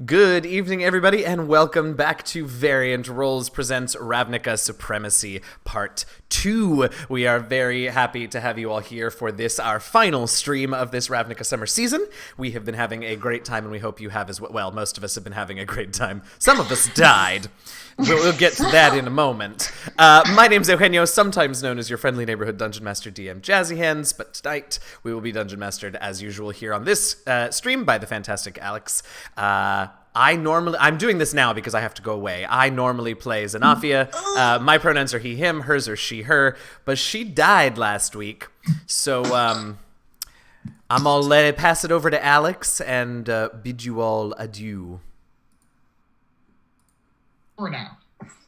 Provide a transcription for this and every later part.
Good evening, everybody, and welcome back to Variant Roles Presents Ravnica Supremacy Part 2. We are very happy to have you all here for this, our final stream of this Ravnica summer season. We have been having a great time, and we hope you have as well. Well, most of us have been having a great time. Some of us died. We'll get to that in a moment. My name's Eugenio, sometimes known as your friendly neighborhood Dungeon Master DM Jazzy Hands, but tonight we will be Dungeon Mastered as usual here on this stream by the fantastic Alex. I'm doing this now because I have to go away. I normally play Xenofia. My pronouns are he, him, hers are she, her, but she died last week. So, I'm all pass it over to Alex and bid you all adieu. For now.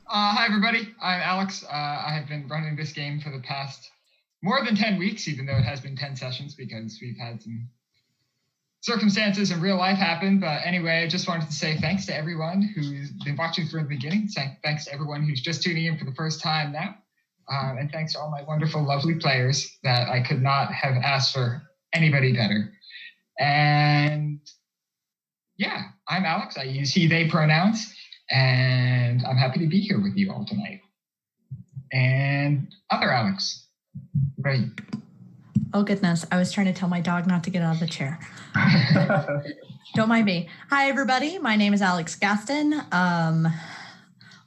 Hi, everybody. I'm Alex. I have been running this game for the past more than 10 weeks, even though it has been 10 sessions because we've had some circumstances in real life happen. But anyway, I just wanted to say thanks to everyone who's been watching from the beginning. Thanks to everyone who's just tuning in for the first time now. And thanks to all my wonderful, lovely players that I could not have asked for anybody better. And yeah, I'm Alex. I use he, they pronouns. And I'm happy to be here with you all tonight. And other Alex. Right. Oh, goodness. I was trying to tell my dog not to get out of the chair. Don't mind me. Hi, everybody. My name is Alex Gaston. Oh,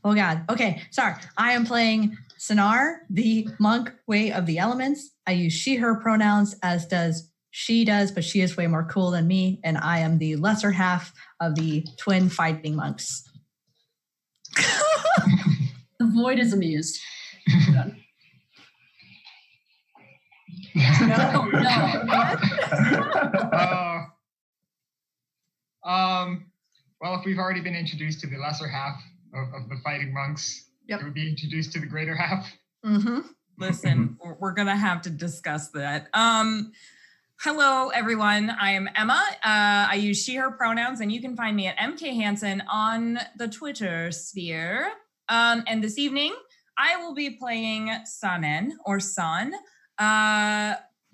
God. Okay, sorry. I am playing Sinar, the monk way of the elements. I use she, her pronouns, as does she does, but she is way more cool than me. And I am the lesser half of the twin fighting monks. The void is amused. No. Well, if we've already been introduced to the lesser half of the fighting monks, Yep. it would be introduced to the greater half. Mm-hmm. Listen, we're going to have to discuss that. Hello, everyone. I am Emma. I use she, her pronouns, and you can find me at MK Hansen on the Twitter sphere. And this evening, I will be playing Sanen, or San,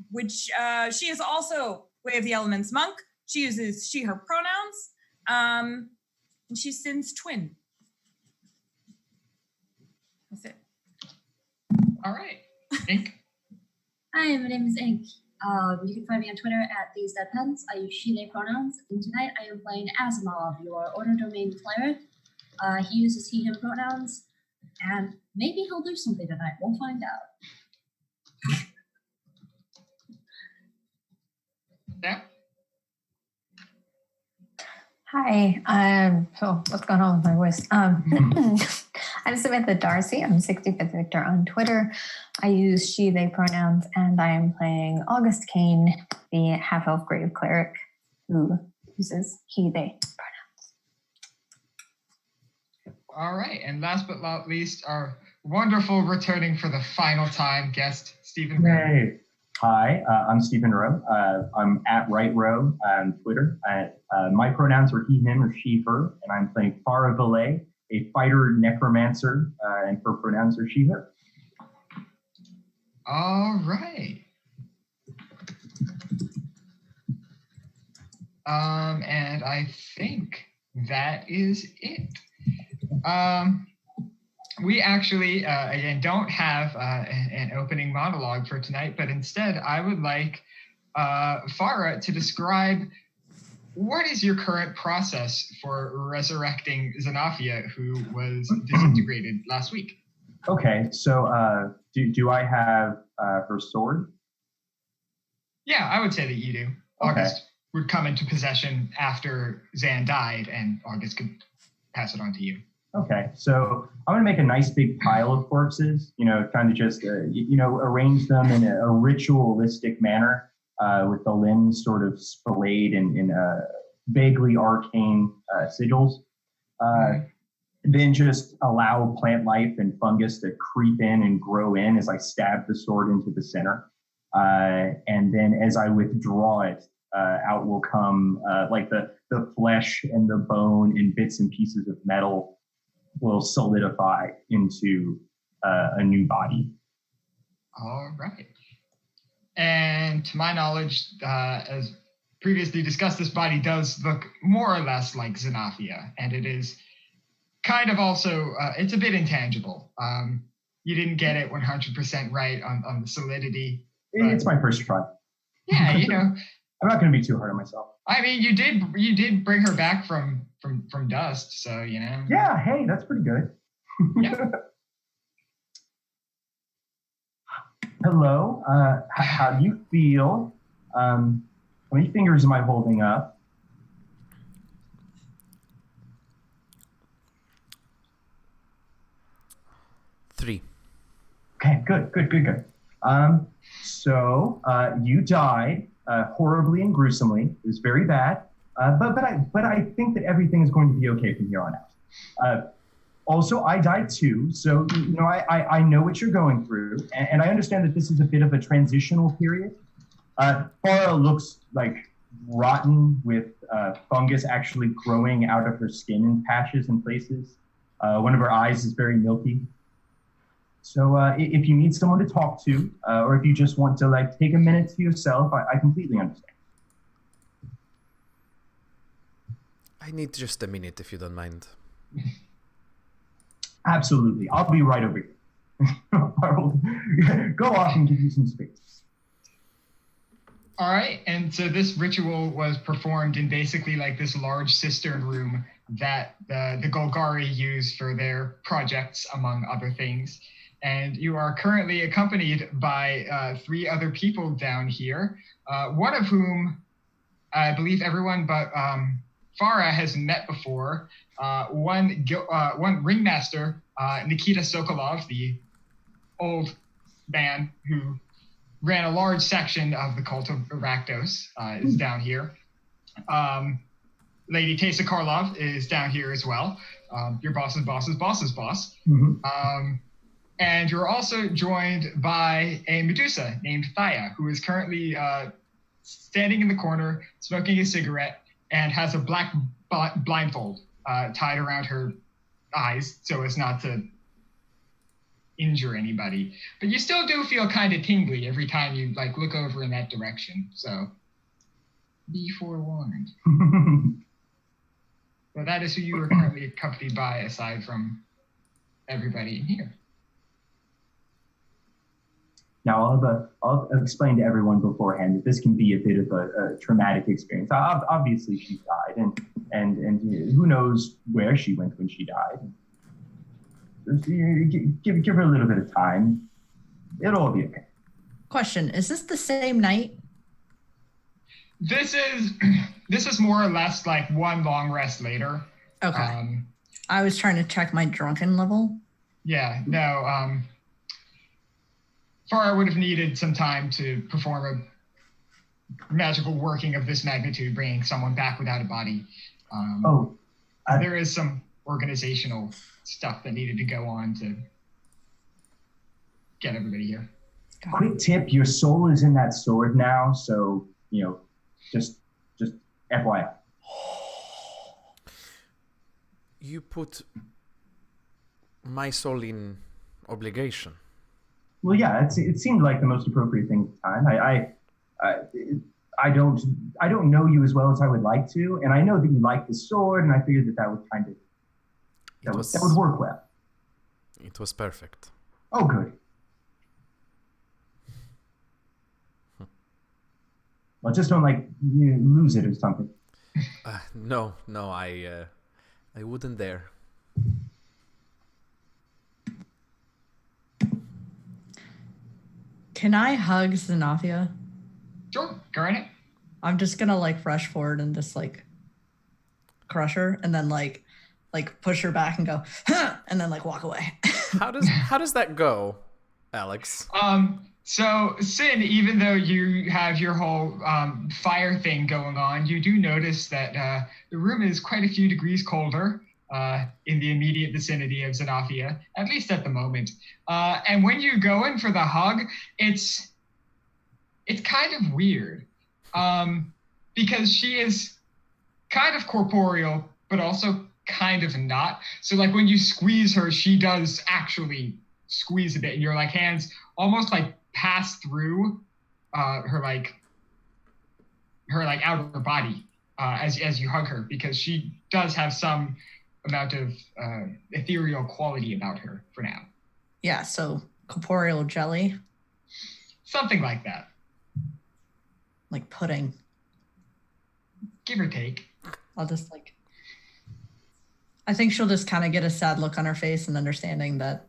which she is also Way of the Elements monk. She uses she, her pronouns, and she's Sin's twin. That's it. All right. Ink. Hi, my name is Ink. You can find me on Twitter at TheseDeadPens. I use she, they pronouns. And tonight I am playing Asimov, your Order Domain cleric. He uses he, him pronouns. And maybe he'll do something tonight. We'll find out. Yeah. Hi, so what's going on with my voice? I'm Samantha Darcy. I'm 65th Victor on Twitter. I use she, they pronouns, and I am playing August Kane, the half-elf grave cleric who uses he, they pronouns. All right. And last but not least, our wonderful returning for the final time guest, Stephen Rowe. Hey. Hi, I'm Stephen Rowe. I'm at Right Rowe on Twitter. My pronouns are he, him, or she, her, and I'm playing Farah Valet, a fighter necromancer, and her pronouns are she, her. All right. And I think that is it. We actually, again, don't have an opening monologue for tonight, but instead I would like Farah to describe what is your current process for resurrecting Xenofia, who was disintegrated last week? Okay, so do I have her sword? Yeah, I would say that you do. Okay. August would come into possession after Zan died, and August could pass it on to you. Okay, so I'm going to make a nice big pile of corpses, kind of just, arrange them in a ritualistic manner with the limbs sort of splayed in vaguely arcane sigils. Then just allow plant life and fungus to creep in and grow in as I stab the sword into the center. And then as I withdraw it, out will come like the flesh and the bone and bits and pieces of metal will solidify into a new body. All right. And to my knowledge, as previously discussed, this body does look more or less like Xanathia, and it is kind of also, it's a bit intangible. You didn't get it 100% right on the solidity. It's my first try. Yeah, I'm not going to be too hard on myself. I mean, you did bring her back from dust, so Yeah, hey, that's pretty good. Yeah. Hello. How do you feel? How many fingers am I holding up? 3. Okay, good. So you died horribly and gruesomely. It was very bad. But I think that everything is going to be okay from here on out. Also, I died too, so I know what you're going through, and I understand that this is a bit of a transitional period. Farah looks like rotten with fungus actually growing out of her skin in patches and places. One of her eyes is very milky. So if you need someone to talk to, or if you just want to take a minute to yourself, I completely understand. I need just a minute if you don't mind. Absolutely. I'll be right over here. Go off and give you some space. All right, and so this ritual was performed in basically this large cistern room that the Golgari use for their projects, among other things. And you are currently accompanied by 3 other people down here, one of whom I believe everyone but Farah has met before. One ringmaster, Nikita Sokolov, the old man who ran a large section of the cult of Rakdos, is down here. Lady Tesa Karlov is down here as well. Your boss's boss's boss's boss. Mm-hmm. And you're also joined by a Medusa named Thaya, who is currently standing in the corner, smoking a cigarette, and has a black blindfold tied around her eyes so as not to injure anybody. But you still do feel kind of tingly every time you look over in that direction. So be forewarned. So that is who you are currently accompanied by, aside from everybody in here. Now, I'll explain to everyone beforehand that this can be a bit of a traumatic experience. Obviously, she died, and who knows where she went when she died. Give her a little bit of time. It'll all be okay. Question: is this the same night? This is more or less one long rest later. Okay. I was trying to check my drunken level. Yeah, no. Farah would have needed some time to perform a magical working of this magnitude, bringing someone back without a body. There is some organizational stuff that needed to go on to get everybody here. Quick tip: your soul is in that sword now, so just FYI. You put my soul in obligation. Well, yeah, it seemed like the most appropriate thing at the time. I don't know you as well as I would like to, and I know that you like the sword, and I figured that would that would work well. It was perfect. Oh, good. Well, just don't you lose it or something. No, I wouldn't dare. Can I hug Xanathia? Sure, go right ahead. I'm just gonna rush forward and just crush her, and then push her back and go, huh! And then walk away. How does that go, Alex? So Sin, even though you have your whole fire thing going on, you do notice that the room is quite a few degrees colder in the immediate vicinity of Xanathia, at least at the moment. And when you go in for the hug, it's kind of weird because she is kind of corporeal, but also kind of not. So when you squeeze her, she does actually squeeze a bit, and your hands almost pass through her her like outer body as you hug her, because she does have some amount of ethereal quality about her for now. Yeah, so corporeal jelly, Something like that, like pudding. give or take. I'll just I think she'll just kind of get a sad look on her face and understanding that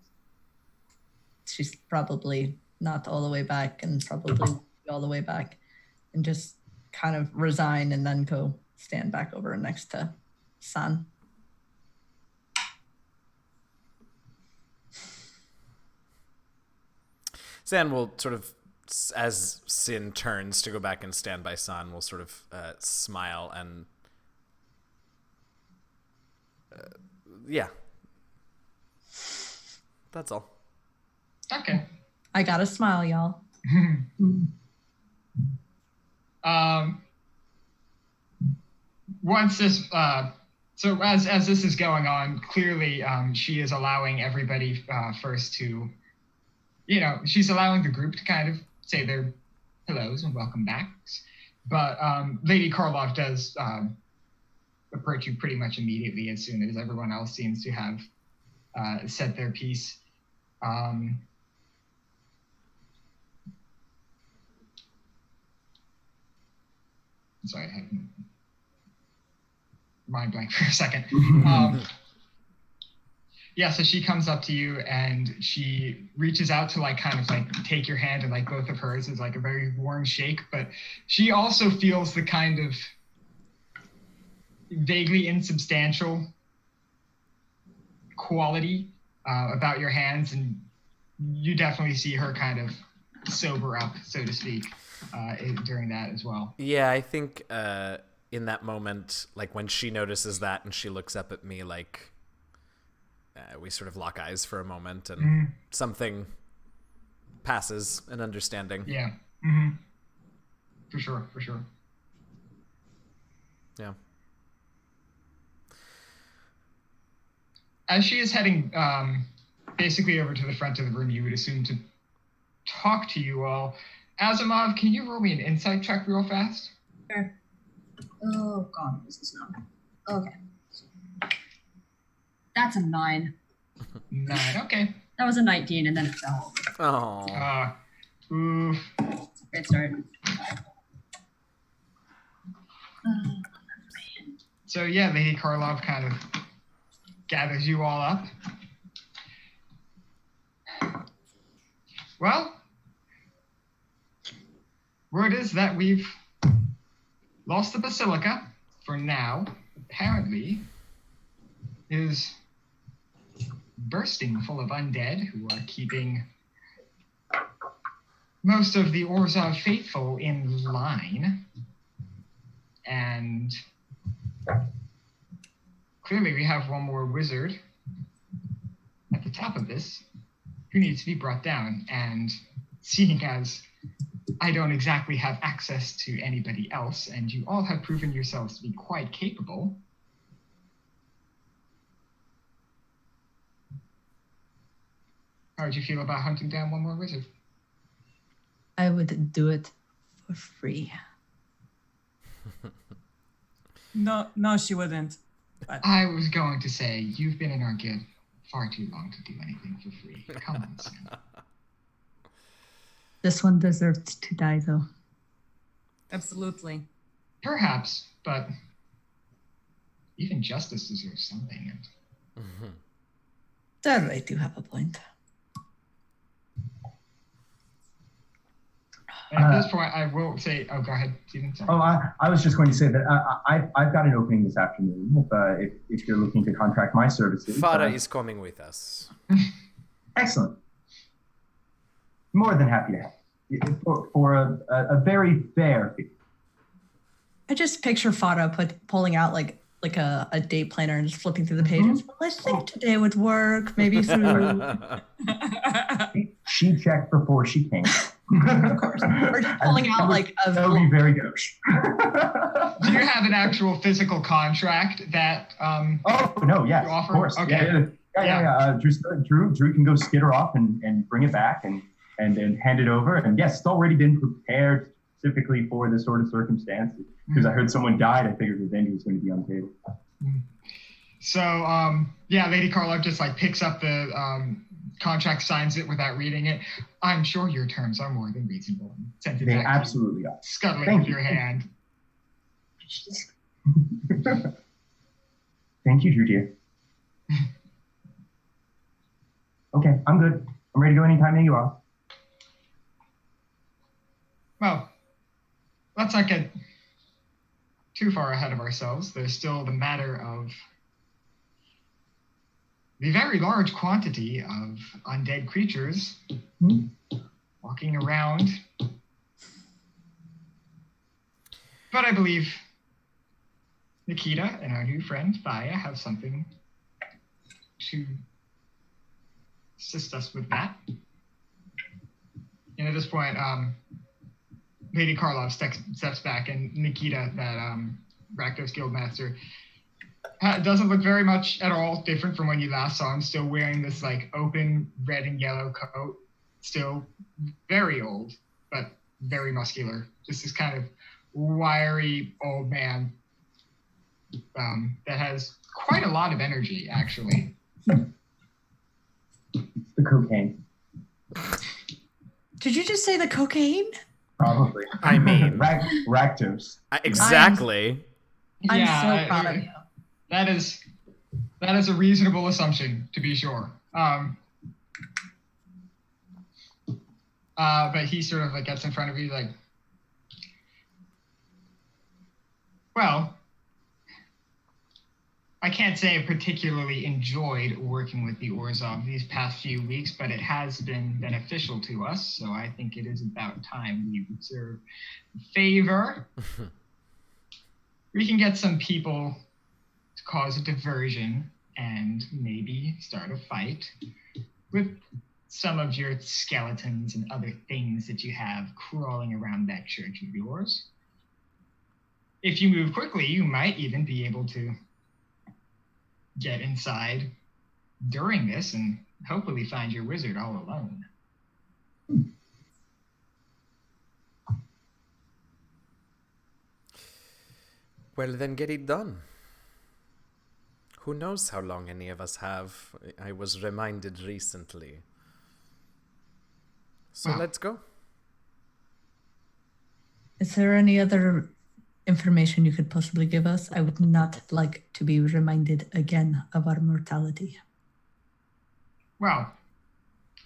she's probably not all the way back and probably all the way back, and just kind of resign and then go stand back over next to San. San will sort of, as Sin turns to go back and stand by San, will sort of smile and yeah. That's all. Okay. I got a smile, y'all. Once this, so as this is going on, clearly she is allowing everybody first to, she's allowing the group to kind of say their hellos and welcome backs. But Lady Karlov does approach you pretty much immediately as soon as everyone else seems to have said their piece. Sorry, I had mind blank for a second. Yeah, so she comes up to you and she reaches out to kind of take your hand, and both of hers is a very warm shake, but she also feels the kind of vaguely insubstantial quality about your hands, and you definitely see her kind of sober up, so to speak, during that as well. Yeah, I think in that moment, when she notices that and she looks up at me, we sort of lock eyes for a moment, and something passes, an understanding. Yeah. For sure. Yeah. As she is heading basically over to the front of the room, you would assume to talk to you all. Asimov, can you roll me an insight check real fast? Sure. Oh god, what is this number? Okay. That's a 9. 9, okay. That was a 19 and then it fell. Oh. Oof. Great start. So yeah, Lady Karlov kind of gathers you all up. Well, word is that we've lost the Basilica for now. Apparently, is bursting full of undead who are keeping most of the Orzhov faithful in line. And clearly we have one more wizard at the top of this who needs to be brought down. And seeing as I don't exactly have access to anybody else, and you all have proven yourselves to be quite capable, how would you feel about hunting down one more wizard? I would do it for free. No, she wouldn't. But I was going to say, you've been in our guild far too long to do anything for free. Come on, Sam. This one deserves to die, though. absolutely. Perhaps, but even justice deserves something. And There, I do have a point. at this point, I will say, oh, go ahead, Stephen. Sorry. Oh, I was just going to say that I've got an opening this afternoon if you're looking to contract my services. Farah is coming with us. Excellent. More than happy to help for a very fair fee. I just picture Fada pulling out like a date planner and just flipping through the pages. Well, I think today would work. Maybe through. She checked before she came. Of course. Or just pulling out like a. That would be very gauche. Do you have an actual physical contract that? Oh no! Yes, you offer? of course. Okay. Yeah. Drew can go skitter off and bring it back and hand it over. And yes, it's already been prepared specifically for this sort of circumstance. Because I heard someone died, I figured revenge was going to be on the table. So, yeah, Lady Karlov just like picks up the contract, signs it without reading it. I'm sure your terms are more than reasonable. Sends it They back absolutely are. scuttling Thank with you. your hand. Thank you, Drew dear. Okay, I'm good. I'm ready to go anytime that you are. Well, let's not get too far ahead of ourselves. There's still the matter of the very large quantity of undead creatures walking around. But I believe Nikita and our new friend Thaya have something to assist us with that. And at this point, Lady Karlov steps back, and Nikita, that Rakdos Guildmaster, doesn't look very much at all different from when you last saw him. Still wearing this like open red and yellow coat. Still very old, but very muscular. Just this kind of wiry old man that has quite a lot of energy, actually. The cocaine. Did you just say the cocaine? Probably. I mean, Rakdos. Exactly. I'm Yeah, so proud of you. That is a reasonable assumption, to be sure. But he sort of like gets in front of you, like, well, I can't say I particularly enjoyed working with the Orzhov these past few weeks, but it has been beneficial to us, so I think it is about time we observe a favor. We can get some people to cause a diversion and maybe start a fight with some of your skeletons and other things that you have crawling around that church of yours. If you move quickly, you might even be able to get inside during this and hopefully find your wizard all alone. Well, then get it done. Who knows how long any of us have? I was reminded recently. So Wow. let's go. Is there any other information you could possibly give us? I would not like to be reminded again of our mortality. Well,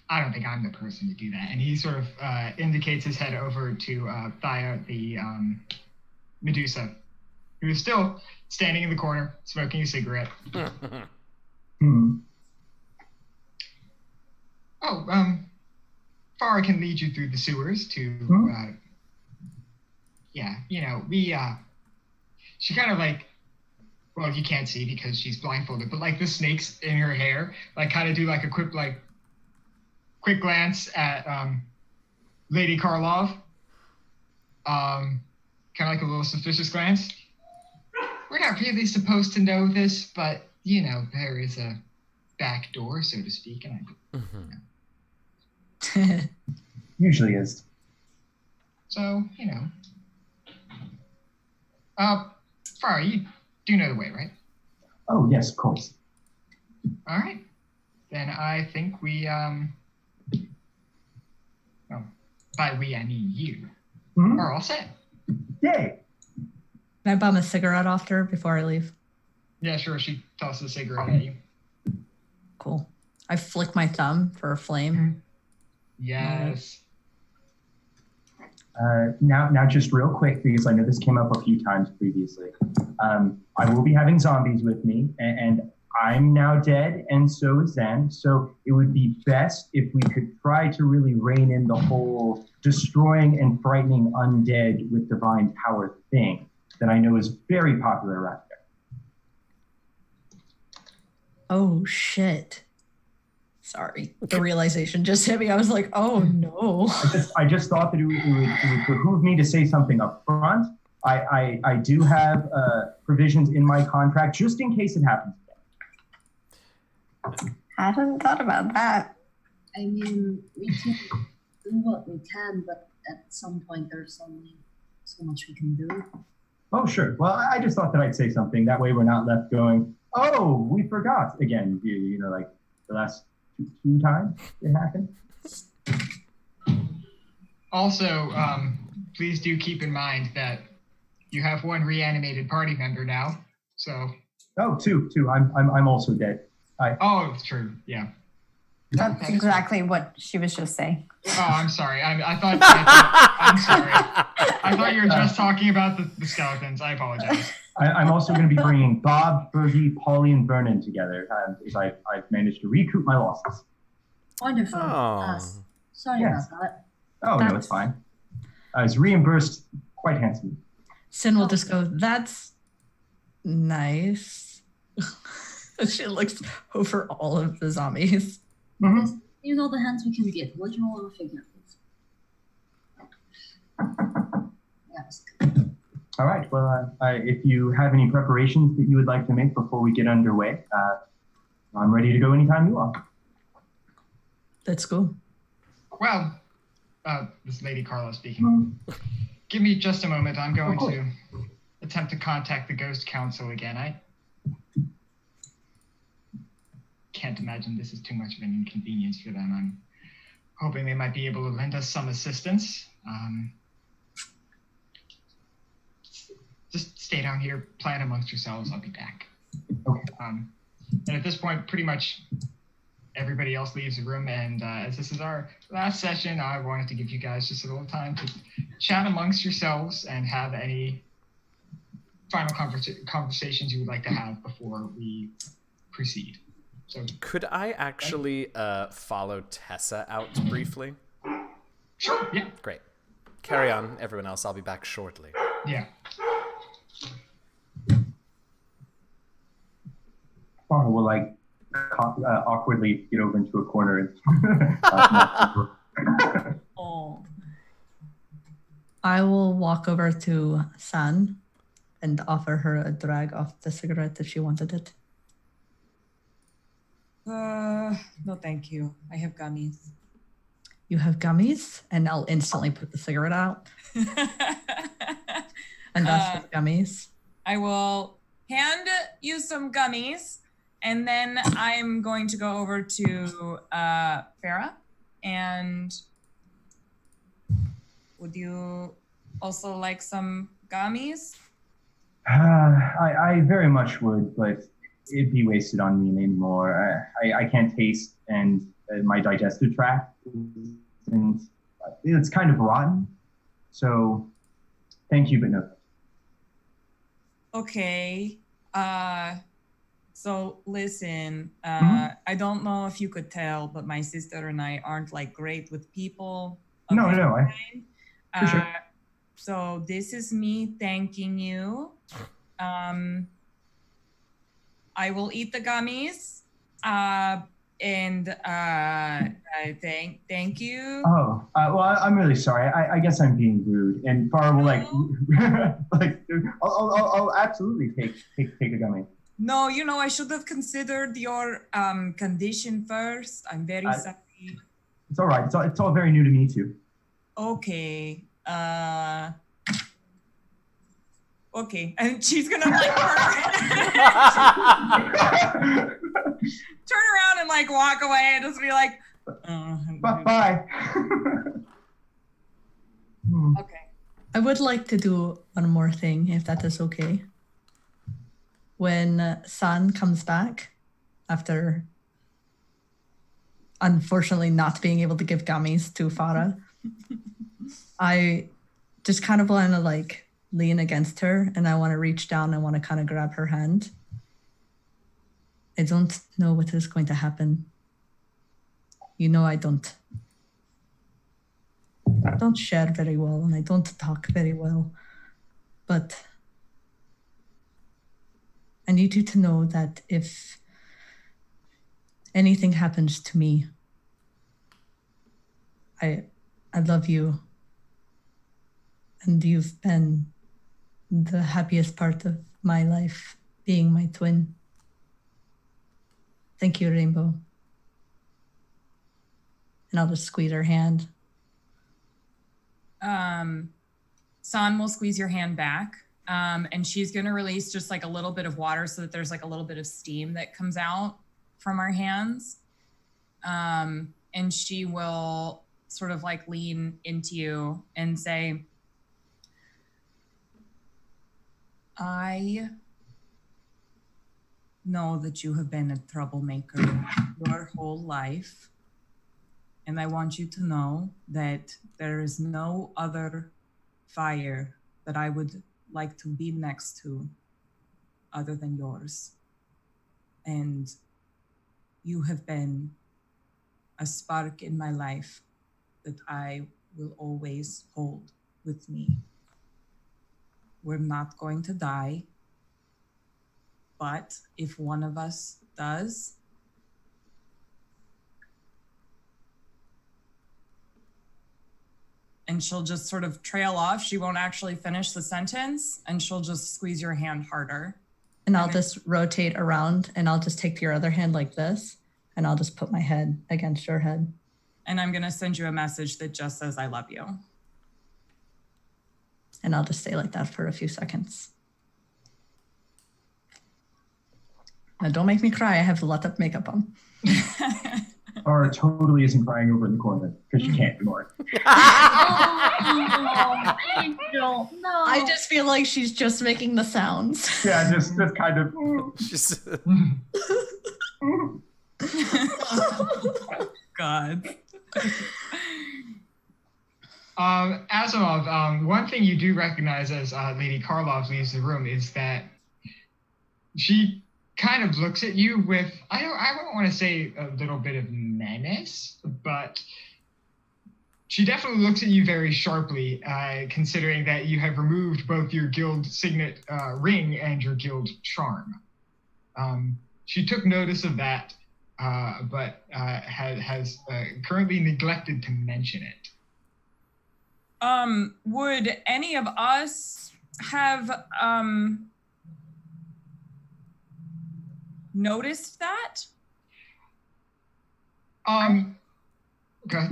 I don't think I'm the person to do that. And he sort of indicates his head over to Thaya, the Medusa, who is still standing in the corner, smoking a cigarette. Farah can lead you through the sewers to, she kind of like, well, you can't see because she's blindfolded, but like the snakes in her hair, like kind of do like a quick glance at Lady Karlov. Kind of like a little suspicious glance. We're not really supposed to know this, but, you know, there is a back door, so to speak, and Usually is. so, you know. Farah, you do know the way, right? Oh, yes, of course. All right. Then I think we, by we, I mean you, are all set. Yay! Can I bum a cigarette off her before I leave? Yeah, sure. She tosses a cigarette at you. Cool. I flick my thumb for a flame. Yes. Now, just real quick, because I know this came up a few times previously. I will be having zombies with me, and I'm now dead, and so is Zen. So it would be best if we could try to really rein in the whole destroying and frightening undead with divine power thing that I know is very popular around here. Oh, shit. Sorry. The realization just hit me. I was like, oh, no. I just thought that it would behoove me to say something up front. I do have provisions in my contract just in case it happens again. I hadn't thought about that. I mean, we can do what we can, but at some point there's only so much we can do. Oh, sure. Well, I just thought that I'd say something. That way we're not left going, oh, we forgot again. You know, like the last two times it happened. Also, please do keep in mind that you have one reanimated party member now. So. Oh, two. I'm also dead. Oh, it's true. Yeah. That's exactly what she was just saying. Oh, I'm sorry. I'm sorry. I thought you were just talking about the skeletons. I apologize. I'm also going to be bringing Bob, Fergie, Polly, and Vernon together. If I've managed to recoup my losses. Wonderful. Oh. Sorry Yes. about that. Oh, no, it's fine. I was reimbursed quite handsomely. Sin will just go, that's nice. She looks over all of the zombies. Mm-hmm. Use all the hands we can get, original or figurative. Yes. All right. Well, if you have any preparations that you would like to make before we get underway, I'm ready to go anytime you are. Let's go. Well, this is Lady Carla speaking. Give me just a moment. I'm going to attempt to contact the Ghost Council again. I can't imagine this is too much of an inconvenience for them. I'm hoping they might be able to lend us some assistance. Just stay down here, plan amongst yourselves. I'll be back. Okay. And at this point, pretty much everybody else leaves the room. And as this is our last session, I wanted to give you guys just a little time to chat amongst yourselves and have any final conversations you would like to have before we proceed. So, could I actually follow Tessa out briefly? Sure, yeah. Great. Carry on, everyone else. I'll be back shortly. Yeah. Farmer will awkwardly get over into a corner. Oh. I will walk over to San and offer her a drag off the cigarette if she wanted it. No, thank you. I have gummies. You have gummies? And I'll instantly put the cigarette out. And that's the gummies. I will hand you some gummies, and then I'm going to go over to Farah. And would you also like some gummies? I very much would, but it'd be wasted on me anymore. I can't taste, and my digestive tract, and it's kind of rotten. So, thank you, but no. Okay. So listen, I don't know if you could tell, but my sister and I aren't like great with people. No, for sure. So this is me thanking you. I will eat the gummies. And I thank you. Oh, well, I'm really sorry. I guess I'm being rude. And Farah will I'll absolutely take a gummy. No, I should have considered your condition first. I'm very sorry. It's all right. It's all very new to me too. Okay. Okay, and she's gonna like turn around and like walk away and just be like, bye. Okay. I would like to do one more thing, if that is okay. When San comes back, after unfortunately not being able to give gummies to Farah, I just kind of want to like lean against her, and I want to reach down. I want to kind of grab her hand. I don't know what is going to happen. I don't share very well, and I don't talk very well. But I need you to know that if anything happens to me, I love you. And you've been the happiest part of my life, being my twin. Thank you, Rainbow. And I'll just squeeze her hand. San will squeeze your hand back, and she's going to release just like a little bit of water so that there's like a little bit of steam that comes out from our hands. And she will sort of like lean into you and say, I know that you have been a troublemaker your whole life. And I want you to know that there is no other fire that I would like to be next to other than yours. And you have been a spark in my life that I will always hold with me. We're not going to die, but if one of us does, and she'll just sort of trail off. She won't actually finish the sentence, and she'll just squeeze your hand harder. And I'll just rotate around, and I'll just take your other hand like this, and I'll just put my head against your head. And I'm going to send you a message that just says, I love you. And I'll just stay like that for a few seconds. Now, don't make me cry. I have a lot of makeup on. Tara totally isn't crying over in the corner because she can't anymore. No. I just feel like she's just making the sounds. Yeah, just kind of. Just God. Asimov, one thing you do recognize as Lady Karlov leaves the room is that she kind of looks at you with, I don't want to say a little bit of menace, but she definitely looks at you very sharply, considering that you have removed both your guild signet ring and your guild charm. She took notice of that, but has currently neglected to mention it. Would any of us have noticed that? Okay.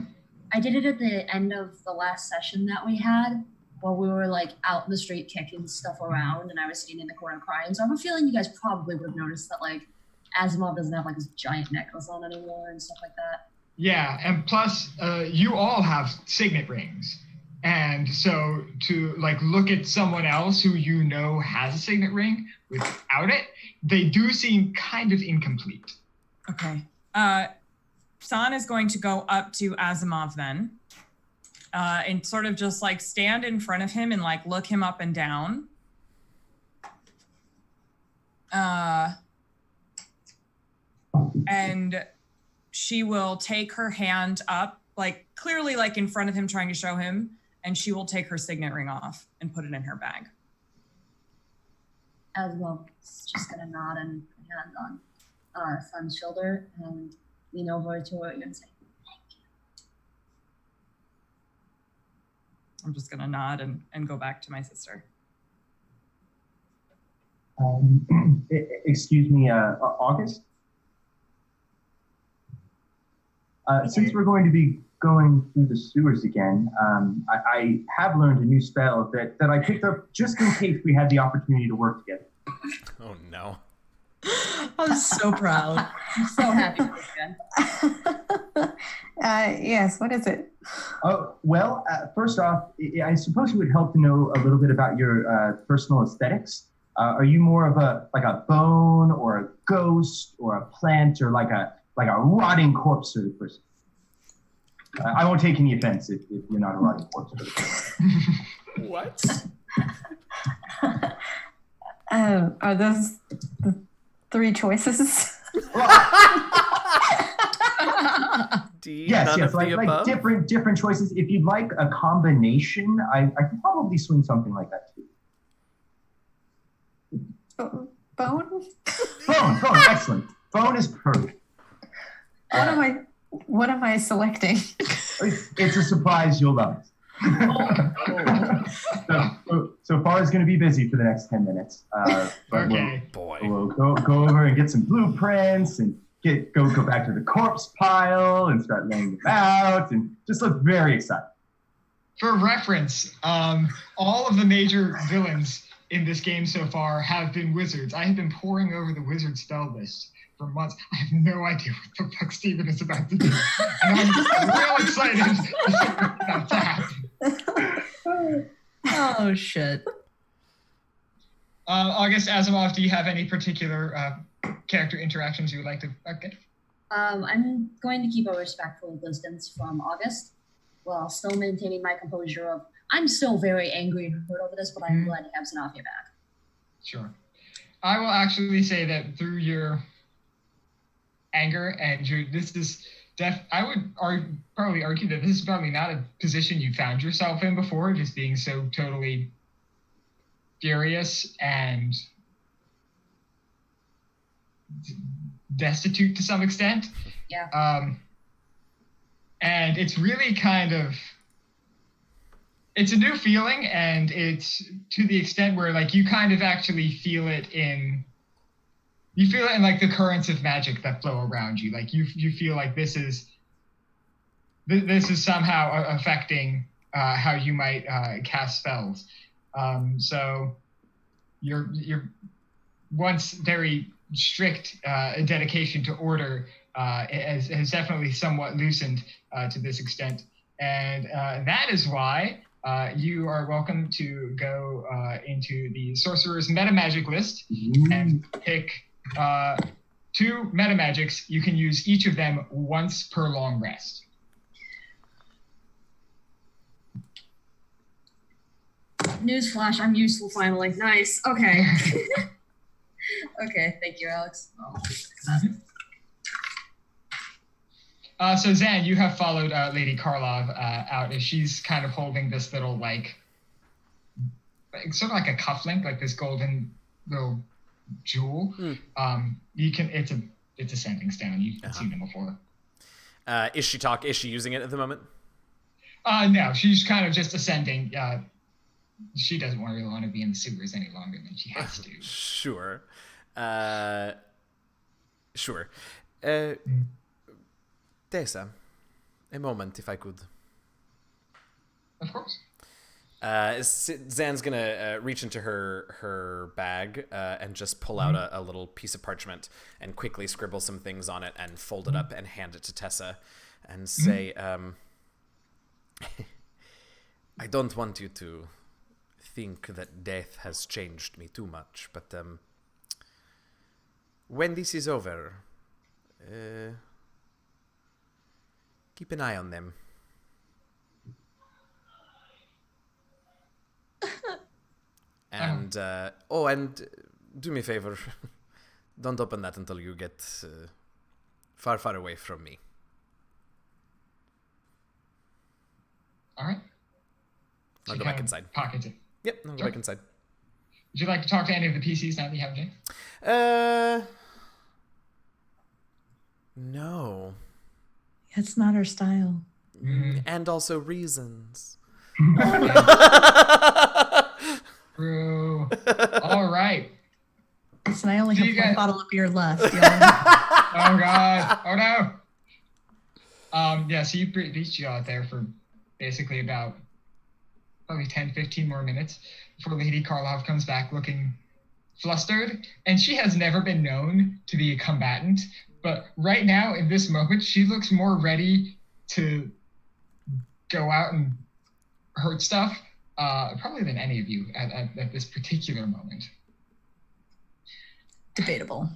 I did it at the end of the last session that we had, while we were like out in the street kicking stuff around, and I was sitting in the corner crying. So I have a feeling you guys probably would have noticed that like Asimov doesn't have like his giant necklace on anymore and stuff like that. Yeah, and plus, you all have signet rings. And so to like look at someone else who you know has a signet ring without it, they do seem kind of incomplete. Okay. San is going to go up to Asimov then, and sort of just like stand in front of him and like look him up and down. And she will take her hand up, like clearly like in front of him trying to show him, and she will take her signet ring off and put it in her bag. Asimov is just gonna nod and put a hand on San's shoulder and lean over to her and say, "Thank you." I'm just gonna nod and go back to my sister. Excuse me, August? Since we're going to be going through the sewers again, I have learned a new spell that I picked up just in case we had the opportunity to work together. oh no. I'm so proud. I'm so happy for you, Jen. Yes, what is it? Oh, well, first off, I suppose it would help to know a little bit about your personal aesthetics. Are you more of a bone or a ghost or a plant or like a rotting corpse sort of person? I won't take any offense if you're not a rotting corpse sort of person. What? Are those the three choices? D, Yes, none of the like above? different choices. If you'd like a combination, I could probably swing something like that too. Bone? Bone, excellent. Bone is perfect. What am I selecting? It's a surprise you'll love. So far is going to be busy for the next 10 minutes. But Okay. Boy. We'll go over and get some blueprints and go back to the corpse pile and start laying them out and just look very excited. For reference, all of the major villains in this game so far have been wizards. I have been poring over the wizard spell list for months. I have no idea what the fuck Steven is about to do. And I'm real excited for that to happen. Oh, shit. August Asimov, do you have any particular character interactions you would like to get? I'm going to keep a respectful distance from August while still maintaining my composure of, I'm still very angry and hurt over this, but I'm glad to have Xenofia back. Sure. I will actually say that through your anger and this is I would probably argue that this is probably not a position you found yourself in before, just being so totally furious and destitute to some extent. Yeah. And it's really kind of, it's a new feeling, and it's to the extent where like you kind of actually feel it in like the currents of magic that flow around you. Like you feel like this is somehow affecting how you might cast spells. So your once very strict dedication to order has definitely somewhat loosened to this extent. And that is why you are welcome to go into the Sorcerer's Meta Magic list and pick 2 Meta Magics. You can use each of them once per long rest. Newsflash, I'm useful finally. Nice. Okay. Okay, thank you, Alex. So Zan, you have followed Lady Karlov out as she's kind of holding this little like sort of like a cufflink, like this golden little jewel. It's a sending stone. You've seen them before. Is she using it at the moment? No, she's kind of just ascending. She doesn't really want to be in the sewers any longer than she has to. Sure. Sure. Tessa, a moment, if I could. Of course. Zan's gonna reach into her bag and just pull out a little piece of parchment and quickly scribble some things on it and fold it up and hand it to Tessa and say, I don't want you to think that death has changed me too much, but when this is over, keep an eye on them. And and do me a favor, don't open that until you get far, far away from me. All right. I'll go back inside. Pockets it. Yep, I'll go back inside. Would you like to talk to any of the PCs now that you have Jane? No. It's not her style. And also reasons. True. All right. Listen, I only So have you one guys- bottle of beer left. Y'all. Oh God. Oh no. Yeah, so you beat you out there for basically about probably 10, 15 more minutes before Lady Karlov comes back looking flustered. And she has never been known to be a combatant, but right now in this moment, she looks more ready to go out and hurt stuff, probably than any of you at this particular moment. Debatable.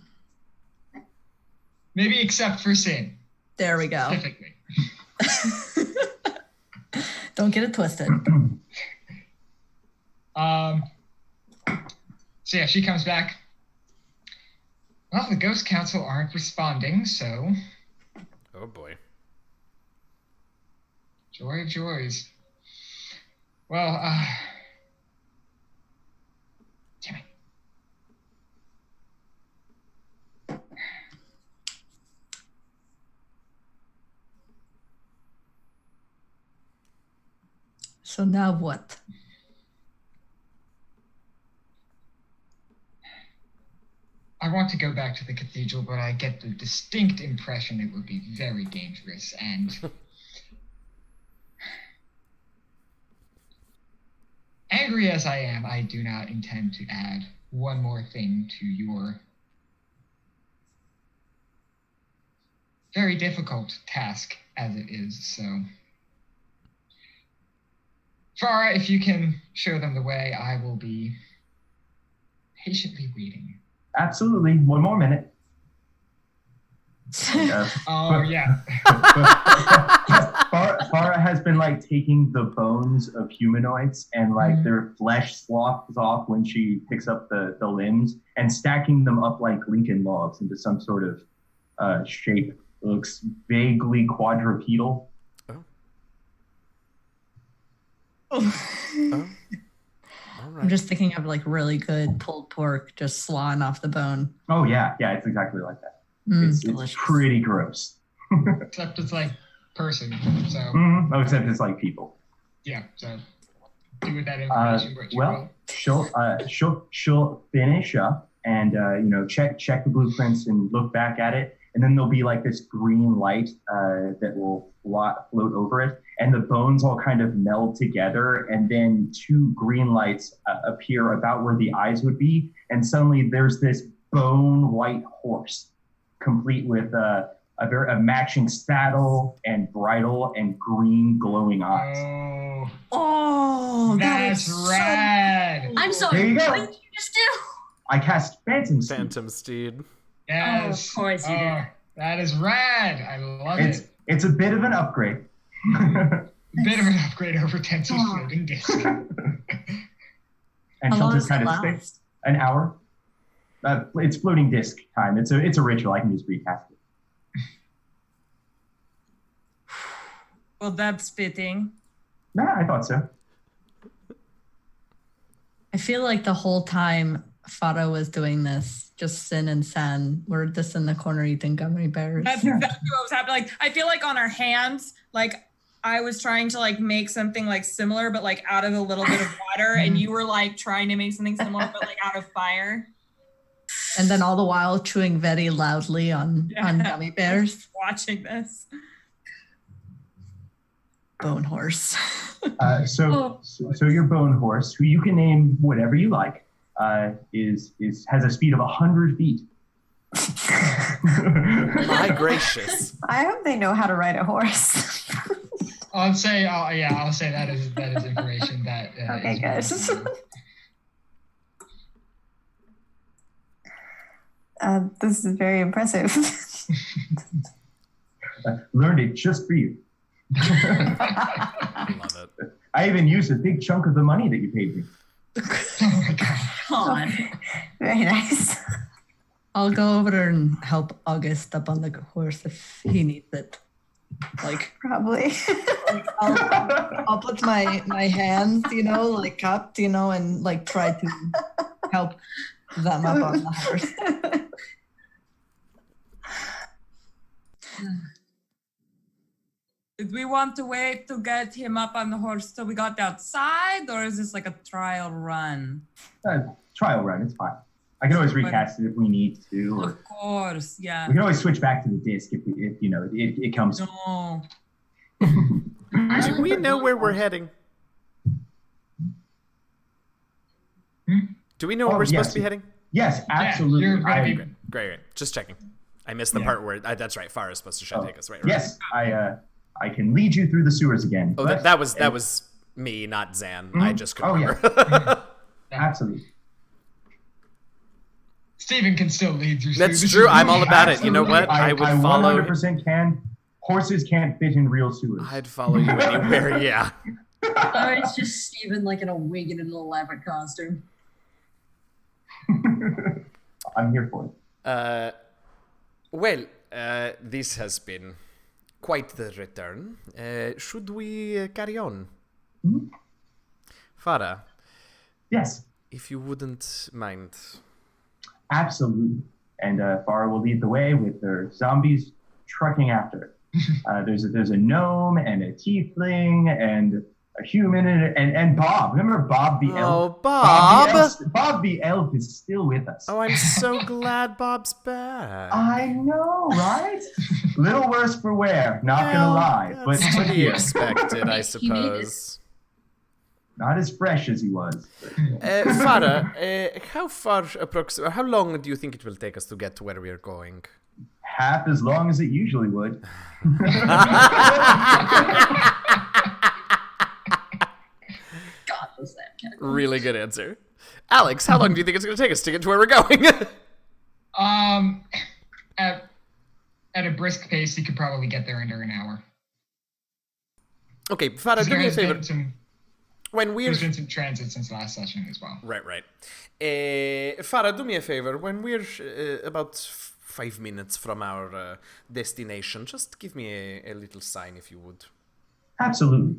Maybe except for Sin, There we go. specifically. Don't get it twisted. So yeah, she comes back. Well, the Ghost Council aren't responding, so Oh boy. joy of joys. Well, damn it. So now what? I want to go back to the cathedral, but I get the distinct impression it would be very dangerous, and angry as I am, I do not intend to add one more thing to your very difficult task as it is. So, Farah, if you can show them the way, I will be patiently waiting. Absolutely. One more minute. Oh, yeah. Farah has been like taking the bones of humanoids and like their flesh sloughs off when she picks up the limbs and stacking them up like Lincoln logs into some sort of shape. It looks vaguely quadrupedal. Oh. All right. I'm just thinking of like really good pulled pork, just slawing off the bone. Oh yeah, it's exactly like that. It's Delicious. pretty gross. Except it's like person. So, Oh, except it's like people. yeah. So, do with that information what you will. She'll finish up and check the blueprints and look back at it, and then there'll be like this green light that will float over it, and the bones all kind of meld together, and then two green lights appear about where the eyes would be, and suddenly there's this bone white horse, complete with a matching saddle and bridle and green glowing eyes. Oh, That's rad. I'm sorry. There you go. What did you just do? I cast Phantom Steed. Phantom Steed. Yes. Oh, of course you did. That is rad. I love it. It's a bit of an upgrade. Bit of an upgrade over Tensel's floating disc. And How she'll long just does it kind of stay last? an hour. It's floating disc time. It's a ritual. I can just recast it. Well, that's fitting. Nah, I thought so. I feel like the whole time Farah was doing this, just Sin and San were just in the corner eating gummy bears. That's exactly what was happening. Like, I feel like on our hands, like I was trying to like make something like similar, but like out of a little bit of water, and you were like trying to make something similar, but like out of fire. And then all the while chewing very loudly on gummy bears. Watching this. Bone horse. So your bone horse, who you can name whatever you like, has a speed of 100 feet. My gracious. I hope they know how to ride a horse. I'll say that is information that. Okay, is good. This is very impressive. Learned it just for you. I love it. I even used a big chunk of the money that you paid me. Oh my god. God. Very nice. I'll go over there and help August up on the horse if he needs it. Like, Probably. I'll put my hands, like cupped, and like try to help them up on the horse. Did we want to wait to get him up on the horse till we got outside, or is this like a trial run? Trial run, it's fine. I can always recast it if we need to. Or Of course, yeah. we can always switch back to the disc if it comes. No. Do we know where we're heading? Do we know where we're supposed to be heading? Yes, absolutely. you're gonna be- Great. Just checking. I missed the part where that's right. Farah is supposed to take us. Right. Yes, I can lead you through the sewers again. Oh, but- that was me, not Zan. I just couldn't Oh, yeah. remember. Absolutely. Steven can still lead through. That's this true. is I'm all really about it. You know Absolutely. what? I would I follow. 100% can. Horses can't fit in real sewers. I'd follow you anywhere. Yeah. Or it's just Steven like in a wig and in an elaborate costume. I'm here for it. Well, this has been quite the return. Should we carry on? Mhm. Farah, Yes, if you wouldn't mind. absolutely. And Farah will lead the way with their zombies trucking after. There's a gnome and a tiefling and a human and Bob. Remember Bob the elf? Oh, Bob! Bob the elf is still with us. Oh, I'm so glad Bob's back. I know, right? Little worse for wear, not gonna lie. But That's to be here. expected, I He made it. suppose. Not as fresh as he was. Farah, how long do you think it will take us to get to where we are going? Half as long as it usually would. God, was that cat. Really good answer. Alex, how long do you think it's going to take us to get to where we're going? At a brisk pace, you could probably get there under an hour. Okay, Farah, do me a There's favor. been some, When we're there's been some transit since last session as well. right. Farah, do me a favor. When we're about 5 minutes from our destination, just give me a little sign if you would. Absolutely.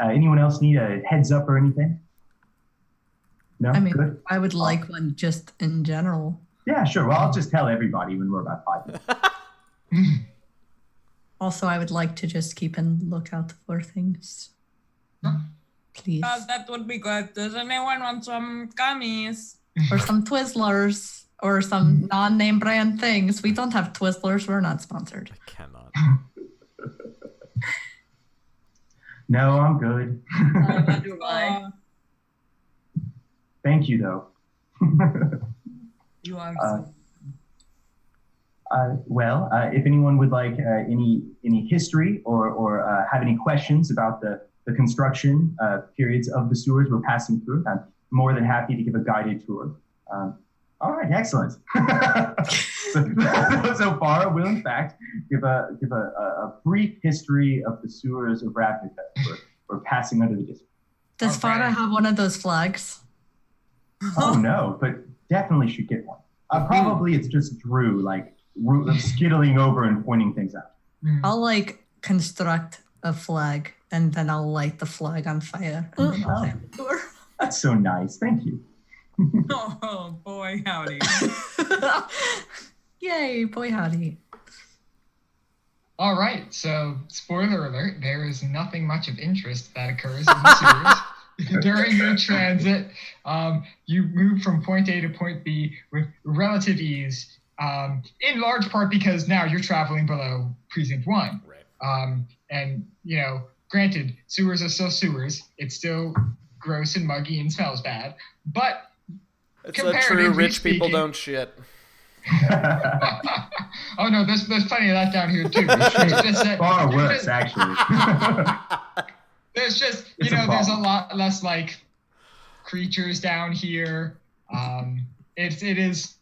Anyone else need a heads up or anything? No? I mean, Good? I would like one just in general. Yeah, sure. Well, I'll just tell everybody when we're about 5 minutes. Also, I would like to just keep an lookout for things. Please. That would be good. Does anyone want some gummies? Or some Twizzlers. Or some non-name brand things. We don't have Twizzlers. We're not sponsored. I cannot. No, I'm good. Thank you, though. You are If anyone would like any history or have any questions about the construction periods of the sewers we're passing through, I'm more than happy to give a guided tour. All right, excellent. so Farah will, in fact, give a brief history of the sewers of Ravnica we're passing under the district. Does Okay. Farah have one of those flags? Oh no, but definitely should get one. Probably it's just Drew, skittling over and pointing things out. I'll construct a flag and then I'll light the flag on fire. And then I'll have the door. That's so nice. Thank you. Oh boy, howdy. Yay, boy howdy. All right, so spoiler alert, there is nothing much of interest that occurs in the series during your transit. You move from point A to point B with relative ease, in large part because now you're traveling below Precinct 1. Right. And, granted, sewers are still sewers. It's still gross and muggy and smells bad, but It's a true comparatively rich people speaking- don't shit. Oh no, there's plenty of that down here too. It's just that- Far worse, actually. There's just, It's a there's a problem. lot less creatures down here. It is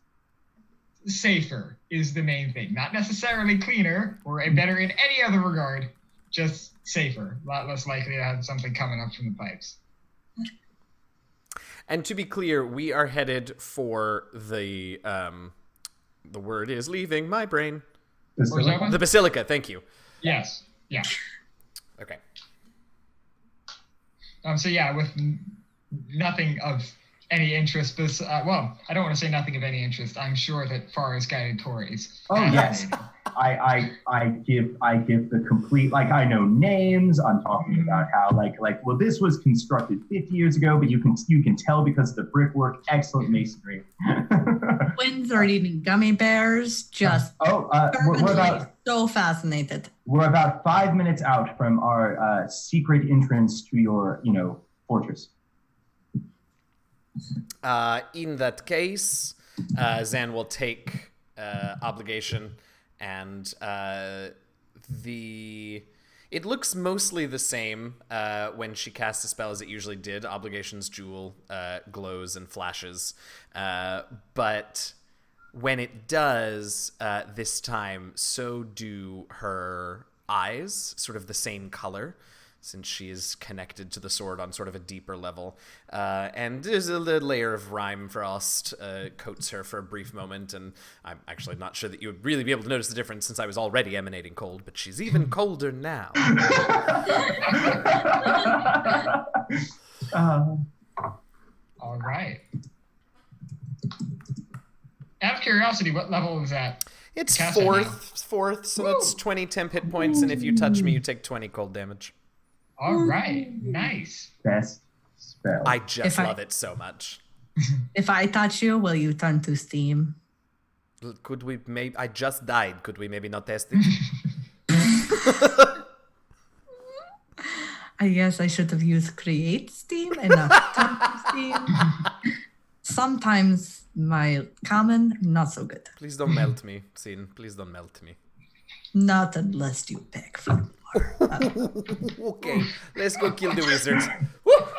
safer is the main thing. Not necessarily cleaner or better in any other regard, just safer. A lot less likely to have something coming up from the pipes. And to be clear, we are headed for the word is leaving my brain. Where's that one? The Basilica, thank you. Yes. Yeah. Okay. So yeah, with nothing of any interest, well, I don't want to say nothing of any interest. I'm sure that Farah's guided tour is Oh yes, I give the complete, I know names. I'm talking about how well, this was constructed 50 years ago, but you can tell because of the brickwork, excellent masonry. Twins are eating gummy bears. Just We're so fascinated. We're about 5 minutes out from our secret entrance to your fortress. In that case, Zan will take obligation, and it looks mostly the same when she casts a spell as it usually did. Obligation's jewel glows and flashes, but when it does this time, so do her eyes, sort of the same color, since she is connected to the sword on sort of a deeper level. And there's a layer of rime frost coats her for a brief moment, and I'm actually not sure that you would really be able to notice the difference since I was already emanating cold, but she's even colder now. All right. Out of curiosity, what level is that? It's Cast it now. fourth, so that's 20 temp hit points, and if you touch me, you take 20 cold damage. All right. Nice. Best spell. I just If I- love it so much. If I touch you, will you turn to steam? Could we maybe... I just died. Could we maybe not test it? I guess I should have used create Steam and not temp Steam. Sometimes my common, not so good. Please don't melt me, Sin. Please don't melt me. Not unless you beg for more. Okay, let's go kill the wizard.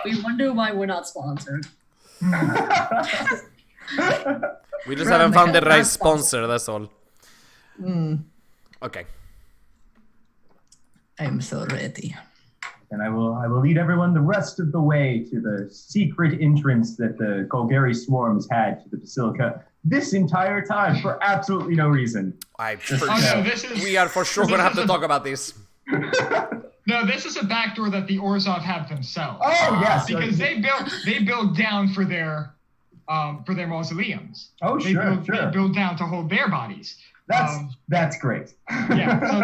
We wonder why we're not sponsored. We just haven't found the Ravnica, right not sponsor, that's all. Okay. I'm so ready. And I will lead everyone the rest of the way to the secret entrance that the Golgari swarms had to the Basilica this entire time for absolutely no reason. We are for sure going to have to talk about this. No, this is a backdoor that the Orzhov have themselves. Oh yes, Because they build down for their mausoleums. Oh They build down to hold their bodies. That's great. Yeah, so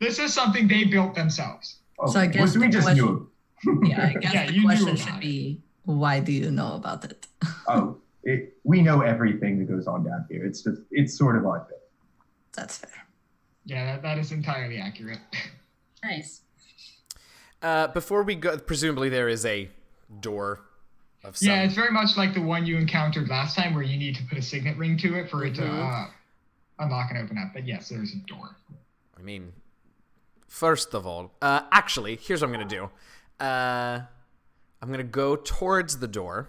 this is something they built themselves. Oh, So I guess we the just question- knew. Yeah, I guess Yeah, the you knew question about should it. be, why do you know about it? We know everything that goes on down here. It's sort of our thing. That's fair. Yeah, that is entirely accurate. Nice. Before we go, presumably there is a door of some... Yeah, it's very much like the one you encountered last time where you need to put a signet ring to it for it to unlock and open up. But yes, there's a door. I mean, first of all, actually, here's what I'm going to do. I'm going to go towards the door,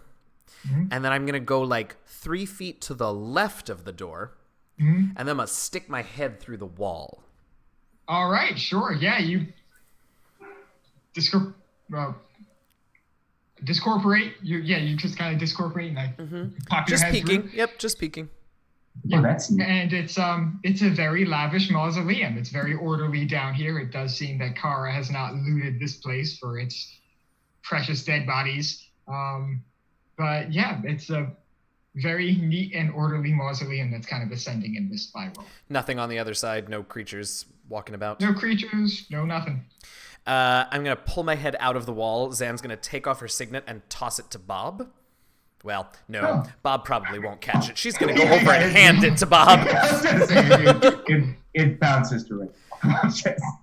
and then I'm going to go like 3 feet to the left of the door, and then I'm going to stick my head through the wall. All right, sure. Yeah, you discorporate. You just kind of discorporate and like pop your Just head peeking. through. Yep, just peeking. Oh, that's neat. And it's a very lavish mausoleum. It's very orderly down here. It does seem that Kara has not looted this place for its precious dead bodies. But yeah, it's a very neat and orderly mausoleum that's kind of ascending in this spiral. Nothing on the other side. No creatures walking about. No creatures, no nothing. I'm going to pull my head out of the wall. Zan's going to take off her signet and toss it to Bob. Well, no, Bob probably won't catch it. She's going to go over and hand it to Bob. I was gonna say, it bounces to it.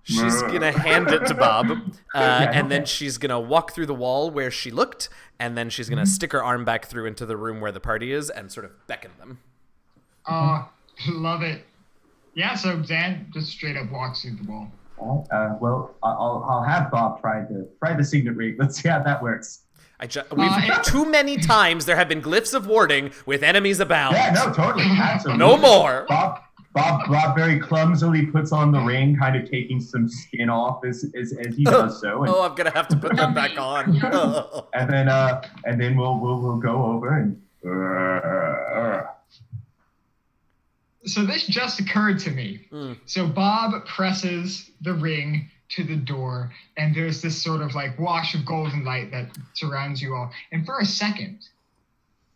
She's going to hand it to Bob, and then she's going to walk through the wall where she looked, and then she's going to stick her arm back through into the room where the party is and sort of beckon them. Love it. Yeah, so Zan just straight up walks through the wall. Well, I'll have Bob try the signet ring. Let's see how that works. We've too many times there have been glyphs of warding with enemies abound. Yeah, no, totally, absolutely. No more. Bob very clumsily puts on the ring, kind of taking some skin off as he does so. And, I'm gonna have to put them back on. and then we'll go over and. So this just occurred to me. So Bob presses the ring to the door, and there's this sort of like wash of golden light that surrounds you all. And for a second,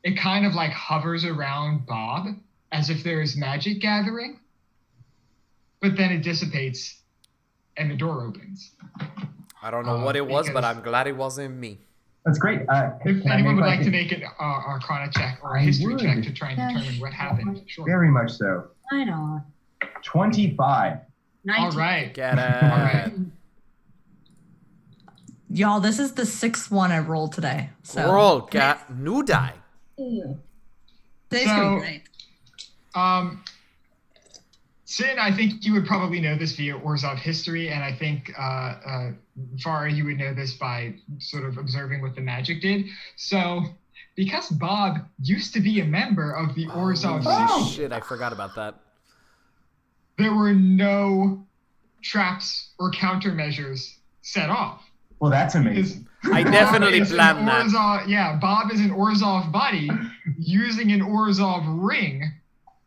it kind of like hovers around Bob as if there is magic gathering, but then it dissipates and the door opens. I don't know what it was, but I'm glad it wasn't me. That's great. If anyone would like to make an Arcana check or a history check to try and determine what happened, sure. Very much so. Why not? 25. 19. All right. Get it. All right. Y'all, this is the 6th one I rolled today. So Roll, got new die. Ew. today's gonna be great. Sin, I think you would probably know this via Orzhov history, and I think Farah, you would know this by sort of observing what the magic did. So, because Bob used to be a member of the Orzhov Oh, system, shit, I forgot about that. there were no traps or countermeasures set off. Well, that's amazing. I definitely Bob is planned an that. Orzhov, yeah, Bob is an Orzhov buddy using an Orzhov ring,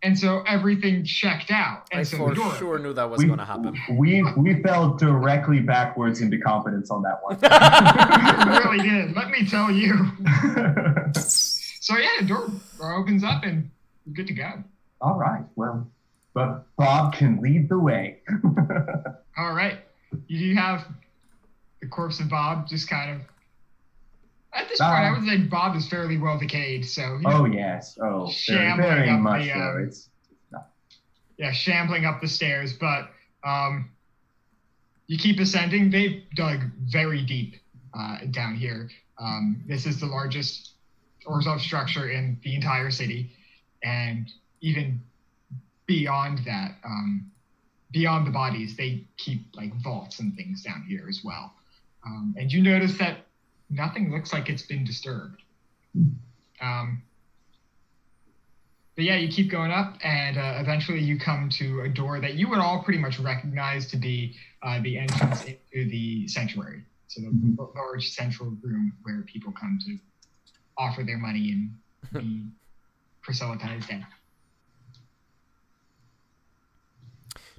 and so everything checked out. And I so for the door sure knew that was going to happen. We fell directly backwards into competence on that one. It really did. Let me tell you. So yeah, the door opens up and we're good to go. All right. Well, but Bob can lead the way. All right. You do have the corpse of Bob just kind of. At this point, I would say Bob is fairly well decayed. So. Oh yes. Oh, Shambling very up much the, so. It's not. Yeah, shambling up the stairs, but you keep ascending. They dug very deep down here. This is the largest Orzhov structure in the entire city, and even beyond that, beyond the bodies, they keep like vaults and things down here as well. And you notice that nothing looks like it's been disturbed. But yeah, you keep going up, and eventually you come to a door that you would all pretty much recognize to be the entrance into the sanctuary. So the large central room where people come to offer their money and be proselytized in.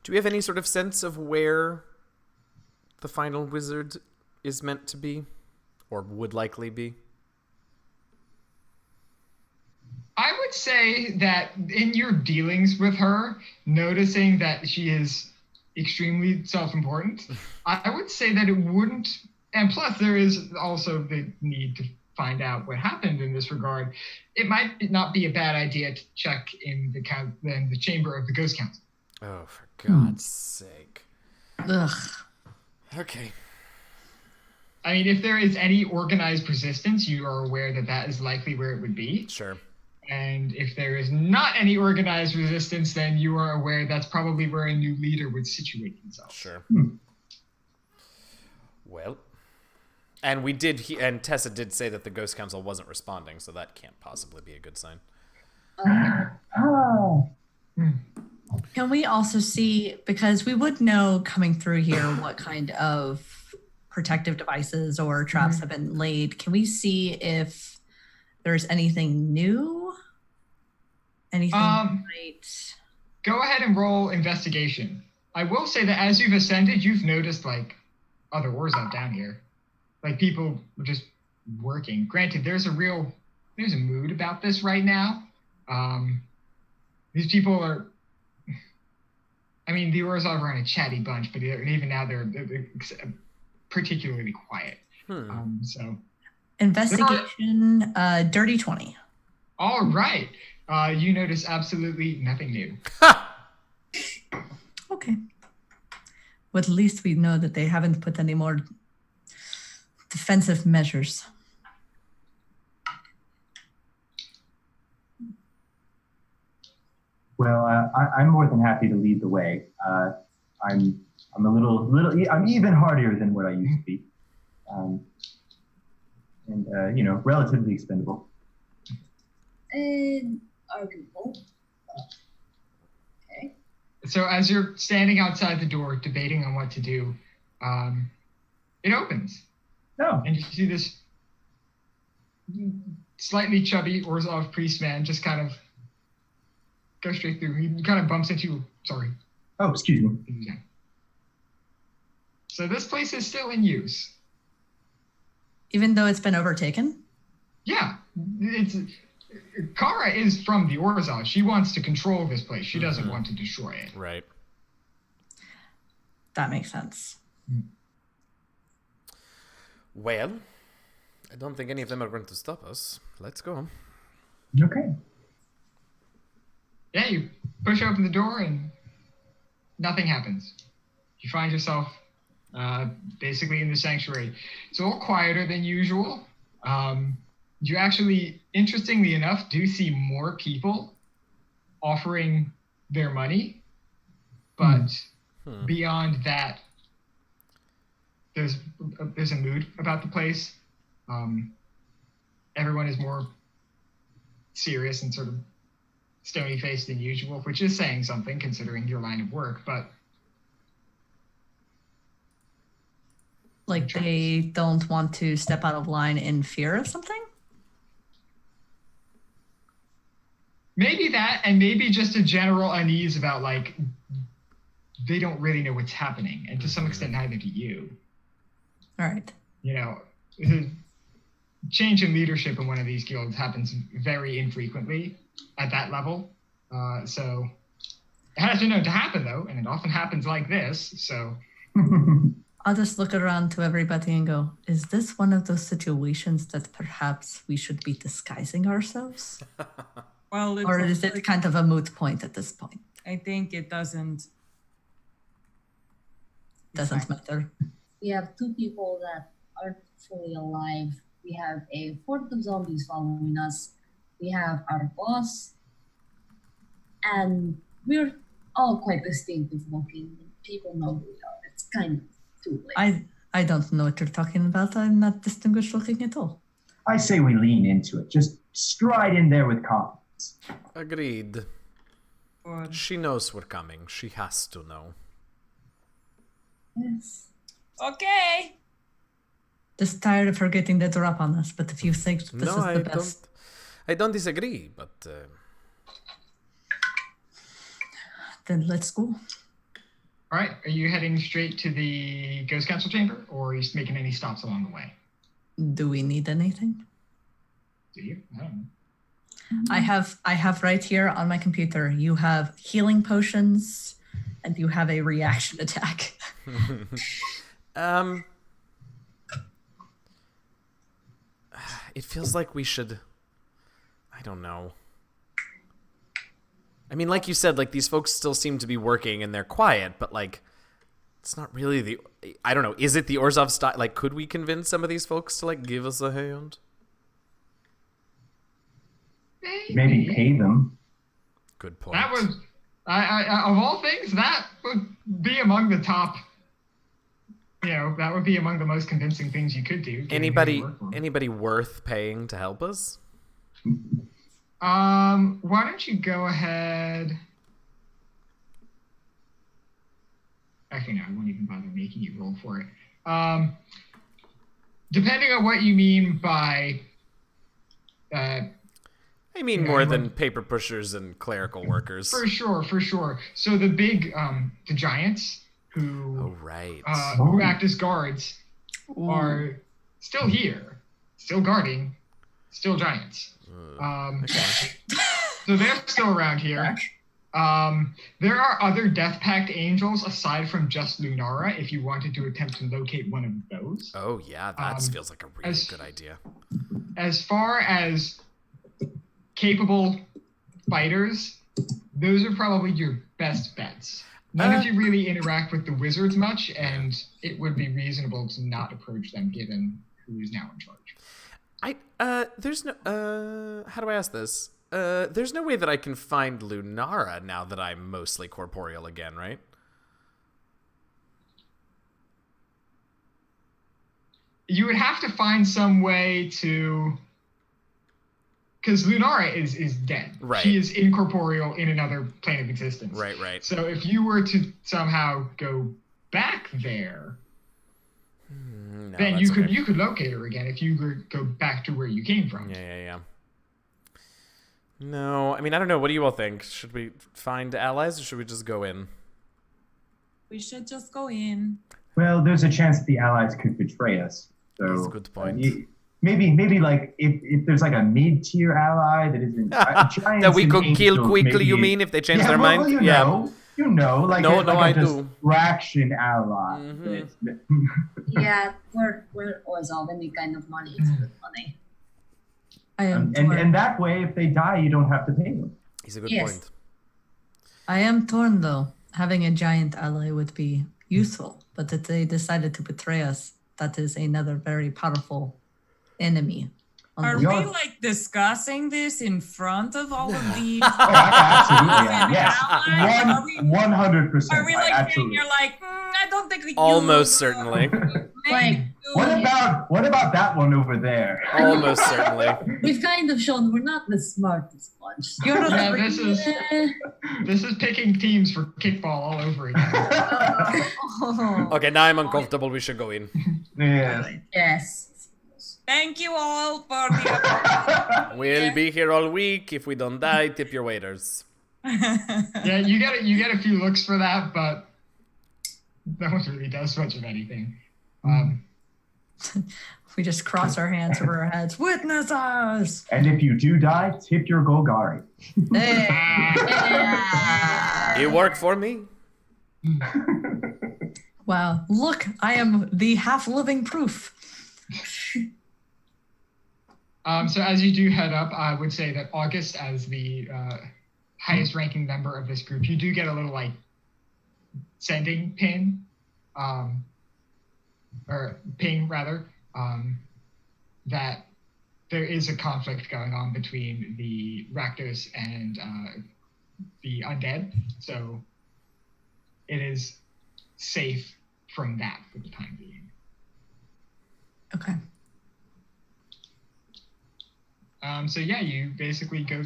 Do we have any sort of sense of where the final wizard is meant to be, or would likely be? I would say that in your dealings with her, noticing that she is extremely self-important, I would say that it wouldn't, and plus there is also the need to find out what happened in this regard. It might not be a bad idea to check in the chamber of the Ghost Council. Oh, for God's sake. Ugh. Okay. I mean, if there is any organized resistance, you are aware that that is likely where it would be. Sure. And if there is not any organized resistance, then you are aware that's probably where a new leader would situate themselves. Sure. Well, and and Tessa did say that the Ghost Council wasn't responding, so that can't possibly be a good sign. Can we also see, because we would know coming through here what kind of protective devices or traps have been laid, can we see if there's anything new? Anything might... Go ahead and roll investigation. I will say that as you've ascended, you've noticed like other Orzhov down here. Like people just working. Granted, there's a mood about this right now. These people are, I mean, the Orzhov are in a chatty bunch, but even now they're particularly quiet. So investigation, dirty 20. All right. You notice absolutely nothing new. Okay. Well, at least we know that they haven't put any more defensive measures. Well, I'm more than happy to lead the way. I'm I'm even hardier than what I used to be, and relatively expendable. Arguable. Okay. So as you're standing outside the door, debating on what to do, it opens. No. And you see this slightly chubby Orzhov priest man just kind of go straight through. He kind of bumps into you. Sorry. Oh, excuse me. Yeah. So this place is still in use. Even though it's been overtaken? Yeah. Kara is from the Orzhov. She wants to control this place. She doesn't want to destroy it. Right. That makes sense. Well, I don't think any of them are going to stop us. Let's go. Okay. Yeah, you push open the door and nothing happens. You find yourself basically in the sanctuary. It's a little quieter than usual. You actually, interestingly enough, do see more people offering their money. But beyond that, there's a mood about the place. Everyone is more serious and sort of stony-faced than usual, which is saying something considering your line of work, but... Like they don't want to step out of line in fear of something? Maybe that, and maybe just a general unease about, like, they don't really know what's happening, and to some extent, neither do you. All right. You know, the change in leadership in one of these guilds happens very infrequently at that level. So it has been known to happen, though, and it often happens like this, so... I'll just look around to everybody and go, is this one of those situations that perhaps we should be disguising ourselves? Well, Or is it kind of a moot point at this point? I think it doesn't. Doesn't matter. We have two people that aren't fully alive. We have a horde of zombies following us. We have our boss, and we're all quite distinctive looking. People know who we are. It's kind of too late. I don't know what you're talking about. I'm not distinguished looking at all. I say we lean into it. Just stride in there with confidence. Agreed. She knows we're coming. She has to know. Yes. Okay. Just tired of her getting the drop on us, but if you think this is the best. I don't disagree, but... Then let's go. All right. Are you heading straight to the Ghost Council chamber, or are you making any stops along the way? Do we need anything? Do you? I don't know. I have right here on my computer. You have healing potions, and you have a reaction attack. It feels like we should... I don't know. I mean, like you said, like, these folks still seem to be working and they're quiet, but, like, it's not really the... I don't know. Is it the Orzhov style? Like, could we convince some of these folks to, like, give us a hand? Maybe pay them. Good point. That would, of all things, that would be among the top. You know, that would be among the most convincing things you could do. Anybody worth paying to help us? Why don't you go ahead? Actually, no, I won't even bother making you roll for it. Depending on what you mean by, I mean more than paper pushers and clerical workers. For sure. So the big, the giants who, Oh, right. who act as guards are still here, still guarding, still giants. Okay. So they're still around here. There are other Death Pact angels aside from just Lunara if you wanted to attempt to locate one of those. Oh, yeah, that feels like a really good idea. As far as capable fighters, those are probably your best bets. None of you really interact with the wizards much, and it would be reasonable to not approach them given who is now in charge. There's no, how do I ask this? There's no way that I can find Lunara now that I'm mostly corporeal again, right? You would have to find some way to... Because Lunara is dead. Right. She is incorporeal in another plane of existence. Right. So if you were to somehow go back there, No, then that's you could locate her again if you were go back to where you came from. Yeah. No, I mean, I don't know. What do you all think? Should we find allies or should we just go in? We should just go in. Well, there's a chance that the allies could betray us. So That's a good point. Maybe like if there's like a mid-tier ally that isn't that we could kill quickly. You mean if they change their mind? Well, you know, like I a do. distraction ally. Mm-hmm. Yeah, we're always all any kind of money. It's good money. And that way, if they die, you don't have to pay them. He's a good Yes. point. I am torn though. Having a giant ally would be useful, but if they decided to betray us, that is another very powerful enemy. Are We we are- like discussing this in front of all of these? Oh, absolutely. And Yes, allies? 100%. Are we like saying absolutely. you're like, I don't think we Almost certainly. Like, What about that one over there? Almost certainly. we've kind of shown we're not the smartest bunch. You're not Yeah, this is picking teams for kickball all over again. Okay, now I'm uncomfortable. We should go in. Yes. Yes. Thank you all for the. We'll be here all week. If we don't die, tip your waiters. Yeah, you get a few looks for that, but no one really does much of anything. We just cross our hands over our heads. Witness us! And if you do die, tip your Golgari. Hey. It worked for me. Wow. Look, I am the half-living proof. So as you do head up, I would say that August, as the highest ranking member of this group, you do get a little like sending pin, or ping rather. that there is a conflict going on between the Rakdos and the undead. So it is safe from that for the time being. Okay. So yeah, you basically go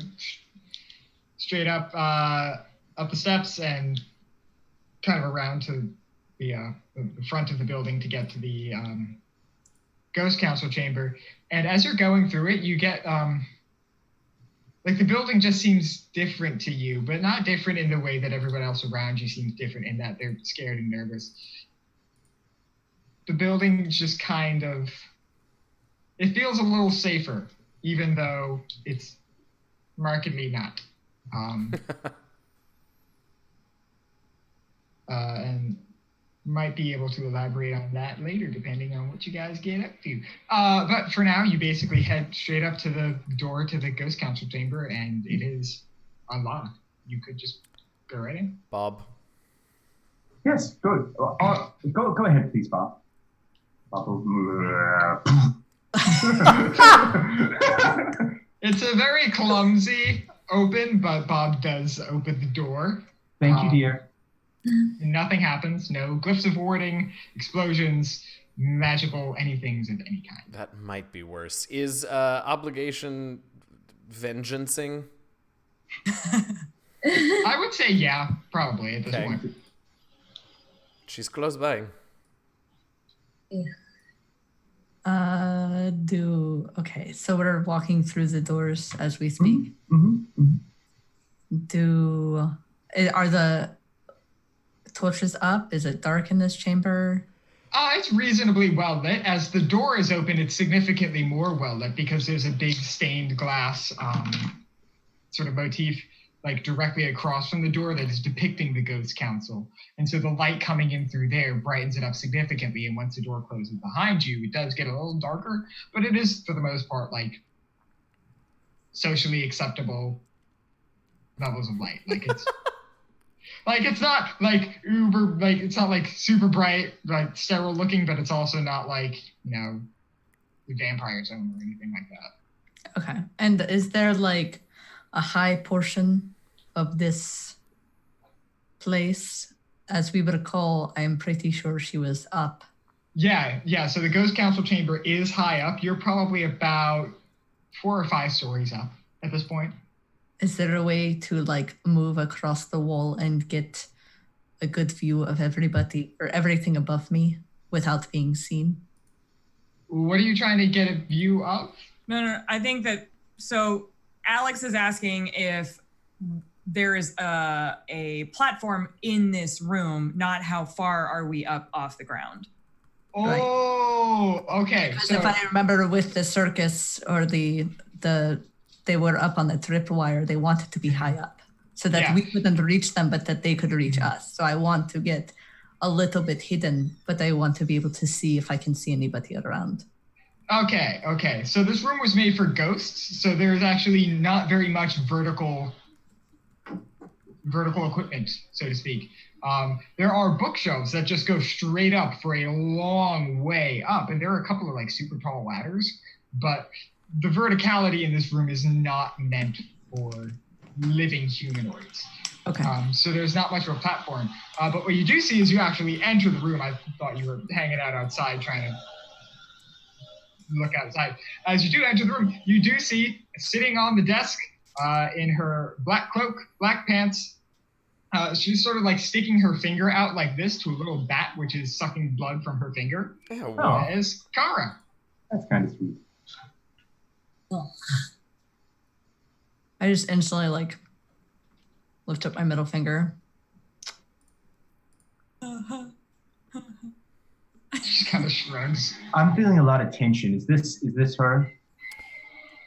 straight up the steps and kind of around to the front of the building to get to the Ghost Council chamber. And as you're going through it, you get like the building just seems different to you, but not different in the way that everyone else around you seems different in that they're scared and nervous. The building just kind of, it feels a little safer, even though it's markedly not. And might be able to elaborate on that later, depending on what you guys get up to. But for now, you basically head straight up to the door to the Ghost Council chamber, and it is unlocked. You could just go right in. Bob. Yes, good. Go ahead, please, Bob. It's a very clumsy open, but Bob does open the door. Thank you, dear. Nothing happens. No glyphs of warding, explosions, magical anythings of any kind. That might be worse. Is obligation vengeancing? I would say yeah, probably at this Okay. point. She's close by. Okay, so we're walking through the doors as we speak. Are the torches up? Is it dark in this chamber? It's reasonably well lit. As the door is open, it's significantly more well lit because there's a big stained glass sort of motif like directly across from the door that is depicting the Ghost Council. And so the light coming in through there brightens it up significantly. And once the door closes behind you, it does get a little darker, but it is for the most part like socially acceptable levels of light. Like it's like it's not like uber, like it's not like super bright, like sterile looking, but it's also not like, you know, the Vampire Zone or anything like that. Okay. And is there like a high portion of this place? As we recall, I'm pretty sure she was up. Yeah. So the Ghost Council chamber is high up. You're probably about 4 or 5 stories up at this point. Is there a way to like move across the wall and get a good view of everybody or everything above me without being seen? What are you trying to get a view of? No. I think that, so Alex is asking if there is a platform in this room, not how far are we up off the ground. Oh, right. Okay. Because if I remember with the circus or the they were up on the tripwire, they wanted to be high up so that we couldn't reach them, but that they could reach us. So I want to get a little bit hidden, but I want to be able to see if I can see anybody around. Okay. So this room was made for ghosts, so there's actually not very much vertical equipment, so to speak. There are bookshelves that just go straight up for a long way up, and there are a couple of like super tall ladders, but the verticality in this room is not meant for living humanoids. Okay. So there's not much of a platform. But what you do see is you actually enter the room. I thought you were hanging out outside trying to look outside. As you do enter the room, you do see sitting on the desk in her black cloak, black pants. She's sort of like sticking her finger out like this to a little bat, which is sucking blood from her finger. Is Kara. That's kind of sweet. I just instantly like lift up my middle finger. She kind of shrugs. I'm feeling a lot of tension. Is this her?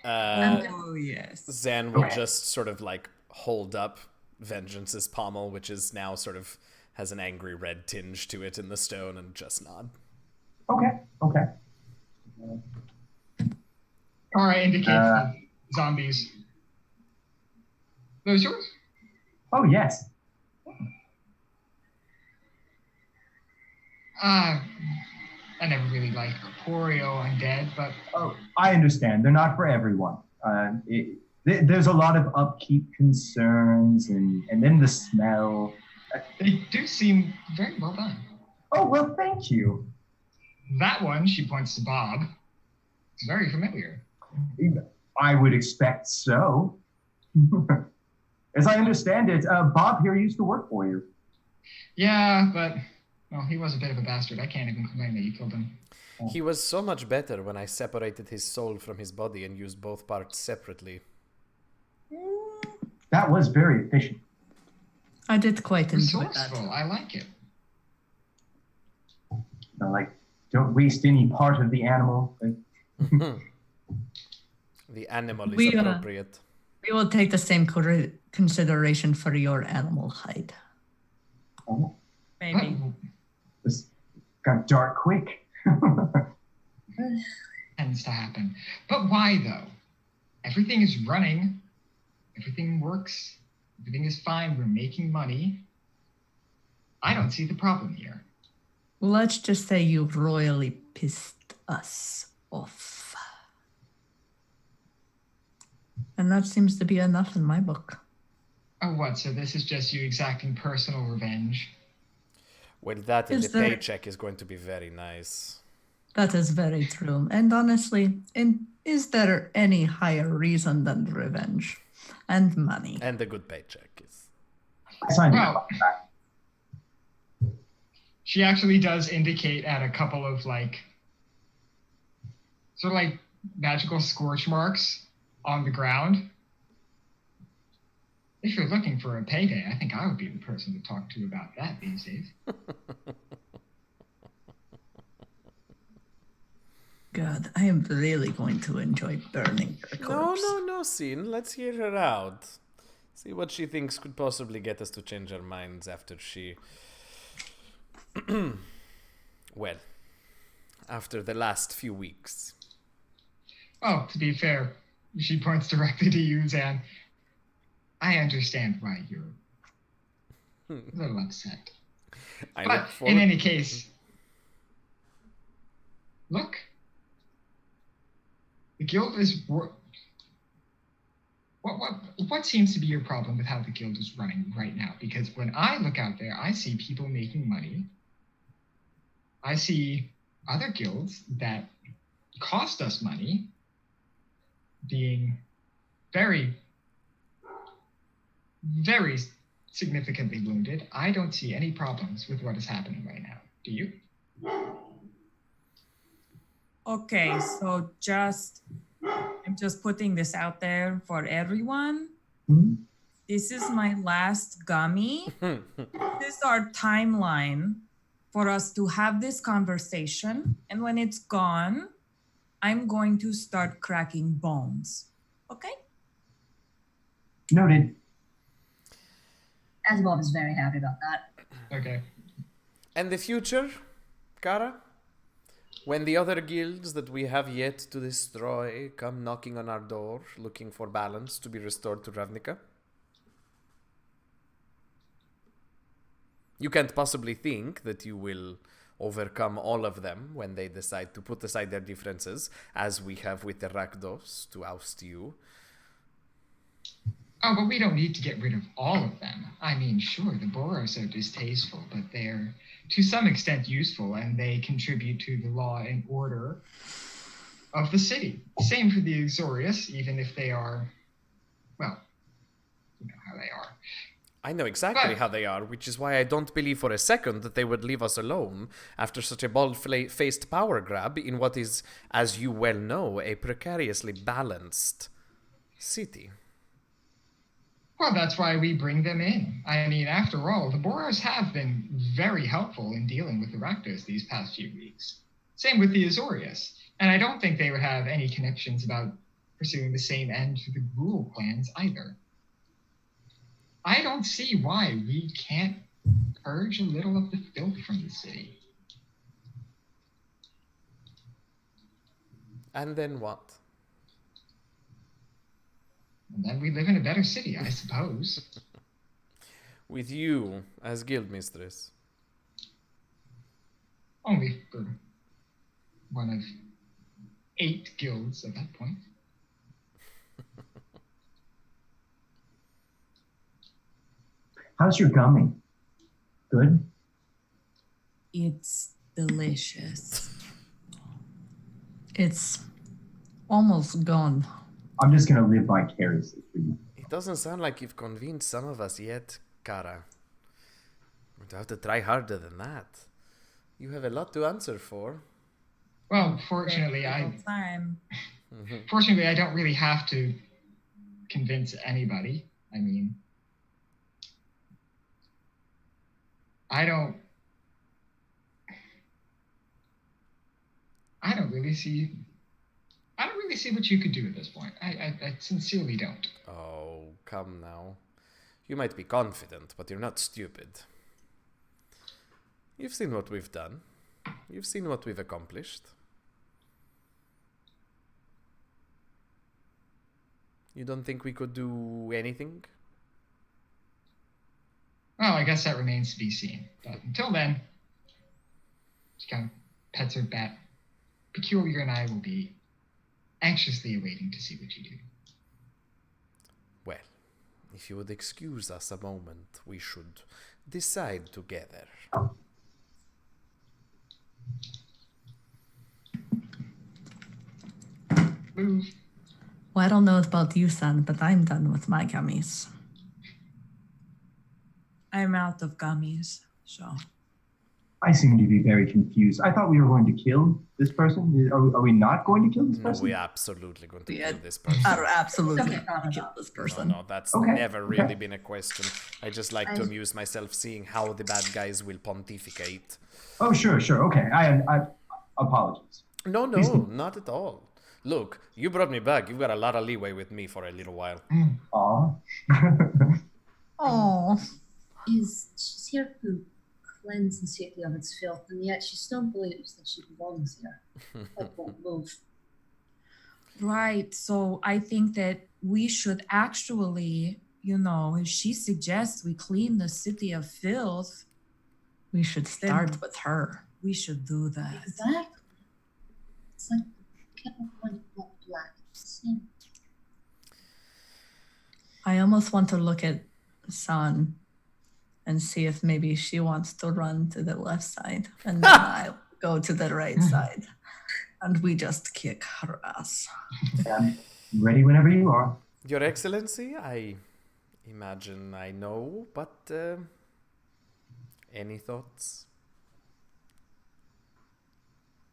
Oh yes. Zan will just sort of like hold up Vengeance's pommel, which is now sort of has an angry red tinge to it in the stone, and just nod. Okay. Kara indicates the zombies. Those yours? Oh yes. I never really liked corporeal undead, but Oh, I understand. They're not for everyone. There's a lot of upkeep concerns, and then the smell. they do seem very well done. Oh, well, thank you. That one, she points to Bob, is very familiar. I would expect so. As I understand it, Bob here used to work for you. Yeah, but, well, he was a bit of a bastard. I can't even complain that you killed him. He was so much better when I separated his soul from his body and used both parts separately. That was very efficient. I did quite enjoy that. Resourceful, I like it. Like, don't waste any part of the animal. The animal is We, appropriate. We will take the same consideration for your animal hide. Oh, Maybe. this got dark quick. Tends to happen. But why, though? Everything is running. Everything works. Everything is fine. We're making money. I don't see the problem here. Let's just say you royally pissed us off. And that seems to be enough in my book. Oh, what? So this is just you exacting personal revenge? Well, that and Is the there- paycheck is going to be very nice. That is very true. And honestly, is there any higher reason than revenge and money? And a good paycheck is. I signed Well, a contract. she actually does indicate at a couple of sort of like magical scorch marks on the ground. If you're looking for a payday, I think I would be the person to talk to about that these days. God, I am really going to enjoy burning your corpse. No, Sin. Let's hear her out. See what she thinks could possibly get us to change our minds after she... well, after the last few weeks. Oh, to be fair, she points directly to you, Zan. I understand why you're a little upset. I But look forward... in any case, look, the guild is what seems to be your problem with how the guild is running right now? Because when I look out there, I see people making money. I see other guilds that cost us money being very, very significantly wounded. I don't see any problems with what is happening right now. Do you? Okay, so I'm just putting this out there for everyone. Hmm? This is my last gummy. This is our timeline for us to have this conversation. And when it's gone, I'm going to start cracking bones. Okay? Noted. Asimov is very happy about that. Okay. And the future, Kara? When the other guilds that we have yet to destroy come knocking on our door, looking for balance to be restored to Ravnica? You can't possibly think that you will overcome all of them when they decide to put aside their differences, as we have with the Rakdos to oust you. Oh, but we don't need to get rid of all of them. I mean, sure, the Boros are distasteful, but they're to some extent useful, and they contribute to the law and order of the city. Same for the Exorius, even if they are, well, you know how they are. I know exactly how they are, which is why I don't believe for a second that they would leave us alone after such a bald-faced power grab in what is, as you well know, a precariously balanced city. Well, that's why we bring them in. I mean, after all, the Boros have been very helpful in dealing with the Rakdos these past few weeks. Same with the Azorius. And I don't think they would have any connections about pursuing the same end for the Gruul plans either. I don't see why we can't purge a little of the filth from the city. And then what? And then we live in a better city, I suppose. With you as guildmistress. Only for one of 8 guilds at that point. How's your gummy? Good? It's delicious. It's almost gone. I'm just going to live vicariously for you. It doesn't sound like you've convinced some of us yet, Kara. We'd have to try harder than that. You have a lot to answer for. Well, fortunately, Fortunately, I don't really have to convince anybody. I mean, I don't really see what you could do at this point. I sincerely don't. Oh, come now. You might be confident, but you're not stupid. You've seen what we've done. You've seen what we've accomplished. You don't think we could do anything? Well, I guess that remains to be seen. But until then, she kind of pets her bat. Peculiar and I will be anxiously awaiting to see what you do. Well, if you would excuse us a moment, we should decide together. Move. Well, I don't know about you, son, but I'm done with my gummies. I'm out of gummies, so. I seem to be very confused. I thought we were going to kill this person. Are we not going to kill this No, person? we're absolutely going to Yeah. kill this person. Absolutely Okay, calm kill down. this No, person. no, that's Okay, never okay. really been a question. I just like to amuse myself seeing how the bad guys will pontificate. Oh, sure. Okay. I apologies. No, Please do. not at all. Look, you brought me back. You've got a lot of leeway with me for a little while. Aw. Oh, She's here to cleanse the city of its filth, and yet she still believes that she belongs here. That won't move. Right. So I think that we should actually, if she suggests we clean the city of filth, we should start with her. we should do that. Exactly. It's like kettle point not black. It's the same. I almost want to look at San and see if maybe she wants to run to the left side and then I'll go to the right side. And we just kick her ass. I'm ready whenever you are. Your Excellency, I imagine I know, but any thoughts?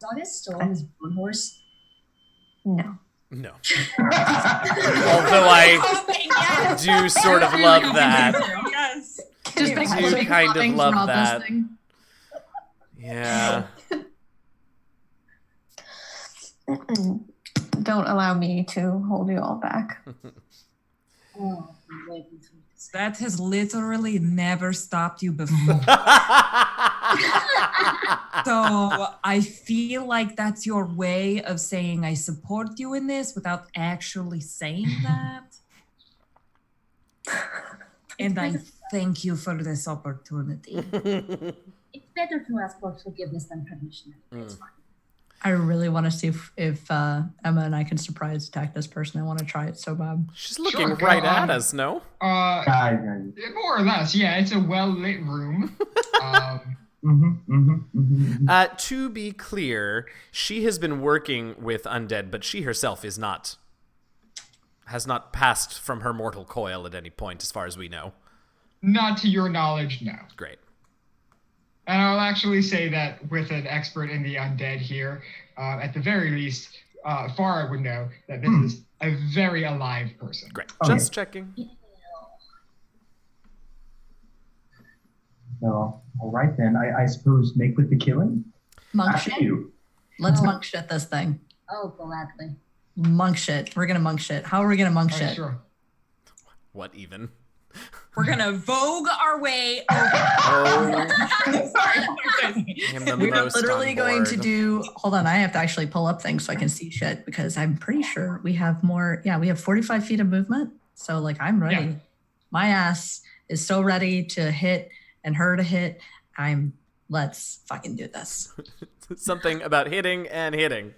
Dog is still on his one horse. No. No. Although I do sort of love that. Yes. Just I do kind of love that. Yeah. Don't allow me to hold you all back. Oh, I'm waiting for you to say. That has literally never stopped you before. So I feel like that's your way of saying I support you in this without actually saying that. And I thank you for this opportunity. It's better to ask for forgiveness than permission. It's fine. I really want to see if Emma and I can surprise attack this person. I want to try it so bad. She's looking Sure, go right on. at us, no? More or less, yeah. It's a well-lit room. To be clear, she has been working with undead, but she herself has not passed from her mortal coil at any point, as far as we know. Not to your knowledge, no. Great. And I'll actually say that with an expert in the undead here, at the very least, Farah would know that this is a very alive person. Great. Okay. Just checking. No. All right then. I suppose make with the killing. Monk After shit. you. Let's monk shit this thing. Oh, gladly. Monk shit. We're gonna monk shit. How are we gonna monk Oh, shit? sure. What even? We're gonna vogue our way over. Oh, Sorry. I am the We are most literally on going to board. do. Hold on, I have to actually pull up things so I can see shit because I'm pretty sure we have more. Yeah, we have 45 feet of movement. So like, I'm ready. Yeah. My ass is so ready to hit and her to hit. Let's fucking do this. Something about hitting and hitting.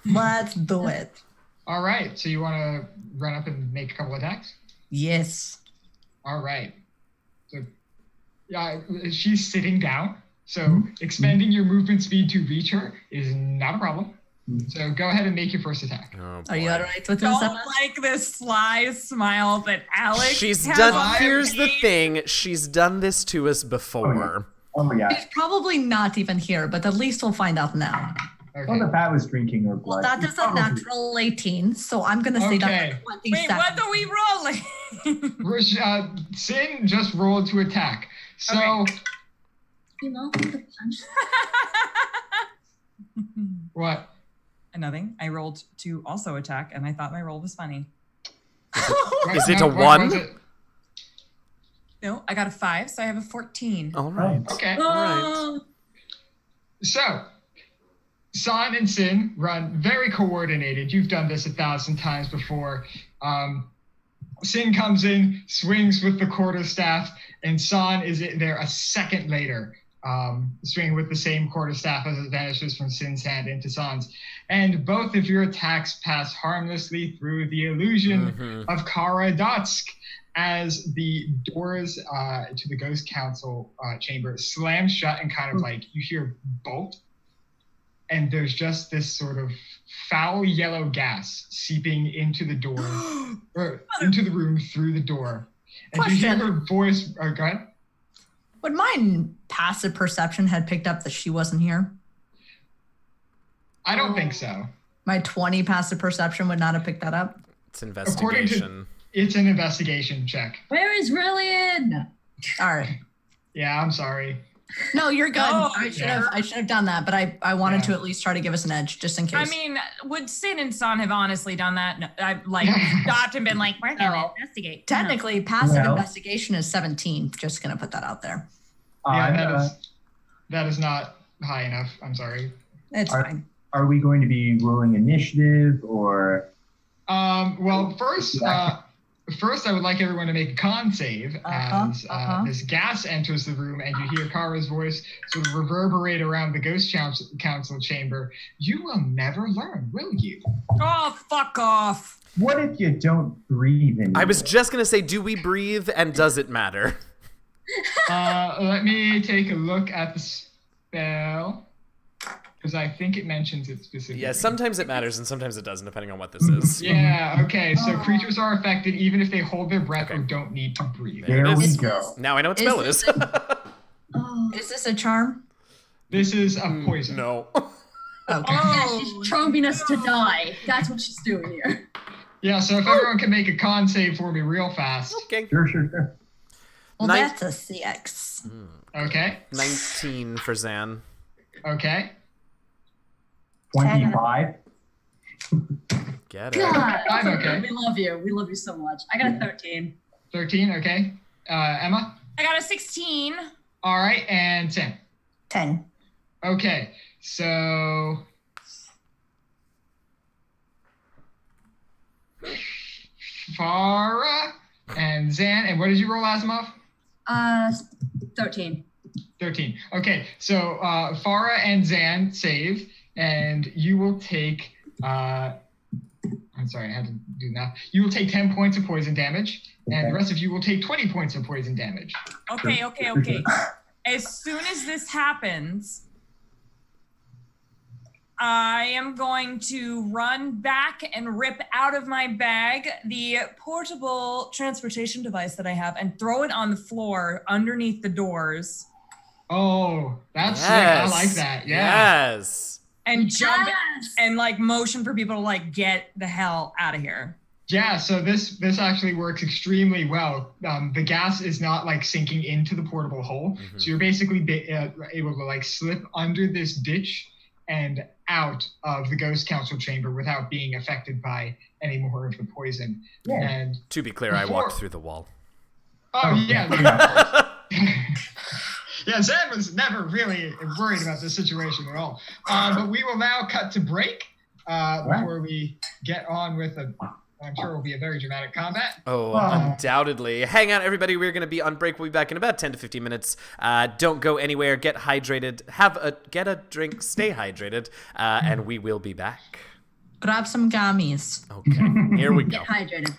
Let's do it. All right. So you want to run up and make a couple attacks? Yes. All right. So she's sitting down. So expending your movement speed to reach her is not a problem. So go ahead and make your first attack. Oh, Are you boy. all right with this? Don't Emma? like this sly smile that Alex She's has done. on Here's the me. thing. She's done this to us before. Oh yeah. He's probably not even here, but at least we'll find out now. Okay. Well, the bat was drinking her blood. Well, that is a Probably. natural 18, so I'm going to say Okay. that's a Wait, 27. what are we rolling? Sin just rolled to attack. So Okay. You know, the punch. what? Nothing. I rolled to also attack, and I thought my roll was funny. Is it a what 1? was it? No, I got a 5, so I have a 14. All right. Okay. All right. So, San and Sin run very coordinated. You've done this 1,000 times before. Sin comes in, swings with the quarterstaff, and San is there a second later, swinging with the same quarterstaff as it vanishes from Sin's hand into San's. And both of your attacks pass harmlessly through the illusion of Kara Dotsk as the doors to the Ghost Council chamber slam shut and kind of like you hear bolt. And there's just this sort of foul yellow gas seeping into the door, or into the room through the door. And you hear her voice, go ahead. Would my passive perception had picked up that she wasn't here? I don't think so. My 20 passive perception would not have picked that up? It's investigation. It's an investigation check. Where is Rillian? All right. Yeah, I'm sorry. No, you're good. Oh, I should have done that, but I wanted to at least try to give us an edge just in case. I mean, would Sin and San have honestly done that? No, I've like stopped and been like, we're going to investigate. Technically, passive Well. investigation is 17. Just going to put that out there. Yeah, that is not high enough. I'm sorry. It's fine. Are we going to be rolling initiative or? Well, first I would like everyone to make a con save as this gas enters the room and you hear Kara's voice sort of reverberate around the Ghost Council chamber. You will never learn, will you? Oh, fuck off. What if you don't breathe in? I was just going to say, do we breathe and does it matter? Let me take a look at the spell because I think it mentions it specifically. Yeah, sometimes it matters and sometimes it doesn't, depending on what this is. Yeah, okay. So creatures are affected even if they hold their breath or don't need to breathe. There it we is. go. Now I know what spell it is. Is this a charm? This is a poison. No. Okay. Yeah, she's trombing us to die. That's what she's doing here. Yeah, so if everyone can make a con save for me real fast. Okay. Sure. Well, Nine- that's a 6. Okay. 19 for Zan. Okay. 25. Get it. God, I'm okay. We love you. We love you so much. I got a 13. 13, okay. Emma? I got a 16. All right, and Sam. 10. Okay, so... Farah and Zan, and what did you roll, Asimov? 13. 13. Okay, so Farah and Zan save, and you will take... I'm sorry, I had to do math. You will take 10 points of poison damage, and the rest of you will take 20 points of poison damage. Okay. As soon as this happens, I am going to run back and rip out of my bag the portable transportation device that I have and throw it on the floor underneath the doors Oh, that's sick. I like that. Yeah. Yes. and jump Yes! and like motion for people to like get the hell out of here. Yeah, so this actually works extremely well. The gas is not like sinking into the portable hole, so you're basically able to like slip under this ditch and out of the Ghost Council chamber without being affected by any more of the poison. Yeah. And To be clear, I walked through the wall. yeah. Yeah, Zan was never really worried about this situation at all. But we will now cut to break before we get on with I'm sure will be a very dramatic combat. Oh, undoubtedly. Hang on, everybody. We're going to be on break. We'll be back in about 10 to 15 minutes. Don't go anywhere. Get hydrated. Get a drink. Stay hydrated. And we will be back. Grab some gummies. Okay, here we go. Get hydrated.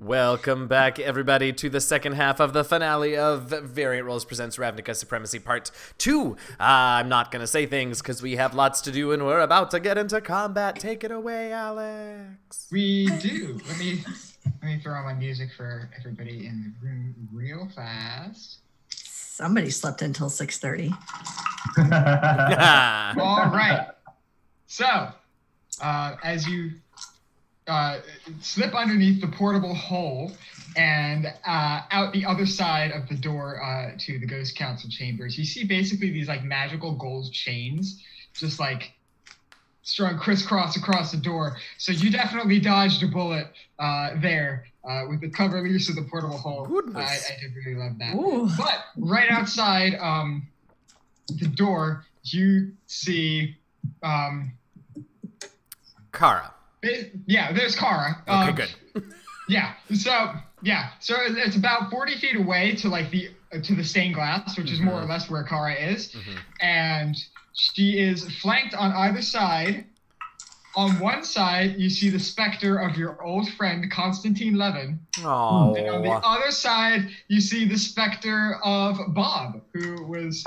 Welcome back, everybody, to the second half of the finale of Variant Roles Presents Ravnica Supremacy Part 2. I'm not going to say things because we have lots to do and we're about to get into combat. Take it away, Alex. We do. Let me throw on my music for everybody in the room real fast. Somebody slept until 6:30. All right. So, as you slip underneath the portable hole and out the other side of the door to the Ghost Council chambers, you see basically these like magical gold chains just like strung crisscross across the door. So you definitely dodged a bullet there with the cover loose of the portable hole. Goodness. I did really love that. Ooh. But right outside the door, you see Kara. yeah, there's Kara. Okay, good. So it's about 40 feet away to like the stained glass, which is more or less where Kara is, and she is flanked on either side. On one side, you see the specter of your old friend Constantine Levin, Oh. and on the other side, you see the specter of Bob, who was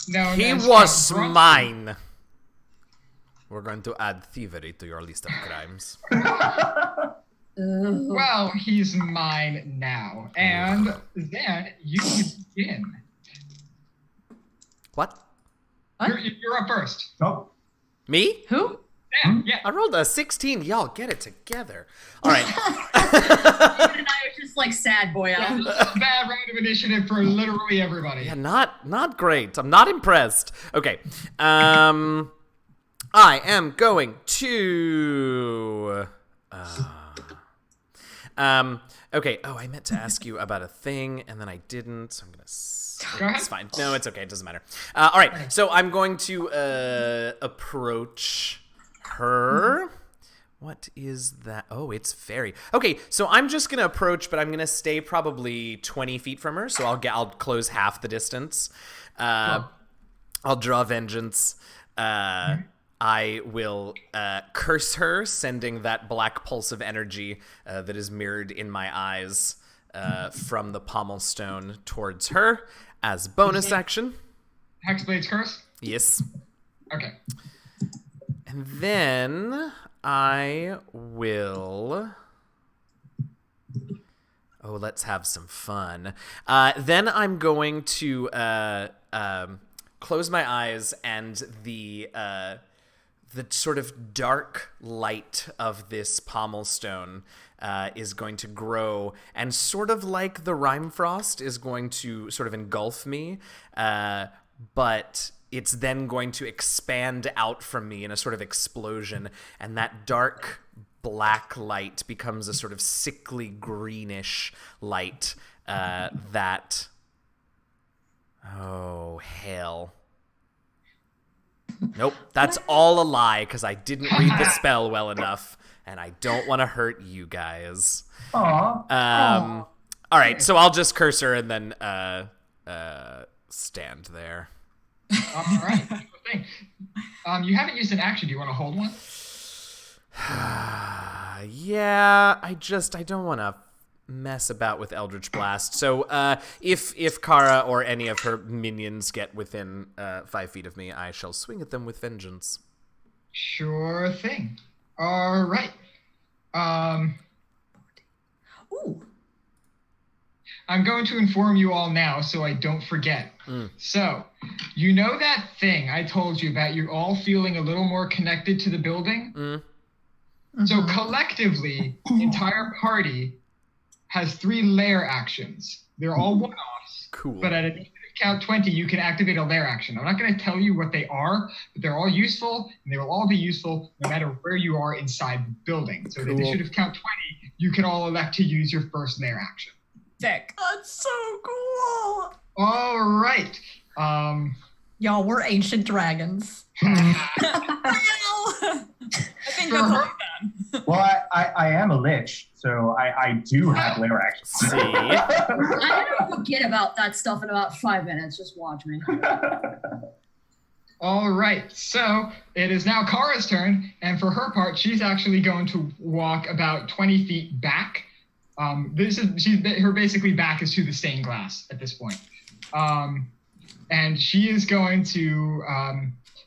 known He as was Count Bronson. mine. We're going to add thievery to your list of crimes. Well, he's mine now. And then you can begin. What? You're up first. Oh, Me? Who? Yeah. I rolled a 16. Y'all get it together. All right. And I was just like sad boy out. Bad round of initiative for literally everybody. Yeah, not great. I'm not impressed. Okay. I am going to okay. Oh, I meant to ask you about a thing and then I didn't. So I'm going to Go ahead. It's fine. No, it's okay. It doesn't matter. All right. So I'm going to approach her. What is that? Oh, it's very okay. So I'm just gonna approach, but I'm gonna stay probably 20 feet from her. So I'll close half the distance. I'll draw vengeance. I will curse her, sending that black pulse of energy that is mirrored in my eyes from the pommel stone towards her as bonus action. Hexblade's Curse? Yes. Okay. And then I will... Oh, let's have some fun. Then I'm going to close my eyes, and the sort of dark light of this pommel stone is going to grow, and sort of like the rime frost is going to sort of engulf me, but it's then going to expand out from me in a sort of explosion, and that dark black light becomes a sort of sickly greenish light that... Oh, hell. Nope, that's all a lie because I didn't read the spell well enough, and I don't want to hurt you guys. aw. All right, so I'll just curse her and then stand there. All right. Sure thing. You haven't used an action. Do you want to hold one? Yeah, I don't want to mess about with Eldritch Blast. So if Kara or any of her minions get within 5 feet of me, I shall swing at them with vengeance. Sure thing. All right. Ooh. I'm going to inform you all now so I don't forget. So, you know that thing I told you about you all feeling a little more connected to the building? So collectively, the entire party has 3 lair actions. They're all one-offs. Cool. But at a count 20, you can activate a lair action. I'm not going to tell you what they are, but they're all useful, and they will all be useful no matter where you are inside the building. So at the initiative count 20, you can all elect to use your first lair action. Sick. That's so cool. All right. Y'all, we're ancient dragons. I think For that's all her- we've done. Well, I am a lich, so I do have lair actions. See? I'm gonna forget about that stuff in about 5 minutes. Just watch me. All right. So it is now Kara's turn, and for her part, she's actually going to walk about 20 feet back Her basically back is to the stained glass at this point. And she is going to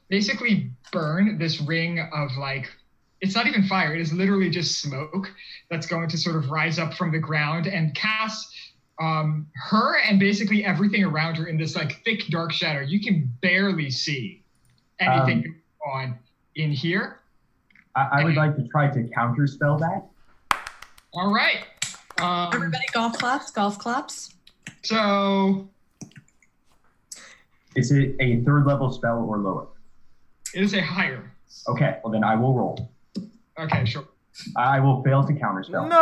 basically burn this ring of like, it's not even fire, it is literally just smoke that's going to sort of rise up from the ground and cast her and basically everything around her in this like thick dark shadow. You can barely see anything going on in here. I would like to try to counterspell that. All right. Everybody golf claps. So is it a 3rd level spell or lower? it is a higher. Okay, well then I will roll. Okay, sure. I will fail to counterspell. No!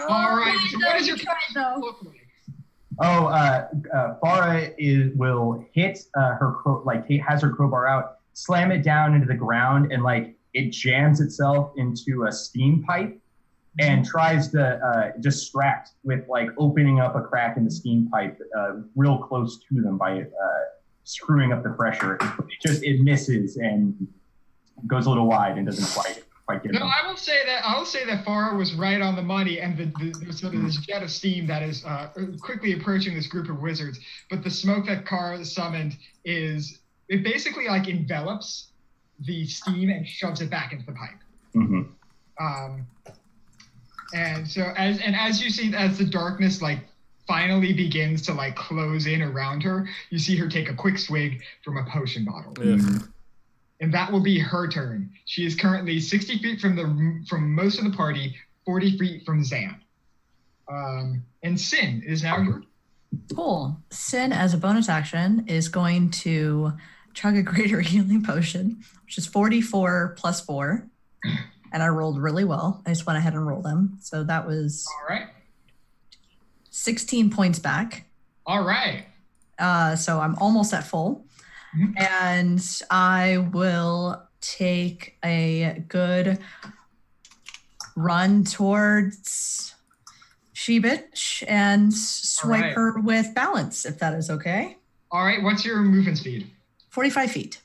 All right. So what is your though? look like? Oh, Farah will hit has her crowbar out, slam it down into the ground, and like it jams itself into a steam pipe, and tries to distract with like opening up a crack in the steam pipe, real close to them by screwing up the pressure. It misses and goes a little wide and doesn't quite get No, them. I will say that Farah was right on the money, and the sort of this jet of steam that is quickly approaching this group of wizards. But the smoke that Kara summoned it basically like envelops the steam and shoves it back into the pipe. Mm-hmm. And so as you see, as the darkness like finally begins to like close in around her, you see her take a quick swig from a potion bottle. Ugh. And that will be her turn. She is currently 60 feet from most of the party, 40 feet from Zan. And Sin is now your. Cool. Sin, as a bonus action, is going to chug a greater healing potion, which is 44 plus 4. And I rolled really well. I just went ahead and rolled them. So that was All right. 16 points back. All right. So I'm almost at full. Mhm. And I will take a good run towards She-Bitch and swipe right. her with balance, if that is okay. All right. What's your movement speed? 45 feet.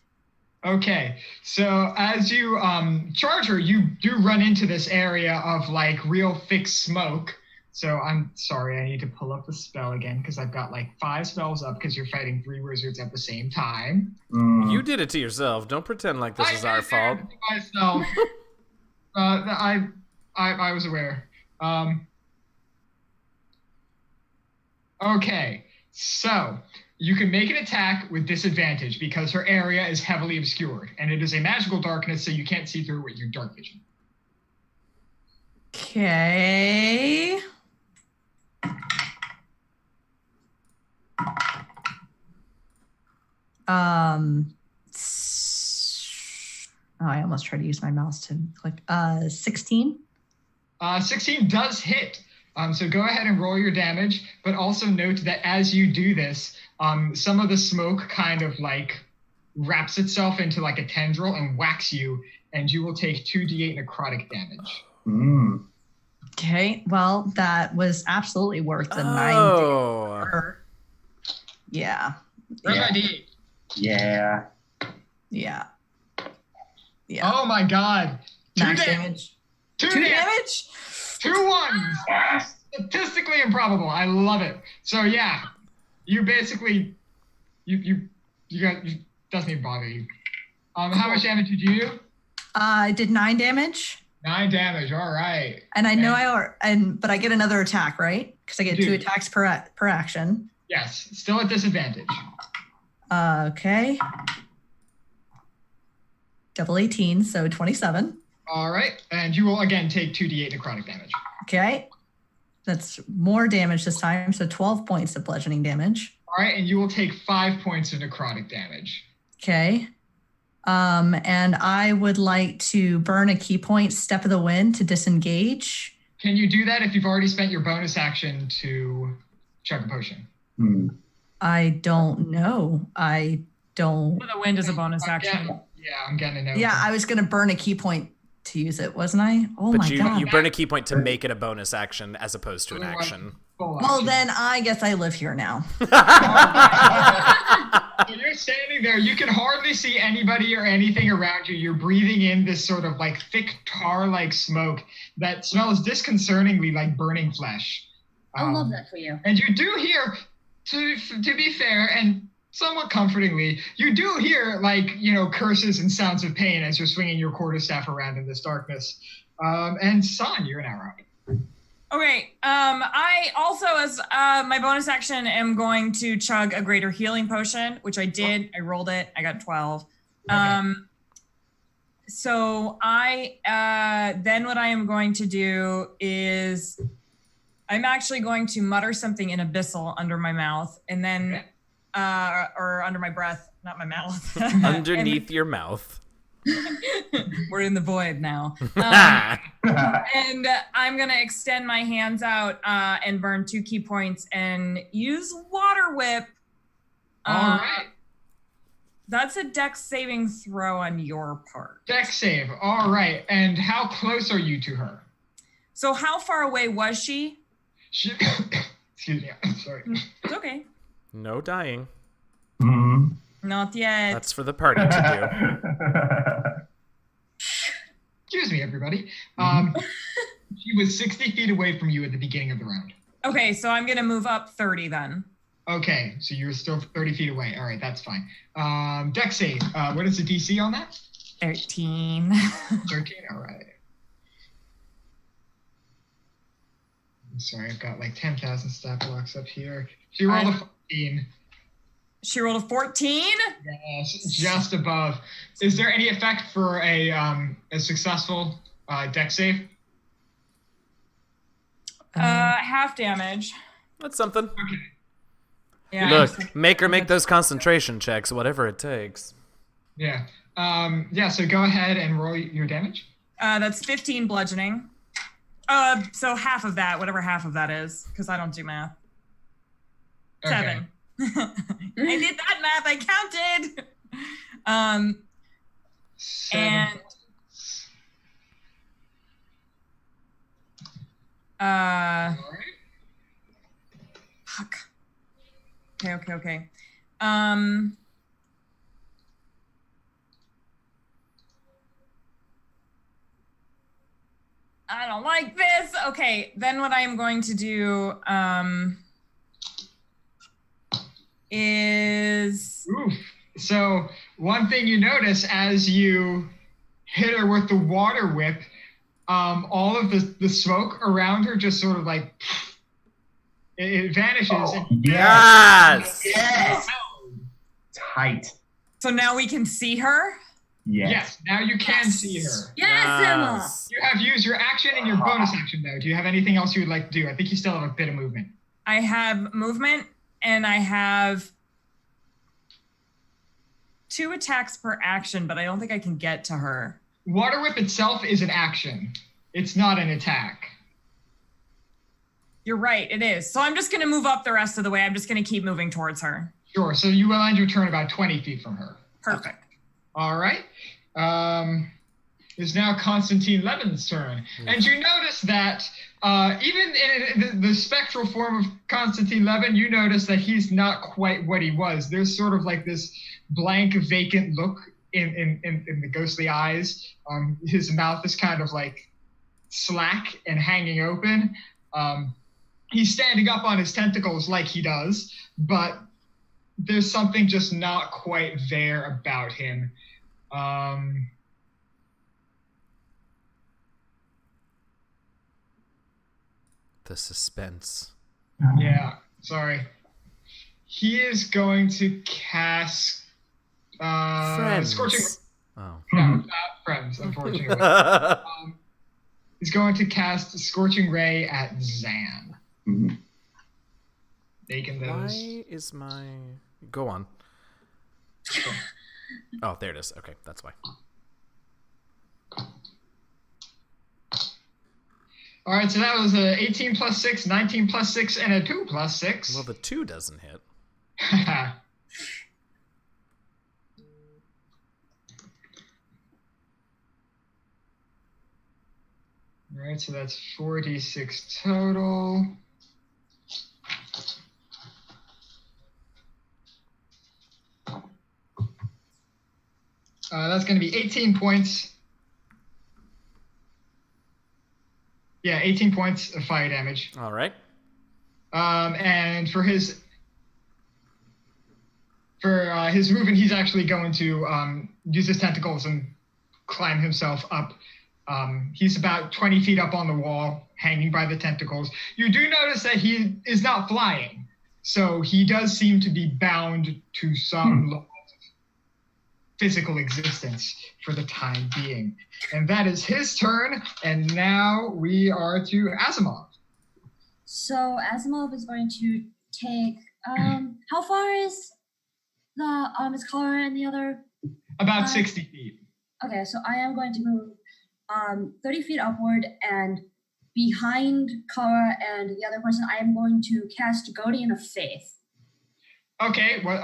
Okay, so as you charge her, you do run into this area of like real thick smoke. So I'm sorry, I need to pull up the spell again because I've got like 5 spells up because you're fighting 3 wizards at the same time. You did it to yourself. Don't pretend like this is our fault. Myself. I was aware. Okay, so you can make an attack with disadvantage because her area is heavily obscured, and it is a magical darkness, so you can't see through with your dark vision. Okay. I almost tried to use my mouse to click. 16. 16 does hit. So go ahead and roll your damage, but also note that as you do this, some of the smoke kind of like wraps itself into like a tendril and whacks you, and you will take 2d8 necrotic damage. Okay, well, that was absolutely worth the 9. Oh. Yeah. Where's my d8? Yeah. Yeah. Yeah. Oh my god. 2 Max damage. 2 2 damage. damage? 2 ones. Statistically improbable. I love it. So yeah, you basically, you doesn't even bother you. How much damage did you do? I did 9 damage. 9 damage. All right. And I know but I get another attack, right? Because I get You 2 do. attacks per action. Yes. Still at disadvantage. Okay. Double 18, so 27. All right. And you will again take 2d8 necrotic damage. Okay. That's more damage this time, so 12 points of bludgeoning damage. All right. And you will take 5 points of necrotic damage. Okay. And I would like to burn a key point, Step of the Wind, to disengage. Can you do that if you've already spent your bonus action to chug a potion? I don't know. I don't. The wind is a bonus action. I'm getting a note. Yeah, I was going to burn a key point to use it, wasn't I? Oh But my God. you burn a key point to make it a bonus action as opposed to an action. Full Well, action. then I guess I live here now. So you're standing there. You can hardly see anybody or anything around you. You're breathing in this sort of like thick tar-like smoke that smells disconcertingly like burning flesh. I love that for you. And you do hear, to be fair and somewhat comfortingly, you do hear curses and sounds of pain as you're swinging your quarterstaff around in this darkness. And San, you're now up. Okay. I also, as my bonus action, am going to chug a greater healing potion, which I did. I rolled it. I got 12. Okay. So I then what I am going to do is I'm actually going to mutter something in abyssal under my mouth, and then or under my breath, not my mouth. Underneath your mouth. We're in the void now. And I'm going to extend my hands out and burn 2 key points and use Water Whip. All right. That's a dex saving throw on your part. Dex save. All right. And how close are you to her? So how far away was she? Excuse me. I'm sorry. It's okay. No dying. Mhm. Not yet. That's for the party to Excuse me, everybody. She was 60 feet away from you at the beginning of the round. Okay, so I'm going to move up 30 then. Okay, so you're still 30 feet away. All right, that's fine. Dex save. What is the DC on that? 13. 13. All right. I'm sorry, I've got like 10,000 stat blocks up here. She rolled a 14. She rolled a 14? Yes, just above. Is there any effect for a successful dex save? Half damage. do. That's something. Okay. Yeah. Look, make her make those concentration checks, whatever it takes. Yeah. So go ahead and roll your damage. That's 15 bludgeoning. So half of that, whatever half of that is, because I don't do math. Okay. 7. I did that math. I counted. And All right. fuck. Okay. I don't like this. Okay, then what I am going to do is Oof. So one thing you notice as you hit her with the water whip, all of the smoke around her just sort of like it vanishes. And Yes! Yes! Tight. so now we can see her. Yes, now you can see her. Yes, Emma. Yes. You have used your action and your bonus action though. Do you have anything else you would like to do? I think you still have a bit of movement. I have movement and I have 2 attacks per action, but I don't think I can get to her. Water whip itself is an action. It's not an attack. You're right, it is. So I'm just going to move up the rest of the way. I'm just going to keep moving towards her. Sure. So you will end your turn about 20 feet from her. Perfect. All right. It's now Constantine Levin's turn. And you notice that even in the spectral form of Constantine Levin, you notice that he's not quite what he was. There's sort of like this blank, vacant look in the ghostly eyes. His mouth is kind of like slack and hanging open. He's standing up on his tentacles like he does, but there's something just not quite there about him. The suspense. Yeah, sorry. He is going to cast Friends. Scorching. Oh. No, not friends, unfortunately. He's going to cast Scorching Ray at Zan. Mhm. Making those. Why is my... Go on. Oh, there it is. Okay, that's why. All right, so that was a 18 plus 6, 19 plus 6, and a 2 plus 6. Well, the 2 doesn't hit. All right, so that's 4d6 total. That's going to be 18 points. Yeah, 18 points of fire damage. All right. And for his movement, he's actually going to use his tentacles and climb himself up. He's about 20 feet up on the wall, hanging by the tentacles. You do notice that he is not flying, so he does seem to be bound to some level of physical existence for the time being. And that is his turn, and now we are to Asimov. So Asimov is going to take, how far is his car and the other? About 60 feet. Okay, so I am going to move 30 feet upward, and behind Kara and the other person, I am going to cast Guardian of Faith. Okay, what?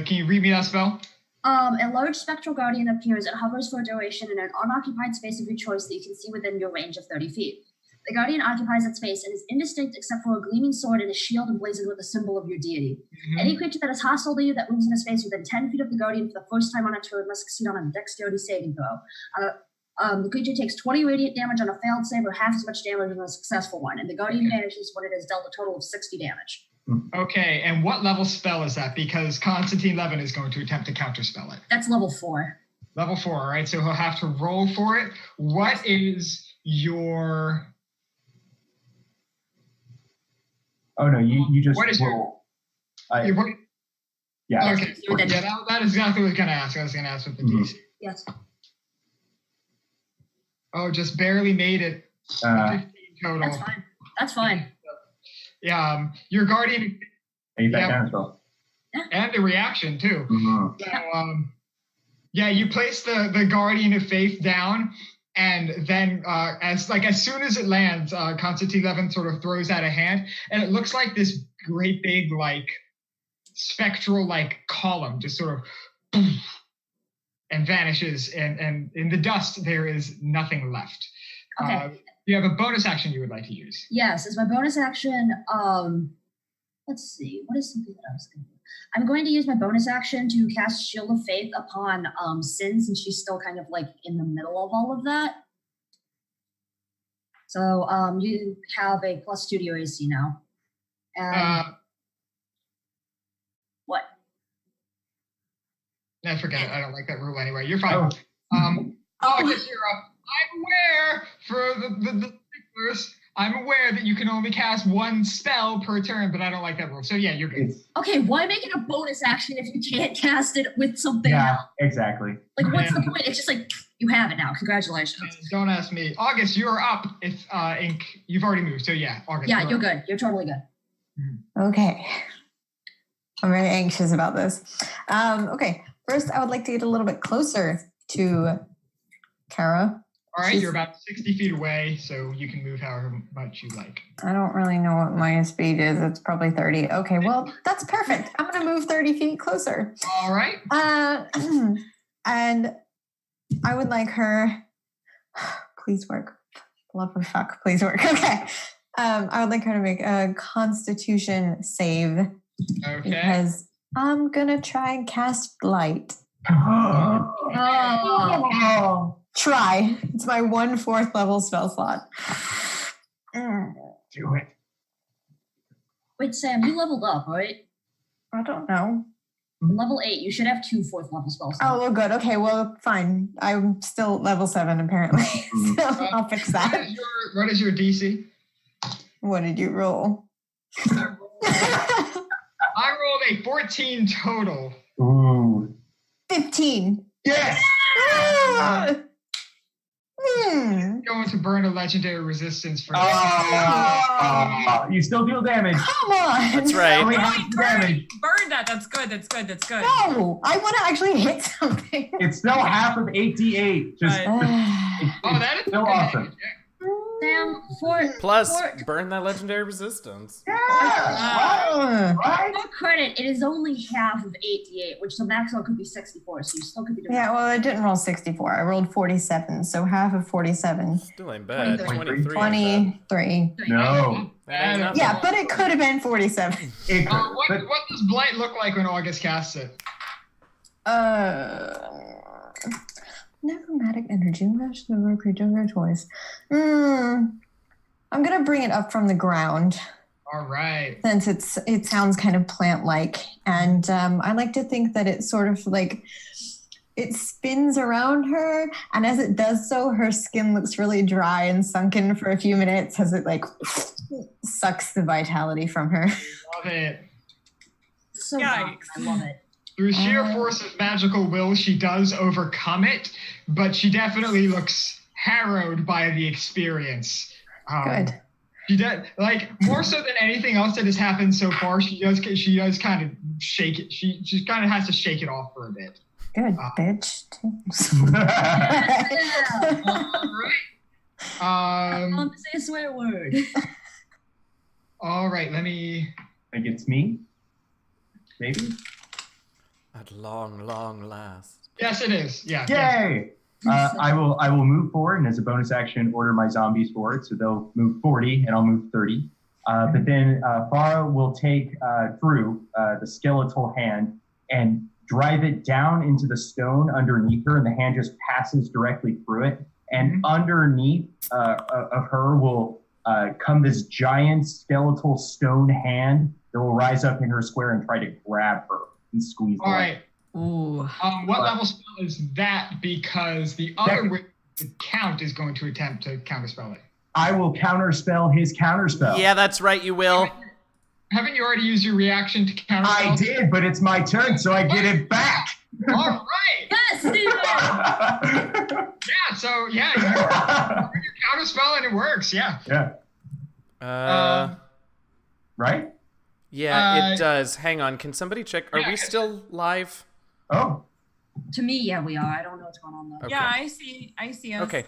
Can you read me that spell? A large spectral guardian appears and hovers for a duration in an unoccupied space of your choice that you can see within your range of 30 feet. The guardian occupies that space and is indistinct except for a gleaming sword and a shield emblazoned with a symbol of your deity. Mm-hmm. Any creature that is hostile to you that moves in a space within 10 feet of the guardian for the first time on a turn must succeed on a dexterity saving throw. The creature takes 20 radiant damage on a failed save or half as much damage on a successful one, and the guardian vanishes when it has dealt a total of 60 damage. Okay, and what level spell is that? Because Constantine Levin is going to attempt to counterspell it. That's level 4. Level 4, all right, so he'll have to roll for it. What is your... Oh, no, you just what is roll. Yeah. Yeah. Okay, yeah, that is exactly what I was going to ask. I was going to ask what the DC. Yes. Oh, just barely made it. 15 total. That's fine. That's fine. Yeah, your guardian... And you back down as well. And the reaction, too. Mm-hmm. So, yeah, you place the Guardian of Faith down, and then as soon as it lands, Constantine Levin sort of throws out a hand, and it looks like this great big, spectral, column just sort of boom, and vanishes, and in the dust, there is nothing left. Okay. You have a bonus action you would like to use. Yes, as my bonus action, let's see, what is something that I was going to do? I'm going to use my bonus action to cast Shield of Faith upon Sin, since she's still kind of in the middle of all of that. So you have a +2 to your AC now. And what? No, forget it. I don't like that rule anyway. You're fine. I guess you're up. I'm aware for the sticklers. I'm aware that you can only cast one spell per turn, but I don't like that rule. So yeah, you're good. Okay, why make it a bonus action if you can't cast it with something else? Exactly. What's the point? It's just you have it now. Congratulations. Don't ask me. August, you're up. If Ink, you've already moved. So yeah, August. Yeah, you're good. You're totally good. Okay. I'm very anxious about this. Okay. First, I would like to get a little bit closer to Kara. All right, you're about 60 feet away, so you can move however much you like. I don't really know what my speed is. It's probably 30. Okay, well, that's perfect. I'm going to move 30 feet closer. All right. And I would like her... Please work. Love of fuck. Please work. Okay. I would like her to make a Constitution save. Okay. Because I'm going to try and cast Light. Try. It's my 1/4 level spell slot. Do it. Wait, Sam, you leveled up, right? I don't know. Level 8. You should have 2 4th level spell slots. Oh, well, good. Okay, well, fine. I'm still level 7, apparently. So I'll fix that. What is your DC? What did you roll? I rolled a 14 total. Ooh. 15. Yes! Going to burn a legendary resistance for you still deal damage. Come on. That's right. Only half the damage. Burn that. That's good. That's good. That's good. No, I want to actually hit something. It's still half of 8d8. Just that is still okay. awesome. Sam, Plus, burn that legendary resistance. Right? for credit, it is only half of 8d8, which the maximum could be 64, so you still could be doing Yeah, well, I didn't roll 64. I rolled 47, so half of 47. Still ain't bad. 23. 23. ain't 23. No. bad. That ain't nothing. Yeah, but it could have been 47. What does Blight look like when August casts it? Necromantic energy. Match the number of creature of your choice. I'm gonna bring it up from the ground. All right. Since it sounds kind of plant-like, and I like to think that it's sort of like it spins around her, and as it does so, her skin looks really dry and sunken for a few minutes as it like sucks the vitality from her. Love it. So dark. I love it. Through sheer force of magical will, she does overcome it, but she definitely looks harrowed by the experience. Good. She does, like, more so than anything else that has happened so far. She does kind of shake it. She just kind of has to shake it off for a bit. Good, bitch. All right. I want to say a swear word. All right. Let me. I think it's me. Maybe. At long last. Yes, it is. Yeah. Yay! I will move forward, and as a bonus action, order my zombies forward, so they'll move 40, and I'll move 30. But then Farah will take through the skeletal hand and drive it down into the stone underneath her, and the hand just passes directly through it. And underneath of her will come this giant skeletal stone hand that will rise up in her square and try to grab her and squeeze. All right. Ooh. What level spell is that? Because the other count is going to attempt to counterspell it. I will counterspell his counterspell. Yeah, that's right, you will. Haven't you already used your reaction to counterspell? I did, but it's my turn, so I get it back. All right. Yes, Steven! Yeah, so, yeah, you counterspell and it works, yeah. Yeah. Right? Yeah, it does. Hang on, can somebody check? Are yeah, we still live? Oh. To me, yeah, we are. I don't know what's going on though. Okay. Yeah, I see us. Okay.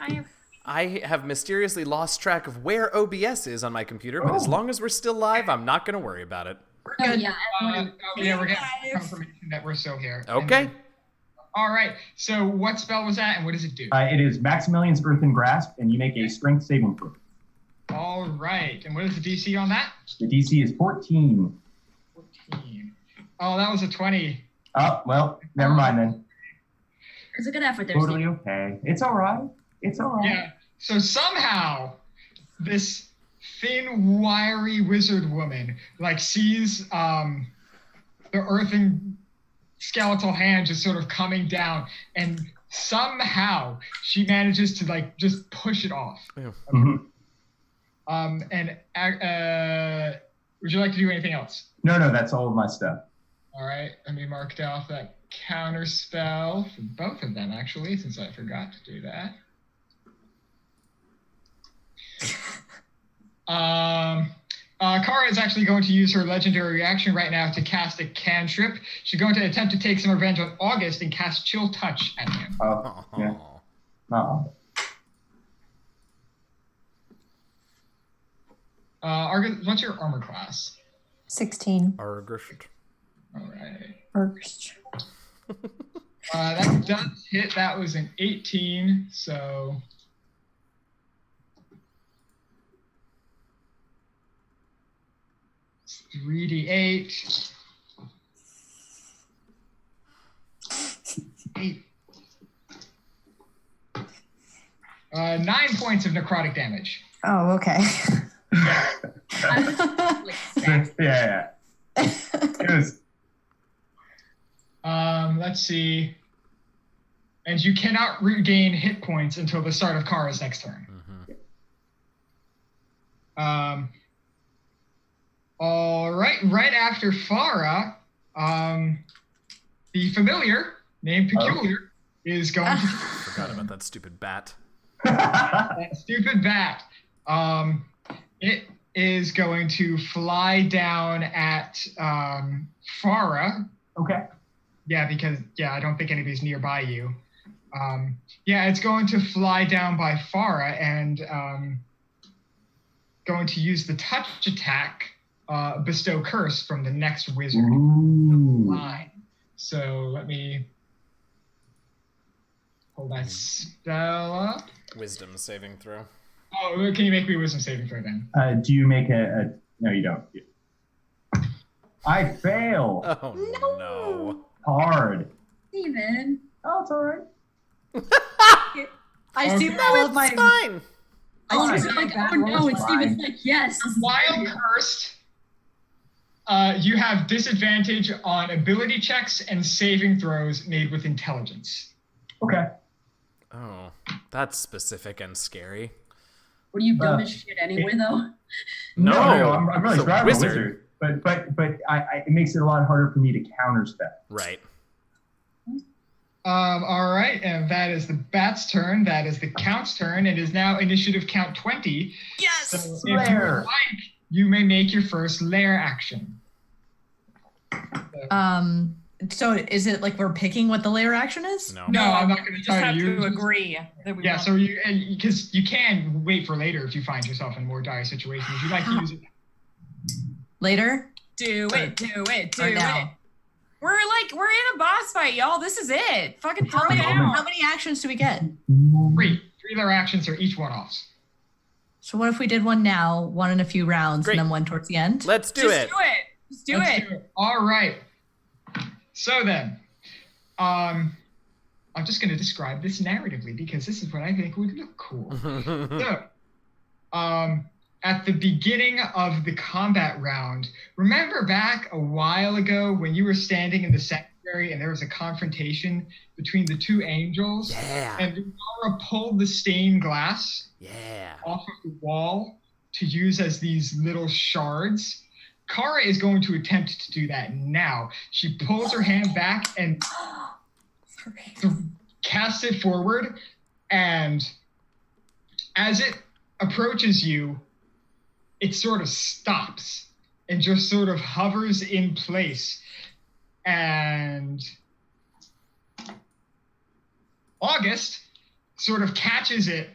I have mysteriously lost track of where OBS is on my computer, but as long as we're still live, I'm not going to worry about it. Oh, yeah. We're getting confirmation that we're still here. Okay. All right, so what spell was that, and what does it do? It is Maximilian's Earthen Grasp, and you make a strength saving throw. All right, and what is the DC on that? The DC is 14. 14. Oh, that was a 20. Oh, well, never mind then. It's a good effort there, Totally Steven. okay. It's all right. It's all right. Yeah, so somehow this thin, wiry wizard woman, like, sees the earthen skeletal hand just sort of coming down, and somehow she manages to, like, just push it off. Yeah. Mm-hmm. Would you like to do anything else? No, that's all of my stuff. All right, let me mark off that counter spell for both of them, actually, since I forgot to do that. Kara is actually going to use her legendary reaction right now to cast a cantrip. She's going to attempt to take some revenge on August and cast Chill Touch at him. Oh, yeah. Oh. Argus, what's your armor class? 16. Argust. All right. First. That does hit. That was an 18, so... It's 3d8. 8. 9 points of necrotic damage. Oh, okay. Yeah. It was. Let's see. And you cannot regain hit points until the start of Kara's next turn. Mm-hmm. All right. Right after Farah, the familiar named Peculiar is going to. Forgot about that stupid bat. That stupid bat. It is going to fly down at Farah. Okay. Yeah, because I don't think anybody's nearby you. It's going to fly down by Farah and going to use the touch attack, bestow curse from the next wizard line. So let me pull that spell up. Wisdom saving throw. Oh, can you make me a wisdom saving throw then? Do you make a? No, you don't. I fail. Oh no. Hard. Steven. Oh, it's all right. I see Okay. all of my. It's fine. Oh, is Fine. it like, Bad oh no, rolls, and Steven's fine. like, yes. While cursed, you have disadvantage on ability checks and saving throws made with intelligence. Okay. Oh, that's specific and scary. What are you dumb as shit anyway, though? No, I'm really it's a glad I'm a wizard. wizard. But it makes it a lot harder for me to counterspell. Right. All right, and that is the bat's turn. That is the count's turn. It is now initiative count 20. Yes. So if you would Lair. like, you may make your first lair action. So is it like we're picking what the layer action is? No. No, I'm not going We to just tell have you. to agree that we Yeah, want- so because you can wait for later if you find yourself in a more dire situation. If you'd like to use it. Later do it, do it, do or it. now? We're in a boss fight, y'all. This is it. Fucking throw How it many, out. how many actions do we get? Three lair actions are each one-offs. So what if we did one now, one in a few rounds, Great. and then one towards the end? Let's do Just it. do it. Just do Let's it. All right. So then, I'm just going to describe this narratively because this is what I think would look cool. So, at the beginning of the combat round, remember back a while ago when you were standing in the sanctuary and there was a confrontation between the two angels? Yeah. And Laura pulled the stained glass Yeah. off of the wall to use as these little shards. Kara is going to attempt to do that now. She pulls her hand back and casts it forward, and as it approaches you, it sort of stops and just sort of hovers in place. And August sort of catches it.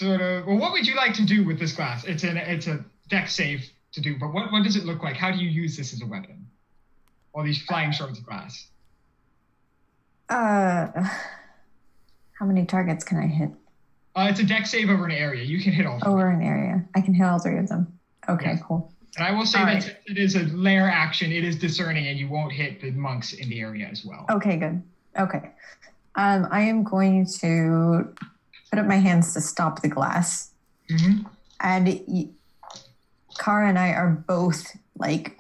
Well, what would you like to do with this glass? It's a deck save to do, but what does it look like? How do you use this as a weapon? All these flying shards of glass. How many targets can I hit? It's a deck save over an area. You can hit all three. Over an area. I can hit all three of them. Okay, Yes. cool. And I will say All that right. since it is a lair action, it is discerning, and you won't hit the monks in the area as well. Okay, good. Okay. I am going to put up my hands to stop the glass. Mm-hmm. And Kara and I are both like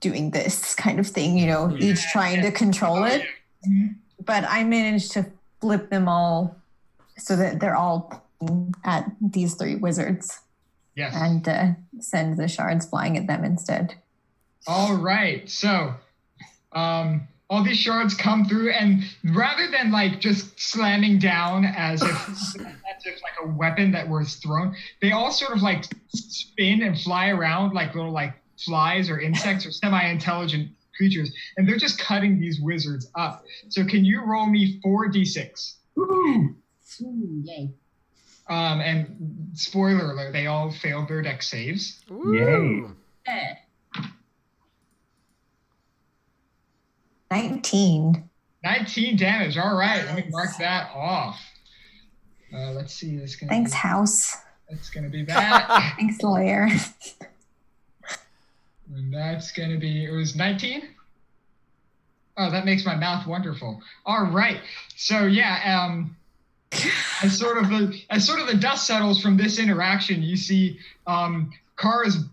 doing this kind of thing, each trying to control it. But I managed to flip them all so that they're all at these three wizards Yes. and send the shards flying at them instead. All right. So, all these shards come through, and rather than like just slamming down as if like a weapon that was thrown, they all sort of like spin and fly around like little like flies or insects or semi-intelligent creatures, and they're just cutting these wizards up. So, can you roll me 4d6? Woo! Ooh, yay. And spoiler alert, they all failed their deck saves. Ooh. Eh. 19. 19 damage. All right, let me mark that off. Let's see. Thanks, house. That's gonna be that. Thanks, lawyer. And that's gonna be. It was 19. Oh, that makes my mouth wonderful. All right. So yeah. As sort of the dust settles from this interaction, you see Kara's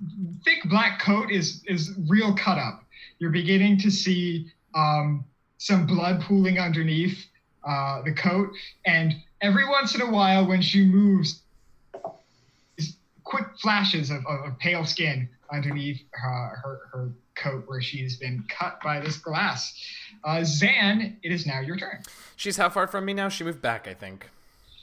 thick black coat is real cut up. You're beginning to see some blood pooling underneath the coat, and every once in a while, when she moves, quick flashes of pale skin underneath her coat where she's been cut by this glass. Zan, it is now your turn. She's how far from me now? She moved back, I think.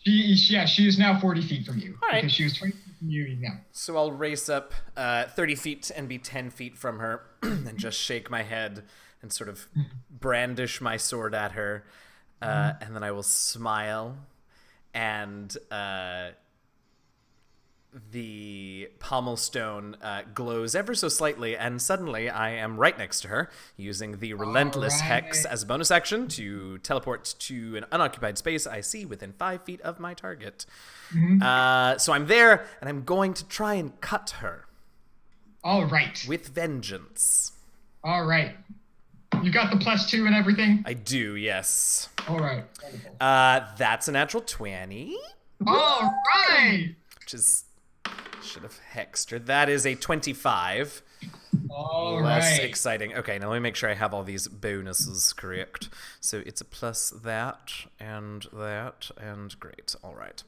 She is now 40 feet from you. All right. Because she was 20 feet from you now. So I'll race up 30 feet and be 10 feet from her and just shake my head and sort of brandish my sword at her. And then I will smile, and the pommel stone glows ever so slightly, and suddenly I am right next to her, using the Relentless Hex as a bonus action to teleport to an unoccupied space I see within 5 feet of my target. So I'm there, and I'm going to try and cut her All right. with vengeance. All right. You got the +2 and everything? I do, yes. All right. That's a natural 20, All right. which is, should have hexed her. That is a 25. All Less right. exciting. Okay, now let me make sure I have all these bonuses correct. So it's a plus that, and great. All right.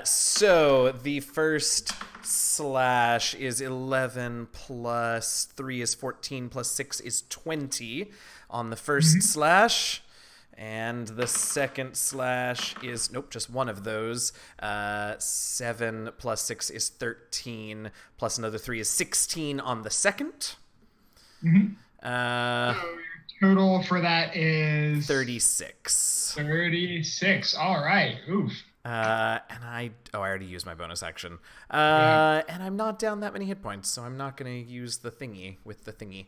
So the first slash is 11 plus 3 is 14 plus 6 is 20 on the first slash. And the second slash is, nope, just one of those. 7 plus 6 is 13, plus another 3 is 16 on the second. So your total for that is 36. 36. All right. Oof. And I already used my bonus action. Yeah. And I'm not down that many hit points, so I'm not going to use the thingy with the thingy.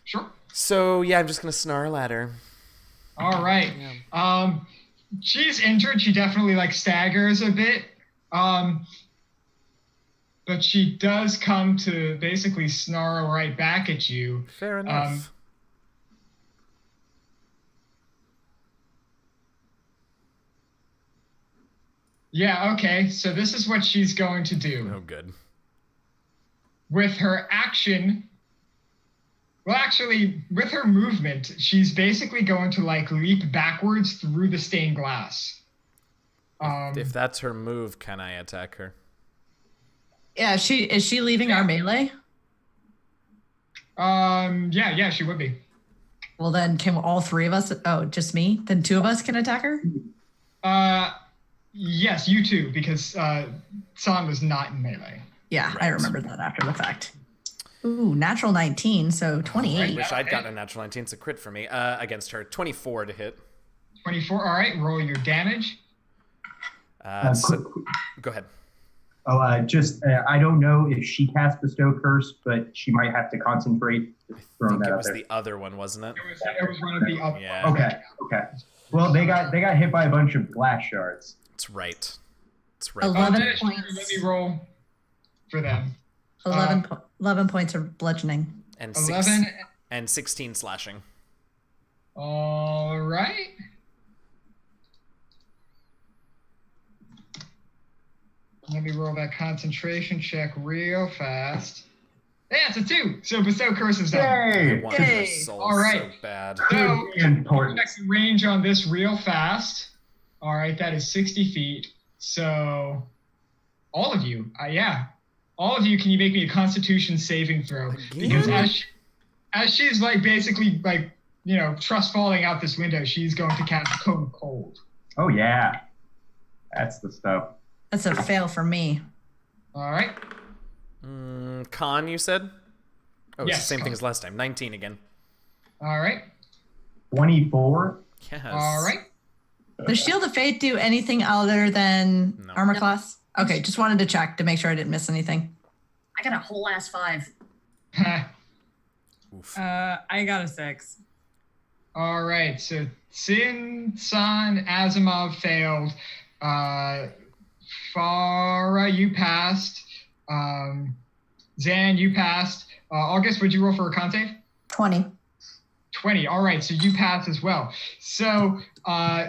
Sure. So, yeah, I'm just going to snarl at her. All right. Yeah. She's injured. She definitely like staggers a bit. But she does come to basically snarl right back at you. Fair enough. Yeah, okay. So this is what she's going to do. Oh, good. With her action, well, actually, with her movement, she's basically going to like leap backwards through the stained glass. If that's her move, can I attack her? Yeah, is she leaving our melee? Yeah, she would be. Well, then can all three of us? Oh, just me? Then two of us can attack her? Yes, you too, because San was not in melee. Yeah, Right. I remember that after the fact. Ooh, natural 19, so 28. I wish I'd gotten a natural 19. It's a crit for me. Against her. 24 to hit. 24. All right, roll your damage. Go ahead. I don't know if she cast Bestow Curse, but she might have to concentrate. I Throwing think that it out was there. the other one, wasn't it? It was one of the other. Yeah. Okay. Well, they got hit by a bunch of glass shards. That's right. That's right. 11 Let points. me roll for them. 11 points of bludgeoning. And 11. and 16 slashing. All right. Let me roll that concentration check real fast. Yeah, it's a 2. So Bestow Curse is done. I Yay! wanted her Yay. soul All right. so bad. So Important. check the range on this real fast. All right, that is 60 feet. So all of you, all of you, can you make me a Constitution saving throw? Because as she's like basically like trust falling out this window, she's going to cast Cone of Cold. Oh yeah, that's the stuff. That's a fail for me. All right. Con, you said? Oh, it's Yes, the same con. thing as last time. 19 again. All right. 24. Yes. All right. Does Shield of Fate do anything other than No. armor No. class? Okay, just wanted to check to make sure I didn't miss anything. I got a whole ass 5. Oof. I got a 6. All right. So Sin, San, Asimov failed. Farah, you passed. Zan, you passed. August, would you roll for a con save? 20. 20. All right, so you pass as well. So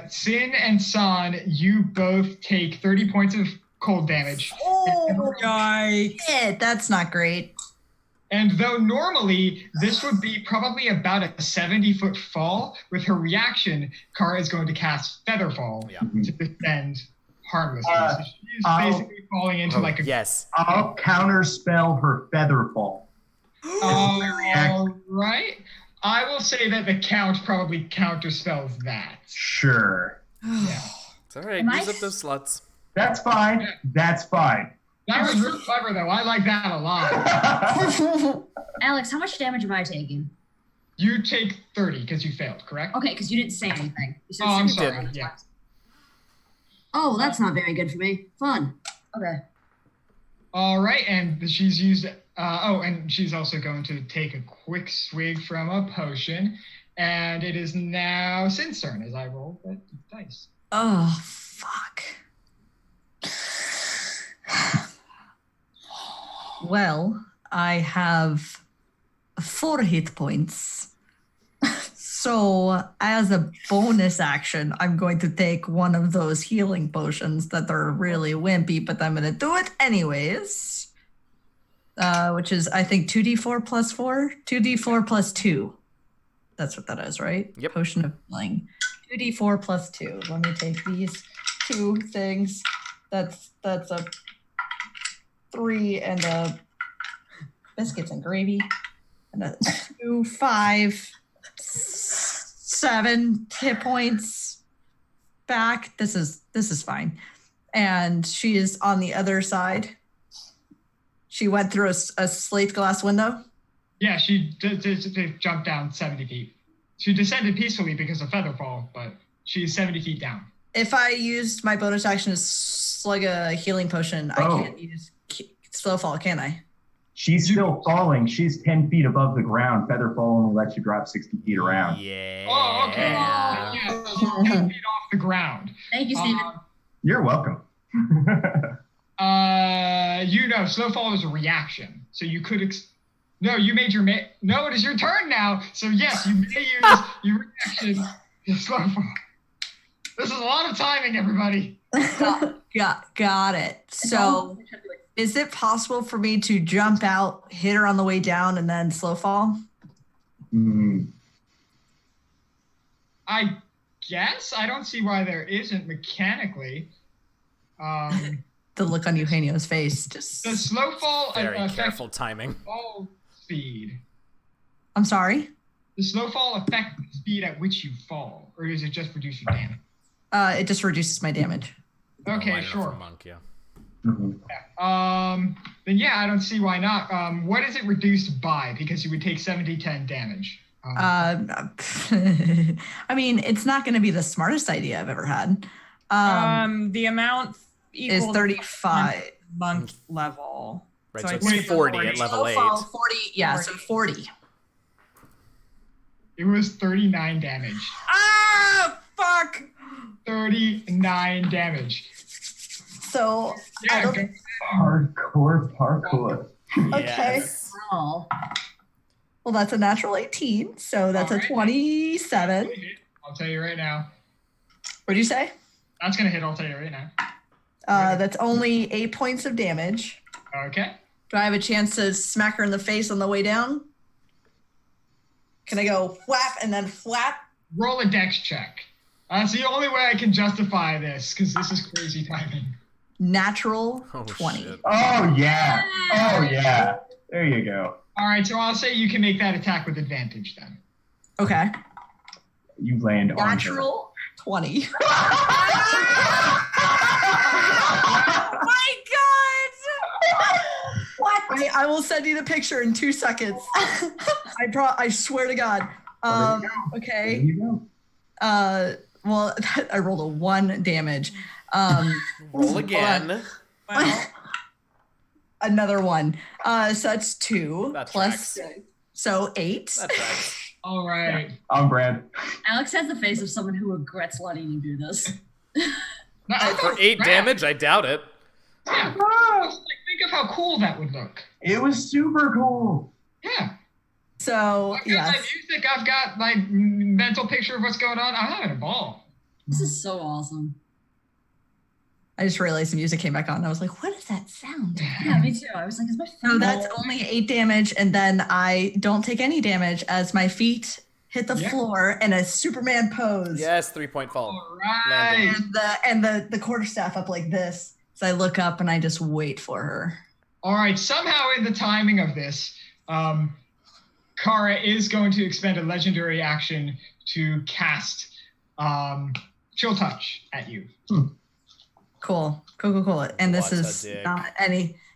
Sin and San, you both take 30 points of cold damage. Oh, Yikes. shit, that's not great. And though normally this would be probably about a 70-foot fall, with her reaction, Kara is going to cast Featherfall Yeah. to defend harmlessly. So she's I'll- basically falling into like a... Yes. I'll counterspell her Featherfall. All right. I will say that the count probably counterspells that. Sure. Yeah. It's all right. Am I Use up those slots. That's fine. That's fine. That was real clever, though. I like that a lot. Alex, how much damage am I taking? You take 30 because you failed, correct? Okay, because you didn't say anything. You said Oh, I'm 60. sorry. Yeah. Oh, that's not very good for me. Fun. Okay. All right, and she's used. And she's also going to take a quick swig from a potion, and it is now Sin's turn as I roll the dice. Oh, fuck. Well, I have 4 hit points. So, as a bonus action, I'm going to take one of those healing potions that are really wimpy, but I'm going to do it anyways. Which is, I think, 2d4 plus 4? 2d4 plus 2. That's what that is, right? Yep. Potion of healing. 2d4 plus 2. Let me take these two things. That's a 3 and a biscuits and gravy. And a 2, 5, 7 hit points back. This is fine. And she is on the other side. She went through a slate glass window. Yeah, she jumped down 70 feet. She descended peacefully because of Featherfall, but she's 70 feet down. If I used my bonus action to slug a healing potion, I can't use slow fall, can I? She's still falling. She's 10 feet above the ground. Featherfall only lets you drop 60 feet around. Yeah. Oh, okay. Yeah, she's 10 feet off the ground. Thank you, Steven. You're welcome. Slow fall is a reaction. So you could... No, you made your... No, it is your turn now. So yes, you may use your reaction to slow fall. This is a lot of timing, everybody. Got it. So, is it possible for me to jump out, hit her on the way down, and then slow fall? I guess. I don't see why there isn't mechanically. The look on Eugenio's face just... The slow fall Very affects careful timing. fall speed. I'm sorry? Does slow fall affect the speed at which you fall, or is it just reduce your damage? It just reduces my damage. Okay, Line up sure. for Monk, yeah. Then yeah, I don't see why not. What is it reduced by? Because you would take 70-10 damage. I mean, it's not going to be the smartest idea I've ever had. The amount Is 35. Monk level. Right, So so I it's think 40 at level 8. 40, yeah, so 40. It was 39 damage. Ah, fuck! 39 damage. So, I Yeah, don't... go- Parkour. Okay. Yes. Oh. Well, that's a natural 18, so that's a Alright. 27. I'll tell you right now. What'd you say? That's gonna hit. I'll tell you right now. That's only 8 points of damage. Okay. Do I have a chance to smack her in the face on the way down? Can I go whap and then flap? Roll a dex check. That's the only way I can justify this, because this is crazy timing. Natural Oh, 20. shit. Oh, yeah. Oh, yeah. There you go. All right, so I'll say you can make that attack with advantage then. Okay. You land on her. Natural 20. My God! What? I will send you the picture in 2 seconds. I swear to God. There Okay. you go. Well, I rolled a 1 damage. Roll again. Well, Another 1. So that's 2 That plus tracks. so 8. That tracks. All right. I'm Brad. Alex has the face of someone who regrets letting you do this. Now, I For thought- 8 damage, I doubt it. Yeah. Think of how cool that would look. It was super cool. Yeah. So I've got yes. my music. I've got my mental picture of what's going on. I'm having a ball. This is so awesome. I just realized the music came back on. And I was like, what is that sound? Yeah, me too. I was like, is my phone? So that's only 8 damage, and then I don't take any damage as my feet hit the Yeah. floor in a Superman pose. Yes, 3-point fall. All right. And the quarterstaff up like this. So I look up and I just wait for her. All right. Somehow in the timing of this, Kara is going to expend a legendary action to cast Chill Touch at you. Cool. And this What a is dig.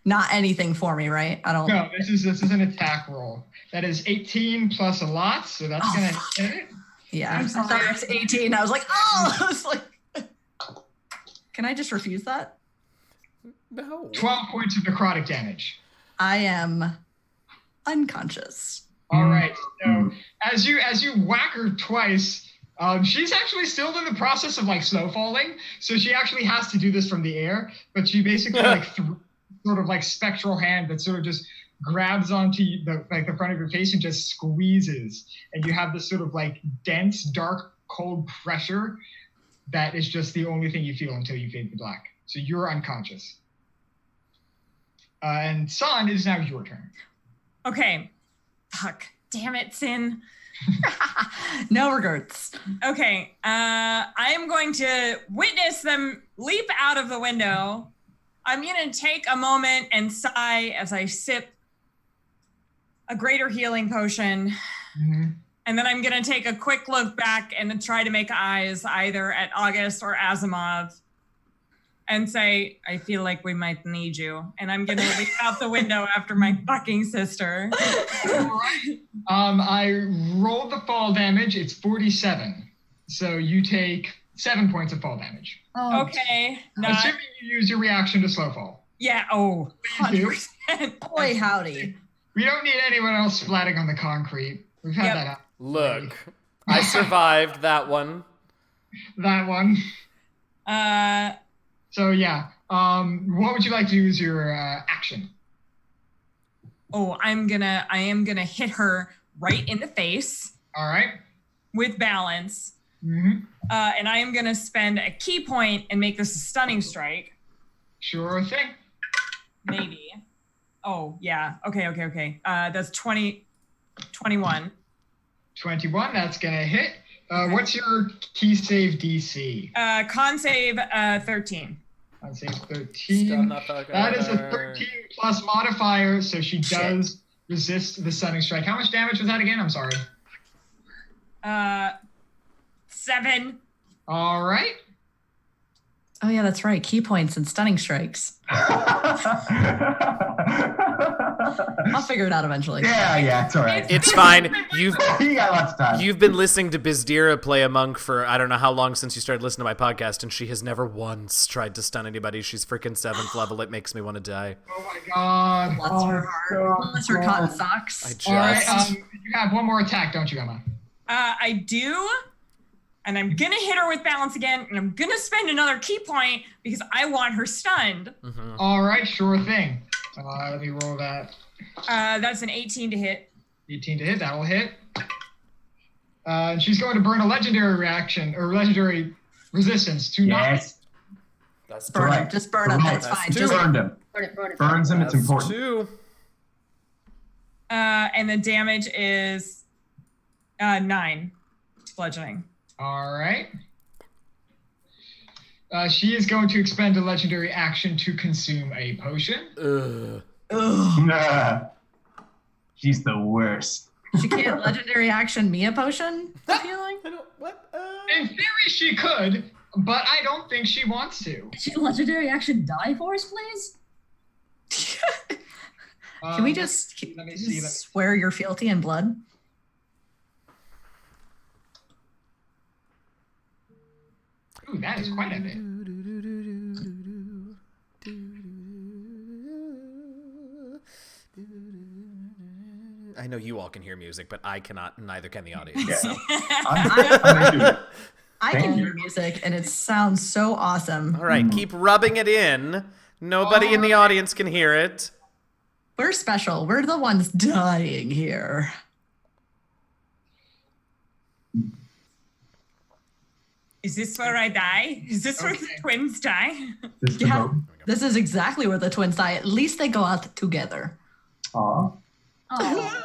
not anything for me, right? I don't. No, this is an attack roll. That is 18 plus a lot, so that's Oh, gonna hit it. Yeah. I'm I sorry. thought it was 18. I was like, oh, I was like, can I just refuse that? No. 12 points of necrotic damage. I am unconscious. All right. So as you whack her twice, she's actually still in the process of like slow falling. So she actually has to do this from the air, but she basically like sort of like spectral hand that sort of just grabs onto the front of your face and just squeezes, and you have this sort of like dense, dark, cold pressure that is just the only thing you feel until you fade to black. So you're unconscious. And San, it is now your turn. Okay. Fuck. Damn it, Sin. No regrets. Okay. I am going to witness them leap out of the window. I'm going to take a moment and sigh as I sip a greater healing potion. Mm-hmm. And then I'm going to take a quick look back and then try to make eyes either at August or Asimov and say, I feel like we might need you. And I'm going to leap out the window after my fucking sister. I rolled the fall damage. It's 47. So you take 7 points of fall damage. Oh, Okay. Assuming you use your reaction to slow fall. Yeah. Oh, Please do. 100%. Boy, howdy. We don't need anyone else splatting on the concrete. We've had Yep. that happen. Look, I survived that one. That one. Uh, So yeah. What would you like to do as your action? oh, I am gonna hit her right in the face All right. with balance. Mm-hmm. And I am gonna spend a key point and make this a stunning strike. Sure thing. Maybe. Oh, yeah. Okay. That's 21. 21. That's gonna hit. What's your key save DC? Con save 13. Con save 13. That is a 13 plus modifier, so she does resist the stunning strike. How much damage was that again? I'm sorry. 7. All right. Oh yeah, that's right. Key points and stunning strikes. I'll figure it out eventually. Yeah, it's all right. It's fine. You got lots of time. You've been listening to Bizdira play a monk for I don't know how long since you started listening to my podcast, and she has never once tried to stun anybody. She's freaking 7th level. It makes me want to die. Oh my god. Bless her heart. Bless her cotton socks. I just. All right. You have one more attack, don't you, Emma? I do. And I'm going to hit her with balance again. And I'm going to spend another key point because I want her stunned. Mhm. All right, sure thing. Let me roll that. That's an 18 to hit. 18 to hit. That will hit. And she's going to burn a legendary reaction or legendary resistance to Yes. That's Burn Right. him. Just burn him. Correct. It's fine. That's Just Burned him. burn it. Burns him. It's That's important. 2. And the damage is 9 bludgeoning. All right. She is going to expend a legendary action to consume a potion. Ugh. ugh. Nah. She's the worst. She can't legendary action me a potion. I feel like. I don't. What? In theory, she could, but I don't think she wants to. She can legendary action die for us, please? Can we just let me see. swear you're fealty in blood? Ooh, that is quite a bit. I know you all can hear music, but I cannot, and neither can the audience. Yeah. So. I'm into it. I can hear music and it sounds so awesome. All right, keep rubbing it in. Nobody in the audience can hear it. We're special. We're the ones dying here. Is this where I die? Is this where the Okay. twins die? This is the Yeah. vote. This is exactly where the twins die. At least they go out together. Aw. Oh,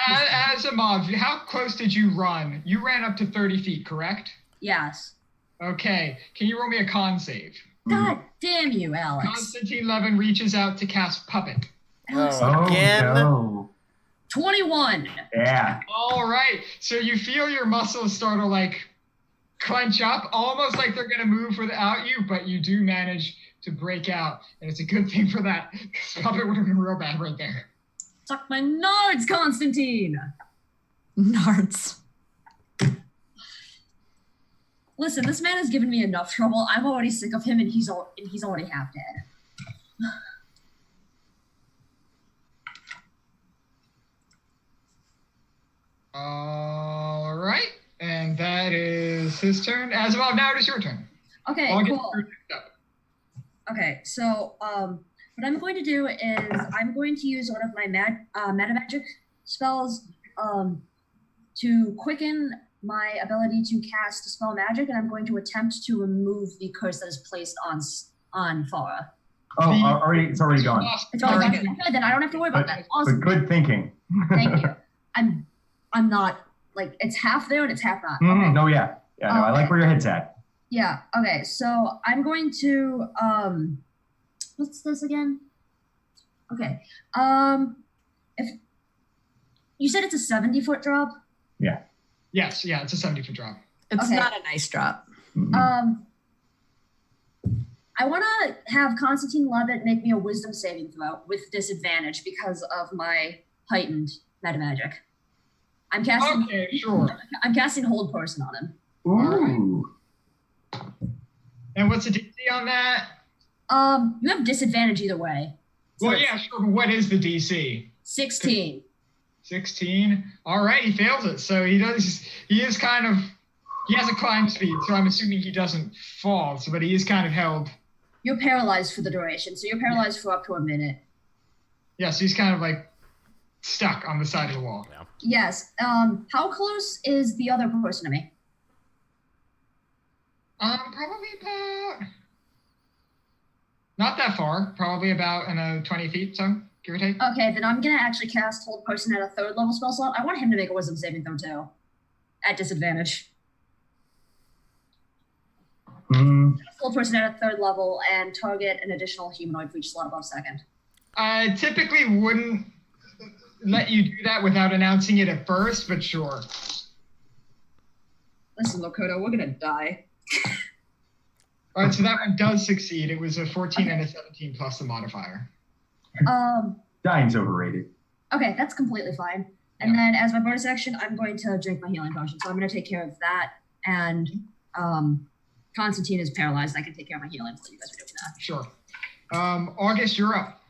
As a mob, how close did you run? You ran up to 30 feet, correct? yes. Okay. Can you roll me a con save? God damn you, Alex. Constantine Levin reaches out to cast Puppet. Oh, Again? no. 21. Yeah. All right. So you feel your muscles start to like clench up, almost like they're going to move without you, but you do manage to break out. And it's a good thing for that, because Puppet would have been real bad right there. Suck my nards, Constantine. Nards. Listen, this man has given me enough trouble. I'm already sick of him, and he's already half dead. All right. And that is his turn. Asimov, now it is your turn. Okay, I'll get cool. through next up. Okay, so What I'm going to do is I'm going to use one of my meta magic spells to quicken my ability to cast spell magic, and I'm going to attempt to remove the curse that is placed on Farah. Oh, it's already gone. It's already gone. Okay, then I don't have to worry about that. Awesome. But good thinking. Thank you. I'm not like it's half there and it's half not. Okay. Okay. No, yeah. No, I like where your head's at. Yeah. Okay. So I'm going to what's this again? Okay. If you said it's a 70-foot drop. Yeah. Yes, yeah, it's a 70-foot drop. It's Okay. not a nice drop. Mhm. I want to have Constantine Levitt make me a wisdom saving throw with disadvantage because of my heightened meta magic. I'm casting. Okay, sure. I'm casting Hold Person on him. Ooh. And what's the DC on that? You have disadvantage either way. So Well, it's yeah, sure. But what is the DC? 16. 16. All right, he fails it. So he is kind of, he has a climb speed, so I'm assuming he doesn't fall. So, but he is kind of held. You're paralyzed for the duration, so you're paralyzed for up to a minute. Yeah, so he's kind of like stuck on the side of the wall. Yeah. Yes. How close is the other person to me? Probably about, not that far. Probably about 20 feet, so give or take. Okay, then I'm gonna actually cast Hold Person at a 3rd level spell slot. I want him to make a wisdom saving throw too. At disadvantage. Hold Person at a 3rd level and target an additional humanoid for each slot above 2nd. I typically wouldn't let you do that without announcing it at first, but sure. Listen, Lokoto, we're gonna die. All right, so that one does succeed. It was a 14 and a 17 plus the modifier. Dying's overrated. Okay, that's completely fine. And then as my bonus action, I'm going to drink my healing potion. So I'm going to take care of that. And Constantine is paralyzed. I can take care of my healing while you guys are doing that. Sure. August, you're up.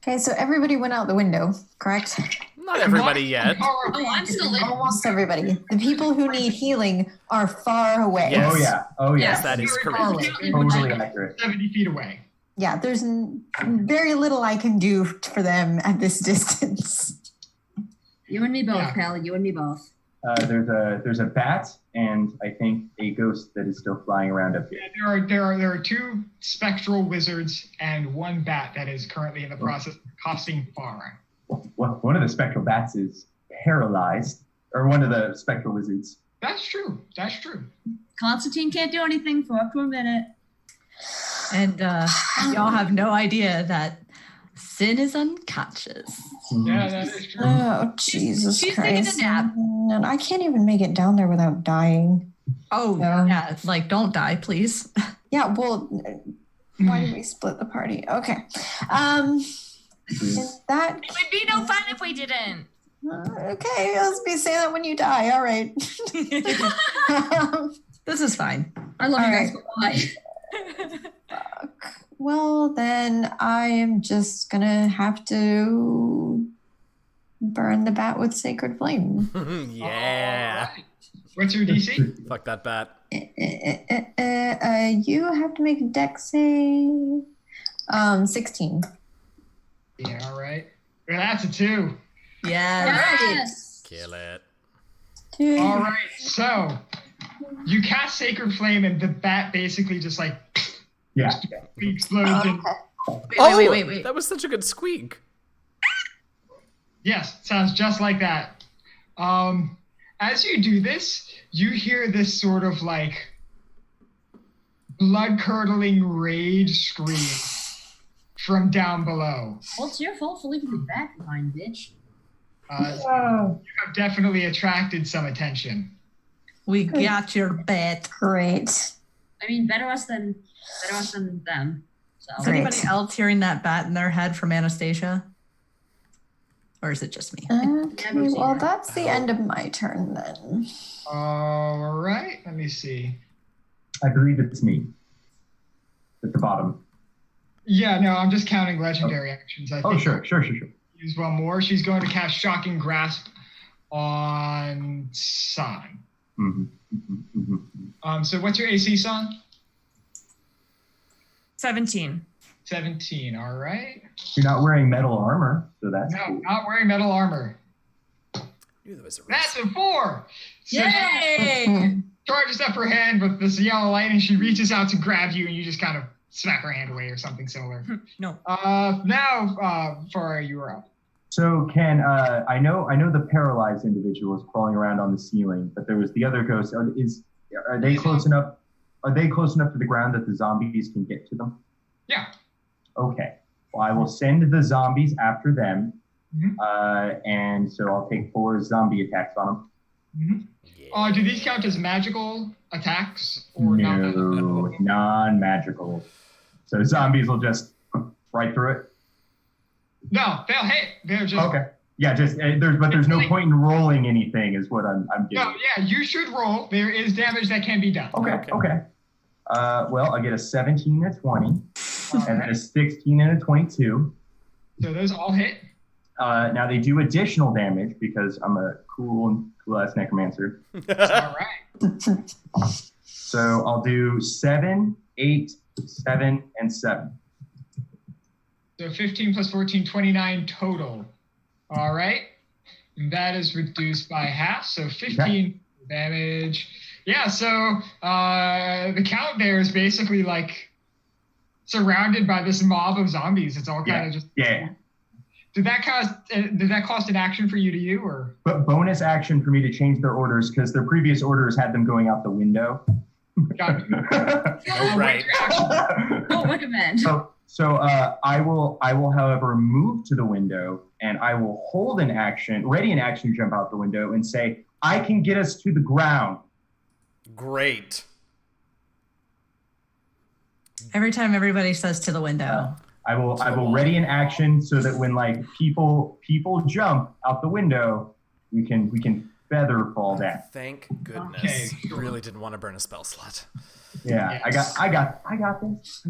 Okay, so everybody went out the window, correct? Not everybody yet. Oh, I'm still in. Almost everybody. The people who need healing are far away. Yes. Oh yeah. Yes, that is correct. Totally accurate. 70 feet away. Yeah, there's very little I can do for them at this distance. You and me both, Yeah. pal. You and me both. There's a bat and I think a ghost that is still flying around up here. Yeah, there are 2 spectral wizards and 1 bat that is currently in the process of accosting Farah. Well, one of the spectral bats is paralyzed, or one of the spectral wizards. That's true. That's true. Constantine can't do anything for up to a minute. And y'all have no idea that Sin is unconscious. Yeah, that is true. Oh, Jesus She's Christ. taking a nap. And I can't even make it down there without dying. Oh, Yeah. yeah. It's like, don't die, please. Yeah, well, why did we split the party? Okay. Is that It would be no fun if we didn't. okay? Let's be saying that when you die. All right. This is fine. I love All you guys, right. but why? Well, then I am just gonna have to burn the bat with sacred flame. Yeah. All right. What's your DC? Fuck that bat. You have to make a dex save. 16. Yeah, all right. Well, that's a 2. Yeah. Yes. Kill it. 2. All right, so you cast Sacred Flame and the bat basically just like Yeah. explodes. And, Wait. That was such a good squeak. yes, sounds just like that. As you do this, you hear this sort of like blood-curdling rage scream from down below. Well, it's your fault for leaving the bat behind, bitch. You have definitely attracted some attention. We got your bet. Great. I mean, better us than them. So Is Great. anybody else hearing that bat in their head from Anastasia? Or is it just me? Okay, Never seen well, that. that's the end of my turn then. All right, let me see. I believe it's me. At the bottom. Yeah, no, I'm just counting legendary actions. I Oh, think sure. use one more. She's going to cast Shocking Grasp on San. Mm-hmm. So what's your AC, San? 17. 17. All right. You're not wearing metal armor, so that's No, cool. not wearing metal armor. Knew there was a risk. That's a 4. So Yay! charges up her hand with this yellow light, and she reaches out to grab you, and you just kind of smack her hand away or something similar. No. Now, Farah, you are up. So Ken, I know the paralyzed individual is crawling around on the ceiling, but there was the other ghost. Are they close enough? Are they close enough to the ground that the zombies can get to them? Yeah. Okay. Well, I will send the zombies after them, Mhm. and so I'll take 4 zombie attacks on them. Mm-hmm. Yeah. Do these count as magical attacks or not? No, non-magical. So zombies will just right through it. No, they'll hit. They're just. Okay. Yeah, just there's no point in rolling anything, is what I'm getting. No, yeah, you should roll. There is damage that can be done. Okay. Well, I get a 17 and a 20, All and then right. a 16 and a 22. So those all hit. Now they do additional damage because I'm a cool ass necromancer. All right. So I'll do 7, 8, 7, and 7. So 15 plus 14, 29 total. All right. And that is reduced by half. So 15 damage. Yeah, so the count there is basically like surrounded by this mob of zombies. It's all kind of just. Yeah. Did that cost an action for you to you or? But bonus action for me to change their orders because their previous orders had them going out the window. Got it. Oh, right. Don't recommend. So I will, however, move to the window and I will hold an action, ready an action, jump out the window and say, I can get us to the ground. Great. Every time everybody says to the window. I will ready an action so that when like people jump out the window, we can feather fall down. Thank goodness. Okay. You really didn't want to burn a spell slot. Yeah, Yes. I got this.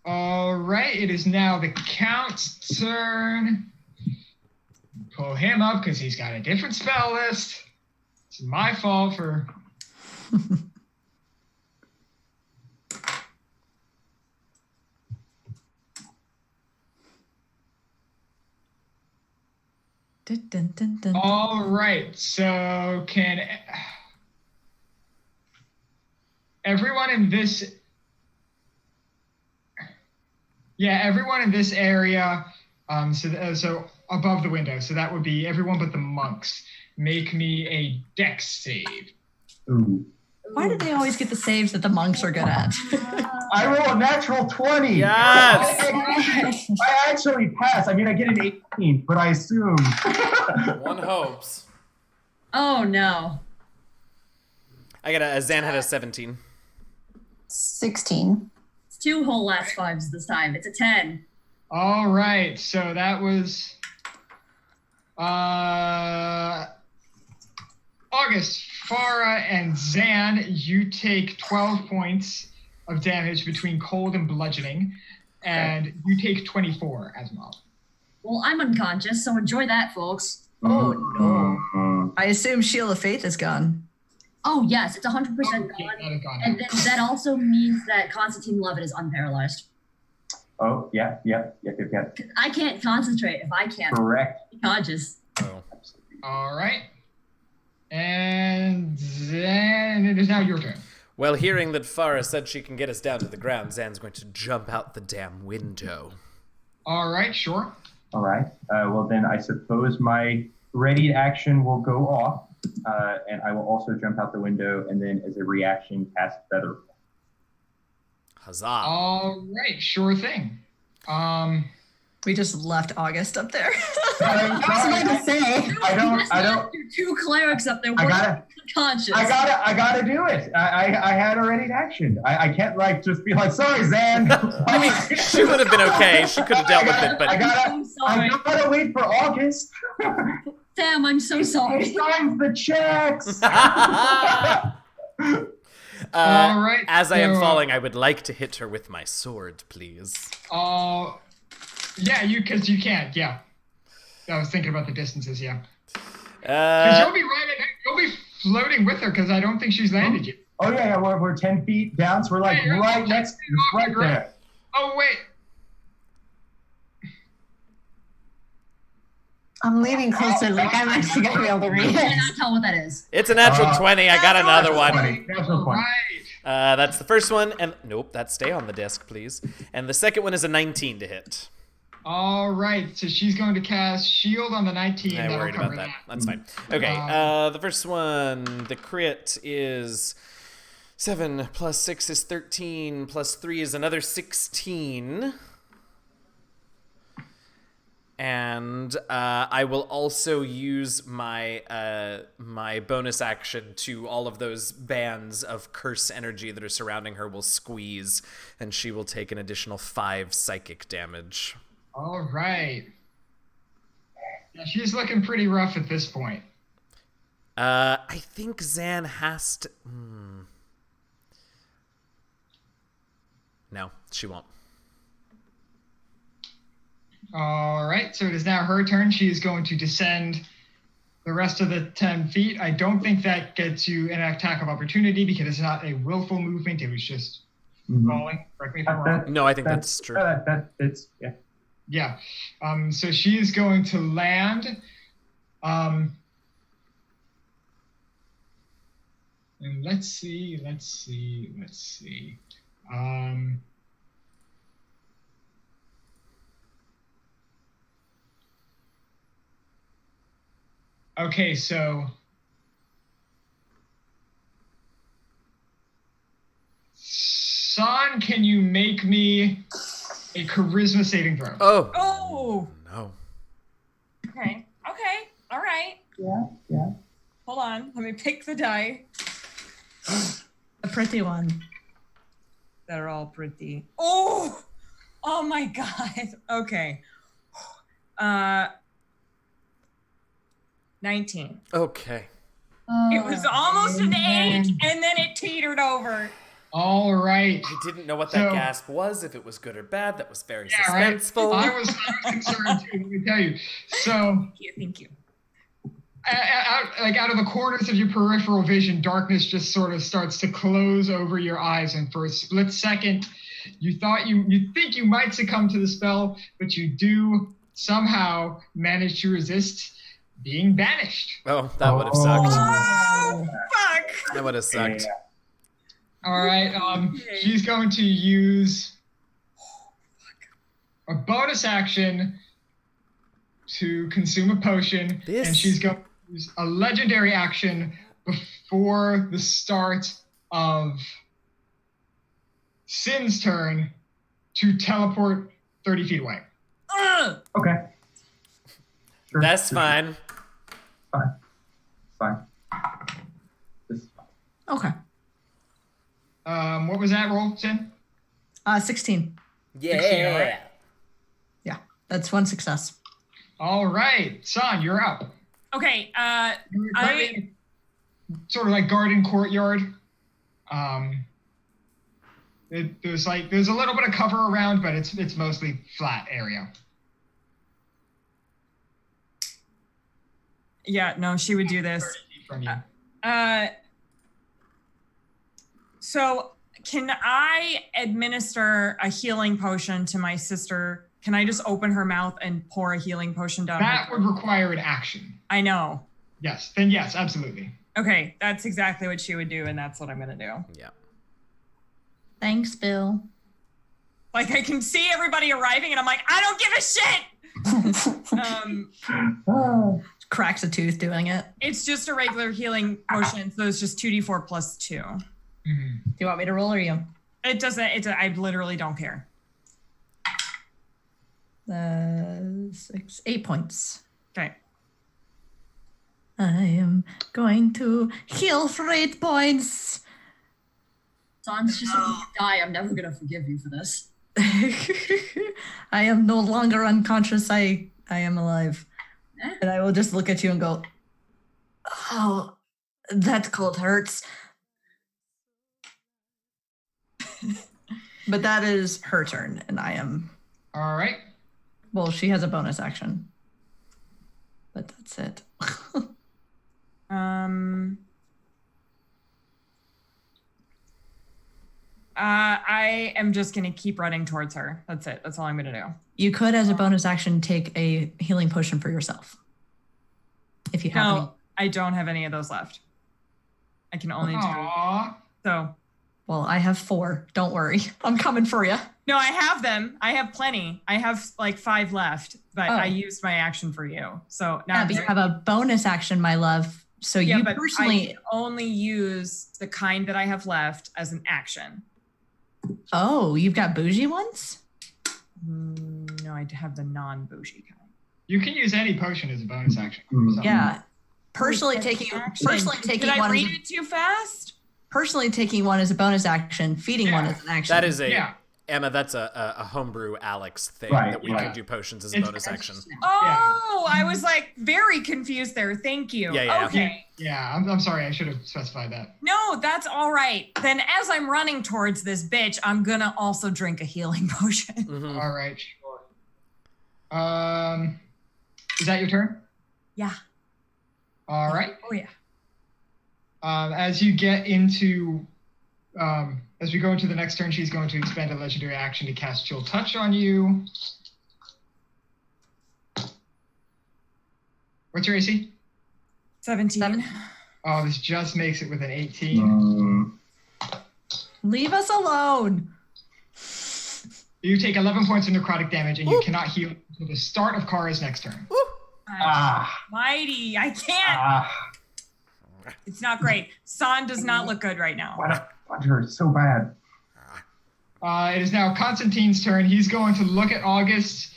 All right, it is now the Count's turn. Pull him up because he's got a different spell list. It's my fault for. Dun, dun, dun, dun. All right, so can everyone in this? Yeah, everyone in this area. So above the window. So that would be everyone but the monks. Make me a dex save. Ooh. Why do they always get the saves that the monks are good at? I roll a natural 20. Yes. I actually pass. I mean, I get an 18, but I assume. One hopes. Oh no. I got a Zan had a 17. 16. It's 2 whole last 5s this time. It's a 10. All right, so that was August, Farah, and Zan. You take 12 points of damage between cold and bludgeoning, and you take 24 as well. Well, I'm unconscious, so enjoy that, folks. Oh, no. I assume Shield of Faith is gone. Oh yes, it's 100% Okay, gone. that is gone. And then that also means that Constantine Lovett is unparalyzed. Oh, yeah. I can't concentrate if I can't Correct. be conscious. Oh. All right. And then it is now your turn. Well, hearing that Farah said she can get us down to the ground, Zan's going to jump out the damn window. All right, sure. All right. Well, then I suppose my ready action will go off, and I will also jump out the window, and then as a reaction, cast Feather. Huzzah. All right, sure thing. We just left August up there. I was about to say. I don't. Your 2 clerics up there I working gotta. unconscious. I gotta do it. I had a ready action. I can't like just be like, sorry, Zan. I mean, she would have been okay. She could have dealt with it, but I I'm sorry. gotta wait for August. Sam, I'm so He sorry. signs the checks. All right, As I am so, falling, I would like to hit her with my sword, please. Yeah, because you can't. Yeah, I was thinking about the distances. Yeah, because you'll be floating with her because I don't think she's landed yet. Oh yeah, we're 10 feet down, so we're like Yeah, you're right next, off the right there. Oh, wait. I'm leaning closer, like I'm actually gonna be able to read I it. cannot tell what that is. It's a natural 20. I got another one. 20. Natural 20. Right. That's the first one, and nope, that stay on the disc, please. And the second one is a 19 to hit. All right. So she's going to cast Shield on the 19. I That'll worried cover about that. That's fine. Okay, the first one, the crit is 7 plus 6 is 13, plus 3 is another 16. And I will also use my my bonus action to all of those bands of curse energy that are surrounding her will squeeze, and she will take an additional 5 psychic damage. All right. Yeah, she's looking pretty rough at this point. I think Zan has to... No, she won't. All right. So it is now her turn. She is going to descend the rest of the 10 feet. I don't think that gets you an attack of opportunity because it's not a willful movement. It was just falling. Correct me if I'm wrong. No, I think that's true. It's yeah. Yeah. So she is going to land. And let's see. Okay, so San, can you make me a charisma saving throw? Oh. No. Okay. All right. Yeah. Hold on. Let me pick the die. A pretty one. They're all pretty. Oh my God. Okay. 19. Okay. It was almost an 8, and then it teetered over. All right. I didn't know what that So- gasp was, if it was good or bad. That was very Yeah, right. suspenseful. I was concerned too, let me tell you. So Thank you. out of the corners of your peripheral vision, darkness just sort of starts to close over your eyes, and for a split second, you think you might succumb to the spell, but you do somehow manage to resist being banished. Oh, that would have sucked. Oh, fuck. That would have sucked. Yeah. All right. She's going to use a bonus action to consume a potion, and she's going to use a legendary action before the start of Sin's turn to teleport 30 feet away. Okay. Sure, That's sure, fine. Fine. This is fine. Okay. What was that roll, Sin? 16. 16, all right. Yeah, that's one success. All right, San, you're up. Okay. You're currently in sort of like garden courtyard. There's a little bit of cover around, but it's mostly flat area. Yeah, no, she would do this. 30 feet from you. So can I administer a healing potion to my sister? Can I just open her mouth and pour a healing potion down That her would throat? require an action. I know. Yes, then yes, absolutely. Okay, that's exactly what she would do, and that's what I'm gonna do. Yeah. Thanks, Bill. Like, I can see everybody arriving, and I'm like, I don't give a shit! Cracks a tooth doing it. It's just a regular healing potion, so it's just 2d4 plus 2. Mhm. Do you want me to roll or you? It doesn't, I literally don't care. 8 points. Okay. I am going to heal for 8 points. San's just like, you die. I'm never gonna forgive you for this. I am no longer unconscious. I am alive. And I will just look at you and go, oh, that cold hurts. But that is her turn, and I am... All right. Well, she has a bonus action. But that's it. I am just going to keep running towards her. That's it. That's all I'm going to do. You could, as a bonus action, take a healing potion for yourself. If you have any. I don't have any of those left. I can only do. So. Well, I have 4. Don't worry. I'm coming for you. No, I have them. I have plenty. I have like 5 left, but I used my action for you. So now. Yeah, but you have a bonus action, my love. So yeah, you but personally I can only use the kind that I have left as an action. Oh, you've got bougie ones? No, I have the non-bougie kind. You can use any potion as a bonus action. Yeah. Personally taking Did one. I read it too fast? Personally taking one as a bonus action, feeding one as an action. That is Emma, that's a homebrew Alex thing that we can do potions as a bonus action. Oh, I was like very confused there. Thank you. Yeah. Okay. Yeah, I'm sorry. I should have specified that. No, that's all right. Then as I'm running towards this bitch, I'm going to also drink a healing potion. Mm-hmm. All right, sure. Is that your turn? Yeah. All right. Oh, yeah. As you get into, as we go into the next turn, she's going to expend a legendary action to cast Chill Touch on you. What's your AC? 17. Oh, this just makes it with an 18. Leave us alone. You take 11 points of necrotic damage, and you cannot heal until the start of Kara's next turn. Mighty, I can't. It's not great. San does not look good right now. What hurts so bad. It is now Constantine's turn. He's going to look at August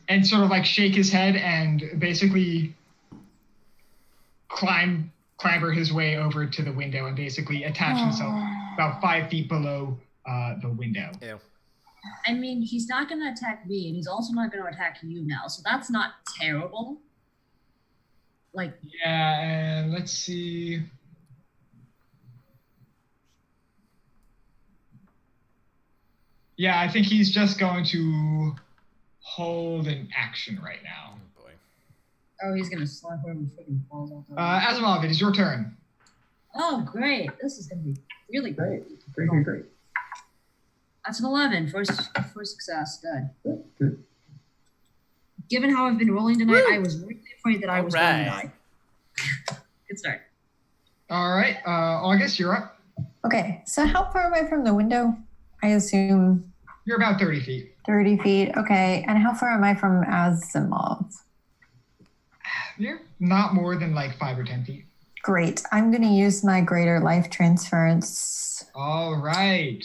and sort of like shake his head and basically clamber his way over to the window and basically attach himself about 5 feet below the window. Ew. I mean, he's not going to attack me, and he's also not going to attack you now, so that's not terrible. Like, yeah, and let's see. Yeah, I think he's just going to hold an action right now. Oh boy. oh, he's going to slap whoever freaking falls off. Asimov, it is your turn. Oh, great. This is going to be really great. Great. That's an 11 for success. Good. Good. Given how I've been rolling tonight, I was really afraid that I was going to die. Good start. All right, August, you're up. Okay, so how far away from the window? I assume You're about 30 feet. 30 feet. Okay, and how far am I from Asimov? You're not more than like 5 or 10 feet. Great. I'm going to use my greater life transference. All right.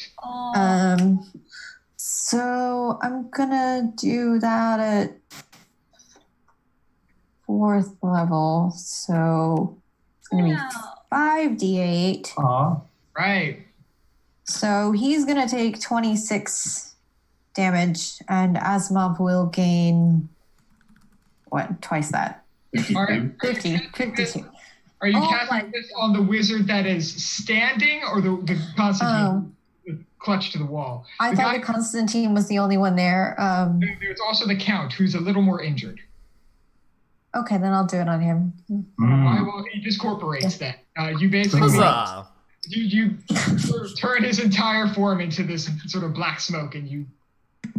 So I'm going to do that at 4th level. So it's going to be 5d8. Right. So he's going to take 26 damage, and Asimov will gain, twice that? All right. 52. Are you casting this on the wizard that is standing or the Constantine clutch to the wall? I thought the Constantine was the only one there. There's also the Count, who's a little more injured. Okay, then I'll do it on him. Well, he discorporates that. You basically you sort of turn his entire form into this sort of black smoke, and you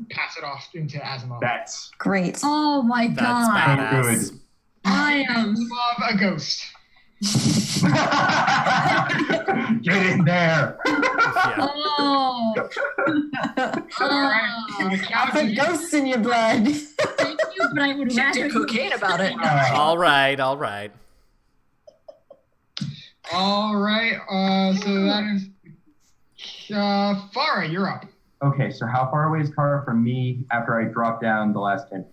pass it off into Asimov. That's great. Oh my god. Badass. I am Asimov, a ghost. Get in there. Yeah. Oh. All right. I put ghosts in your blood. Thank you, but I would rather Do cocaine about it. All right. All right. So that is Farah, you're up. Okay, so how far away is Kara from me after I drop down the last 10?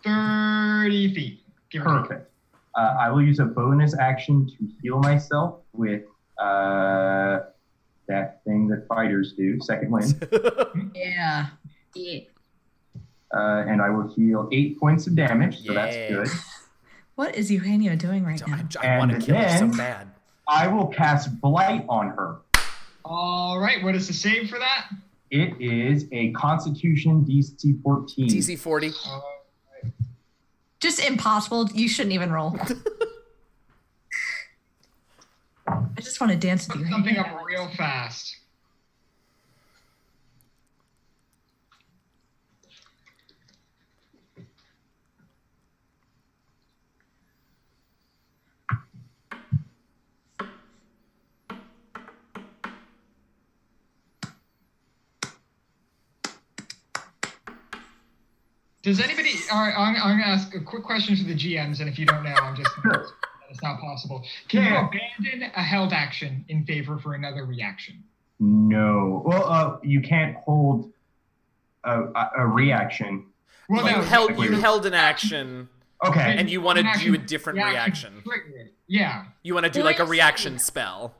30 feet. Give or take. Perfect. I will use a bonus action to heal myself with that thing that fighters do, second wind. Yeah. And I will heal 8 points of damage, so that's good. What is Eugenio doing right now? I want to kill her so bad. I will cast Blight on her. All right. What is the save for that? It is a Constitution DC 14. DC 40. Just impossible. You shouldn't even roll. I just want to dance with you. something up real fast. Does anybody? All right, I'm going to ask a quick question for the GMs, and if you don't know, I'm just gonna, it's not possible. Can you abandon a held action in favor for another reaction? No. Well, you can't hold a reaction. Well, You no, held an action, Okay. and you want to do a different reaction. Yeah. You want to do like a reaction spell.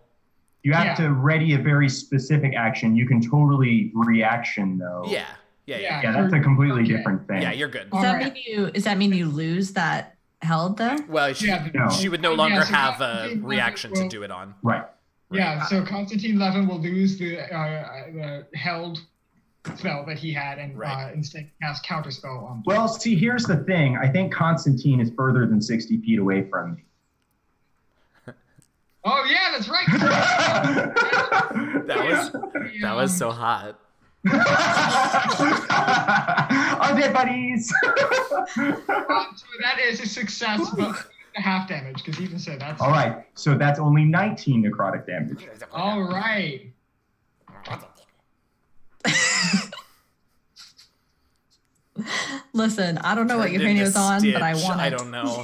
You have to ready a very specific action. You can totally reaction though. Yeah. Yeah, that's a completely different thing. Yeah, you're good. Does that mean you lose that held though? Well, she would no longer have a reaction to do it on. Right. Yeah, so Constantine Levin will lose the held spell that he had and instead cast counterspell on. Well, see, here's the thing. I think Constantine is further than 60 feet away from me. Oh yeah, that's right. That was so hot. Are they buddies? So that is a success, but half damage, because even so, that's all right. So that's only 19 necrotic damage. All right. Listen, I don't know what your hand was on, but I want it. I don't know.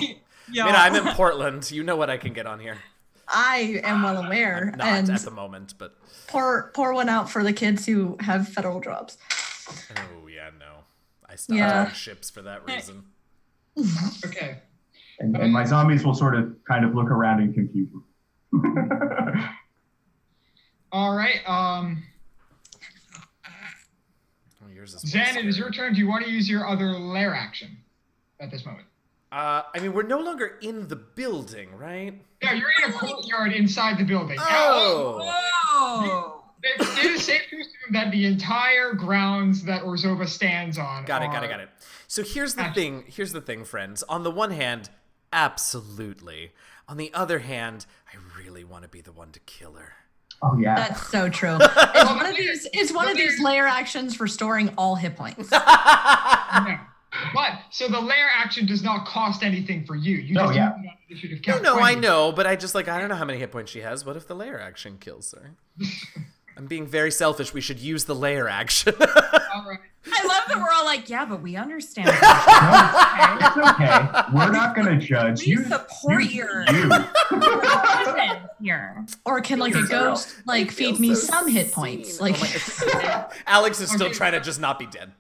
Man, I'm in Portland. You know what I can get on here. I am well aware. I'm not and at the moment, but pour one out for the kids who have federal jobs. oh yeah, no. I stopped on ships for that reason. Okay. And my zombies will sort of kind of look around in confusion. All right. Yours is Zan, it is your turn. Do you want to use your other lair action at this moment? I mean, we're no longer in the building, right? Yeah, you're in a courtyard inside the building. Oh. It is safe to assume that the entire grounds that Orzova stands on Got it. So here's the thing, friends. On the one hand, absolutely. On the other hand, I really want to be the one to kill her. Oh yeah. That's so true. It's one of these layer actions for storing all hit points. Yeah. But so the lair action does not cost anything for you. You just initiative count. No, 20. I know, but I just I don't know how many hit points she has. What if the layer action kills her? I'm being very selfish. We should use the layer action. All right. I love that we're all like, yeah, but we understand. It's okay. We're not going to judge. We support your here. Or can a ghost feed me some hit points? Alex is still trying to just not be dead.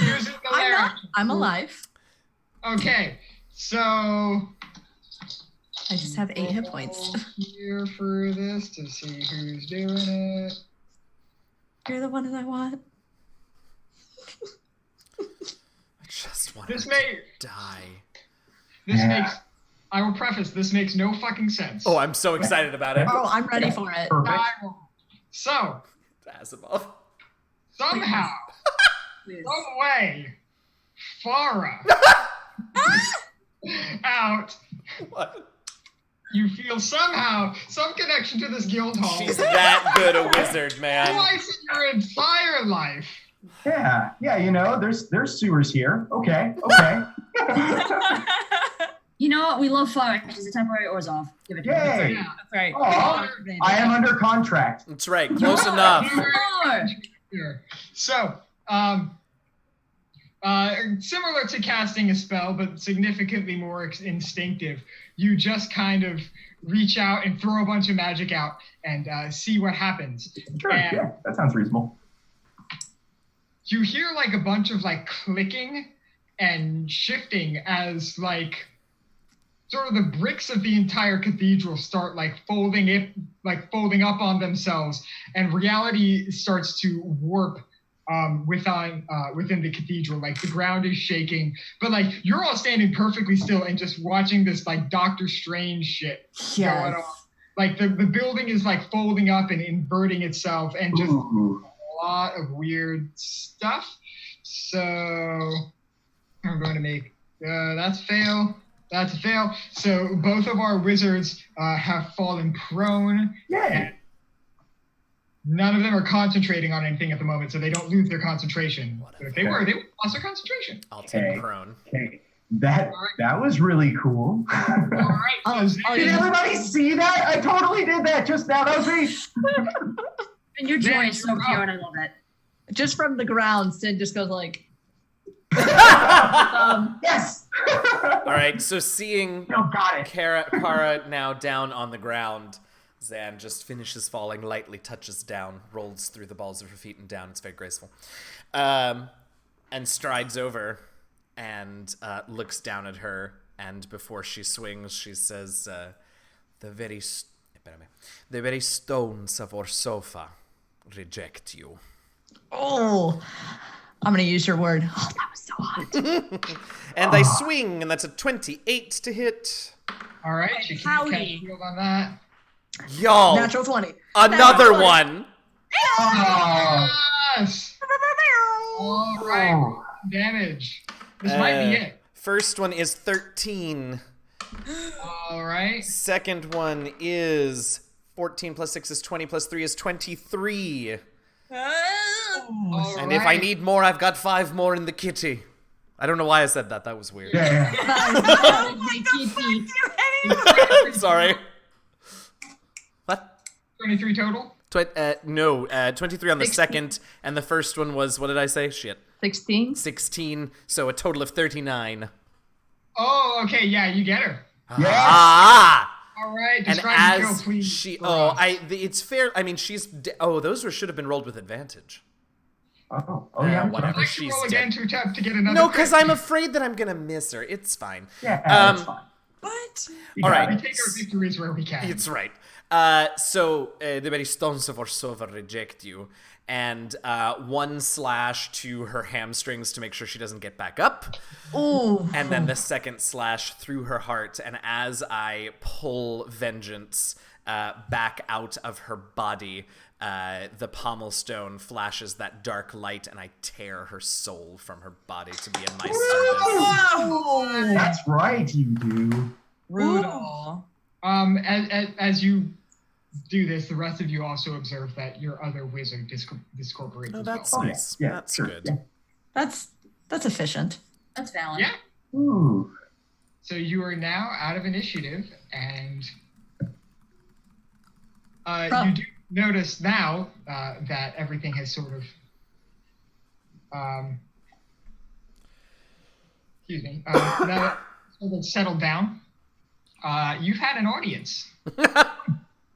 Using the lair action. I'm alive. Okay, so I just have 8 hit points. Here for this to see who's doing it. You're the one that I want. I just want This to may die. This makes. I will preface. This makes no fucking sense. Oh, I'm so excited about it. Oh, I'm ready for it. Perfect. So Asimov. somehow, some way, Farah out. What? You feel somehow some connection to this guild hall. She's that good a wizard, man. Twice in your entire life. Yeah, there's sewers here. Okay. You know what? We love Farah. She's a temporary Orzhov. Give it to her. Yay! Yeah. That's right. Oh, I am under contract. That's right. Close enough. So, similar to casting a spell, but significantly more instinctive, you just kind of reach out and throw a bunch of magic out and see what happens. Sure, And yeah, that sounds reasonable. you hear a bunch of clicking and shifting as sort of the bricks of the entire cathedral start folding up on themselves, and reality starts to warp within the cathedral. The ground is shaking, but you're all standing perfectly still and just watching this Doctor Strange shit going on. The building is folding up and inverting itself, and just a lot of weird stuff. So I'm going to make that's fail. That's a fail. So both of our wizards have fallen prone. Yeah. None of them are concentrating on anything at the moment, so they don't lose their concentration. Whatever. But if they were, they would lost their concentration. I'll take Okay. prone. Okay. That was really cool. All right. So Did everybody see that? I totally did that just now. That was me. And your joy Then is so you're pure, up. and I love it. Just from the ground, Sid just goes like, Yes. All right, so seeing No, got it. Kara now down on the ground, Zan just finishes falling, lightly touches down, rolls through the balls of her feet and down. It's very graceful. And strides over and looks down at her. And before she swings, she says, the very stones of our sofa reject you. oh, I'm going to use your word. Oh, that was so hot. And I swing, and that's a 28 to hit. All right. She can Howdy. catch shield on that. Y'all, Natural 20. another Natural 20. one. Oh. Yes. All right. Oh. Damage. This might be it. First one is 13. All right. Second one is 14 plus 6 is 20 plus 3 is 23. All And if I right. need more, I've got 5 more in the kitty. I don't know why I said that. That was weird. Yeah. Sorry. What? 23 total. No, 23 on the 16. second, and the first one was, what did I say? Shit. 16. 16, so a total of 39. Oh, okay. Yeah, you get her. Yeah. Ah! All right. And Describe the kill, as please. she, for oh, us. it's fair. I mean, those should have been rolled with advantage. Oh yeah. Whatever. I'd like to she's roll dead. again to attempt to get another. No, because crit. I'm afraid that I'm gonna miss her. It's fine. Yeah, that's fine. What? You All got right. We it. take our victories where we can. It's right. So the very stones of our sofa reject you, and 1 slash to her hamstrings to make sure she doesn't get back up, Ooh. and then the second slash through her heart. And as I pull vengeance back out of her body, the pommel stone flashes that dark light, and I tear her soul from her body to be in my service. That's right, you do. Brutal. As you do this, the rest of you also observe that your other wizard discorporates Oh, as that's well. Oh, yeah, nice. yeah, That's sure, good. yeah. That's efficient. That's valid. Yeah. Ooh. So you are now out of initiative, and you do notice now that everything has sort of, excuse me, now that it's settled down. You've had an audience.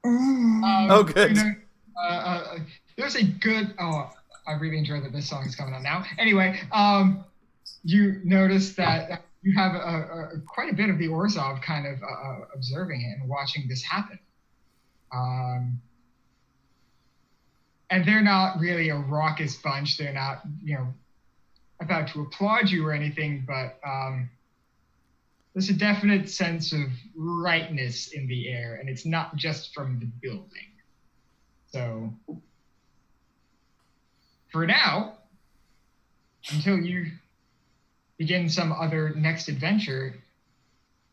Oh, good. You know, there's a good. Oh, I really enjoy that this song is coming on now. Anyway, you notice that you have quite a bit of the Orzhov kind of observing it and watching this happen. And they're not really a raucous bunch. They're not, about to applaud you or anything, but there's a definite sense of rightness in the air, and it's not just from the building. So, for now, until you begin some other next adventure,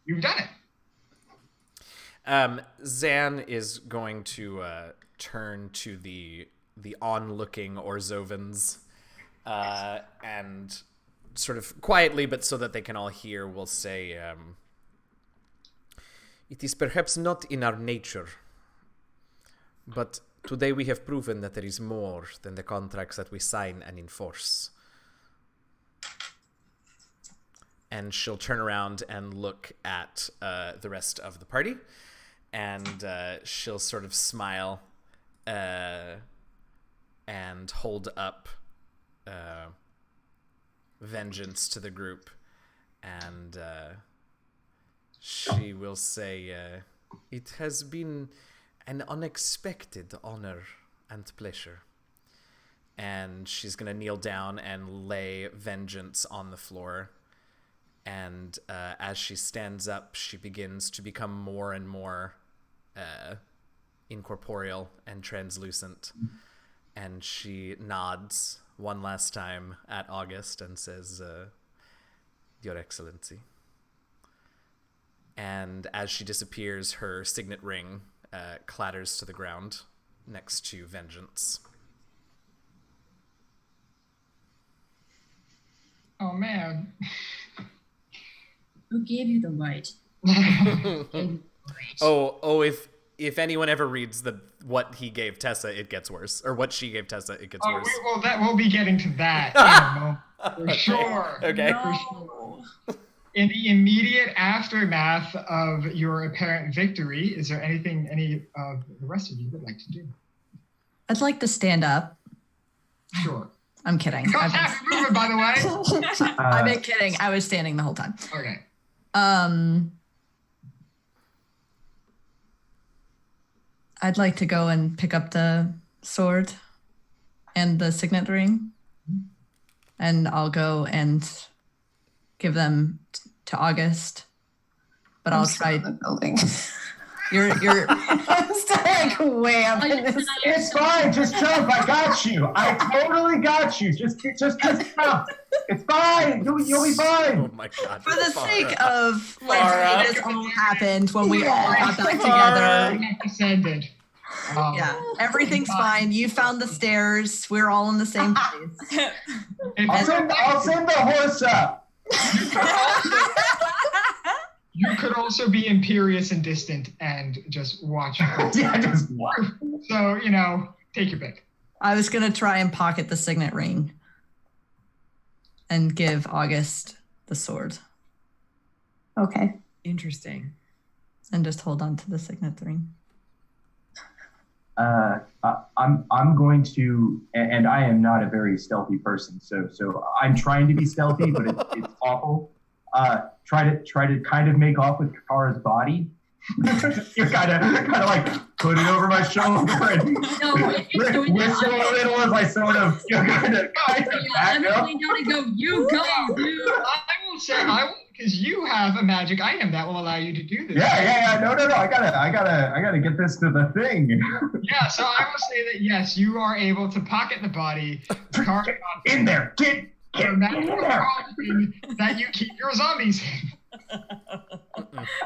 you've done it. Zan is going to turn to the onlooking Orzovans and sort of quietly, but so that they can all hear, will say, it is perhaps not in our nature, but today we have proven that there is more than the contracts that we sign and enforce. And she'll turn around and look at the rest of the party, and she'll sort of smile and hold up vengeance to the group, and she will say, it has been an unexpected honor and pleasure. And she's going to kneel down and lay vengeance on the floor. And as she stands up, she begins to become more and more incorporeal and translucent. And she nods one last time at August and says, Your Excellency, And as she disappears, her signet ring clatters to the ground next to Vengeance. Oh man. Who gave you the right? Oh, if anyone ever reads what he gave Tessa, it gets worse. Or what she gave Tessa, it gets worse. We'll be getting to that in a moment, for sure. Okay. No. For sure. In the immediate aftermath of your apparent victory, is there anything any of the rest of you would like to do? I'd like to stand up. Sure. I'm kidding. Don't have to move it, by the way. I've been kidding. I was standing the whole time. Okay. I'd like to go and pick up the sword and the signet ring, and I'll go and give them to August. But I'll try. The building. You're. I'm still like way up in this. It's fine. Just jump. I got you. I totally got you. Just jump. It's fine. You'll be fine. Oh my god. For the Farah. sake of Farah. this all happened when we all got back together. Descended. Yeah, everything's fine. You found the stairs. We're all in the same place. I'll send the horse up. You could also be imperious and distant and just watch. Yeah, just what? So, take your pick. I was gonna try and pocket the signet ring and give August the sword Okay. Interesting. and just hold on to the signet ring. I'm going to, and I am not a very stealthy person, so I'm trying to be stealthy, but it's awful. Try to kind of make off with Kara's body. You're kind of like put it over my shoulder and whistle a little as I sort of kind of back up. You go, dude. I will say, because you have a magic item that will allow you to do this. Yeah. No. I gotta get this to the thing. Yeah, so I will say that yes, you are able to pocket the body, carve it on In there, get in there. that you keep your zombies in.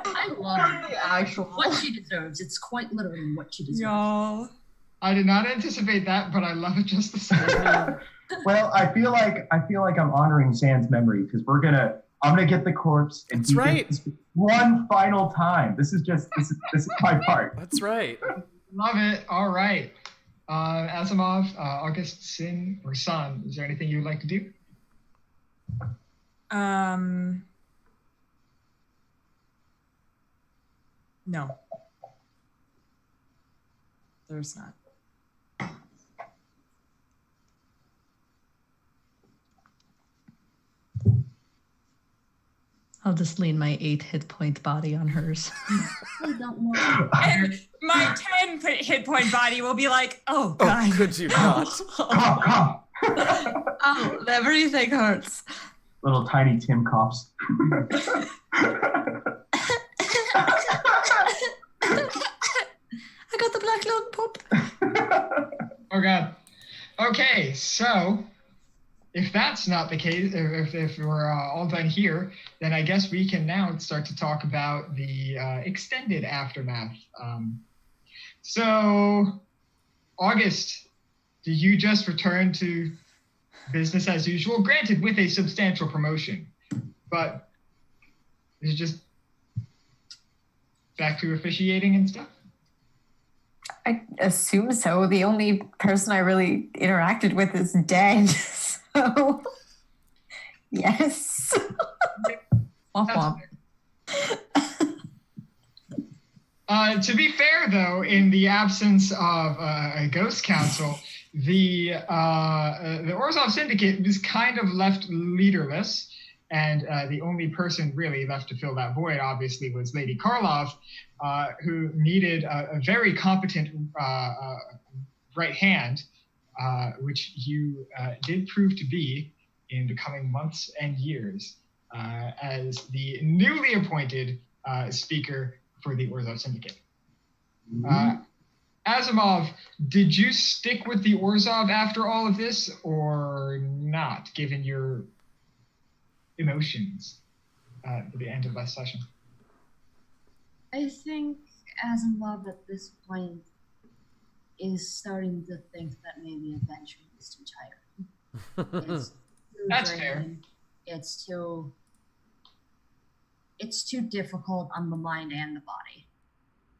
I love what she deserves. It's quite literally what she deserves. Y'all. I did not anticipate that, but I love it just the same. Well, I feel like I'm honoring Zan's memory because I'm gonna get the corpse and That's keep right. it one final time. This is my part. That's right. Love it. All right. Asimov, August, Sin, or Sun, is there anything you would like to do? No. There's not. I'll just lean my 8 hit point body on hers. I don't know. And my 10 hit point body will be like, oh, God. Oh, could you not? Come. Oh, everything hurts. Little tiny Tim Cops. I got the black lung pop. Oh, God. Okay, so if that's not the case, if we're all done here, then I guess we can now start to talk about the extended aftermath. So, August, did you just return to business as usual? Granted, with a substantial promotion, but is it just back to officiating and stuff? I assume so. The only person I really interacted with is dead. So, yes. Womp womp. To be fair, though, in the absence of a ghost council, the Orzhov Syndicate was kind of left leaderless, and the only person really left to fill that void, obviously, was Lady Karlov, who needed a very competent right hand, which you did prove to be in the coming months and years as the newly appointed speaker for the Orzhov Syndicate. Asimov, did you stick with the Orzhov after all of this, or not, given your emotions at the end of last session? I think Asimov at this point is starting to think that maybe adventure is too tiring. It's too That's draining. fair. It's too difficult on the mind and the body.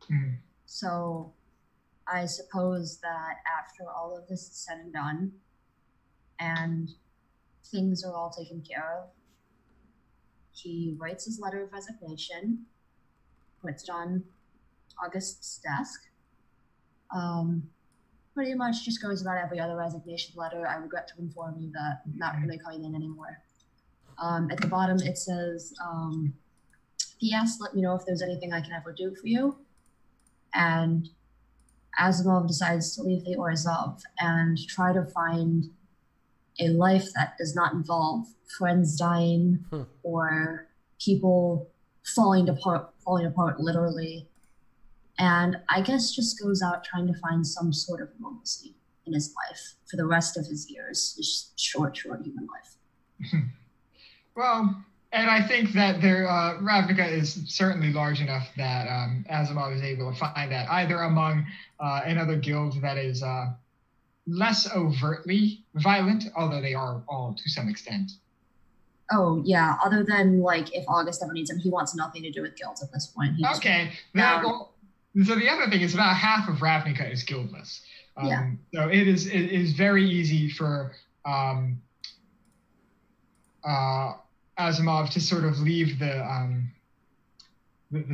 Hmm. So I suppose that after all of this is said and done, and things are all taken care of, he writes his letter of resignation, puts it on August's desk. Pretty much just goes about every other resignation letter. I regret to inform you that I'm not really coming in anymore. At the bottom, it says, P.S. Let me know if there's anything I can ever do for you. And Asimov decides to leave the Orzhov and try to find a life that does not involve friends dying or people falling apart literally. And I guess just goes out trying to find some sort of normalcy in his life for the rest of his years, his short human life. Well, and I think that Ravnica is certainly large enough that Asimov is able to find that either among another guild that is less overtly violent, although they are all to some extent. Oh, yeah. Other than, like, if August ever needs him, he wants nothing to do with guilds at this point. Okay. So the other thing is about half of Ravnica is guildless. Yeah. So it is very easy for Asimov to sort of leave the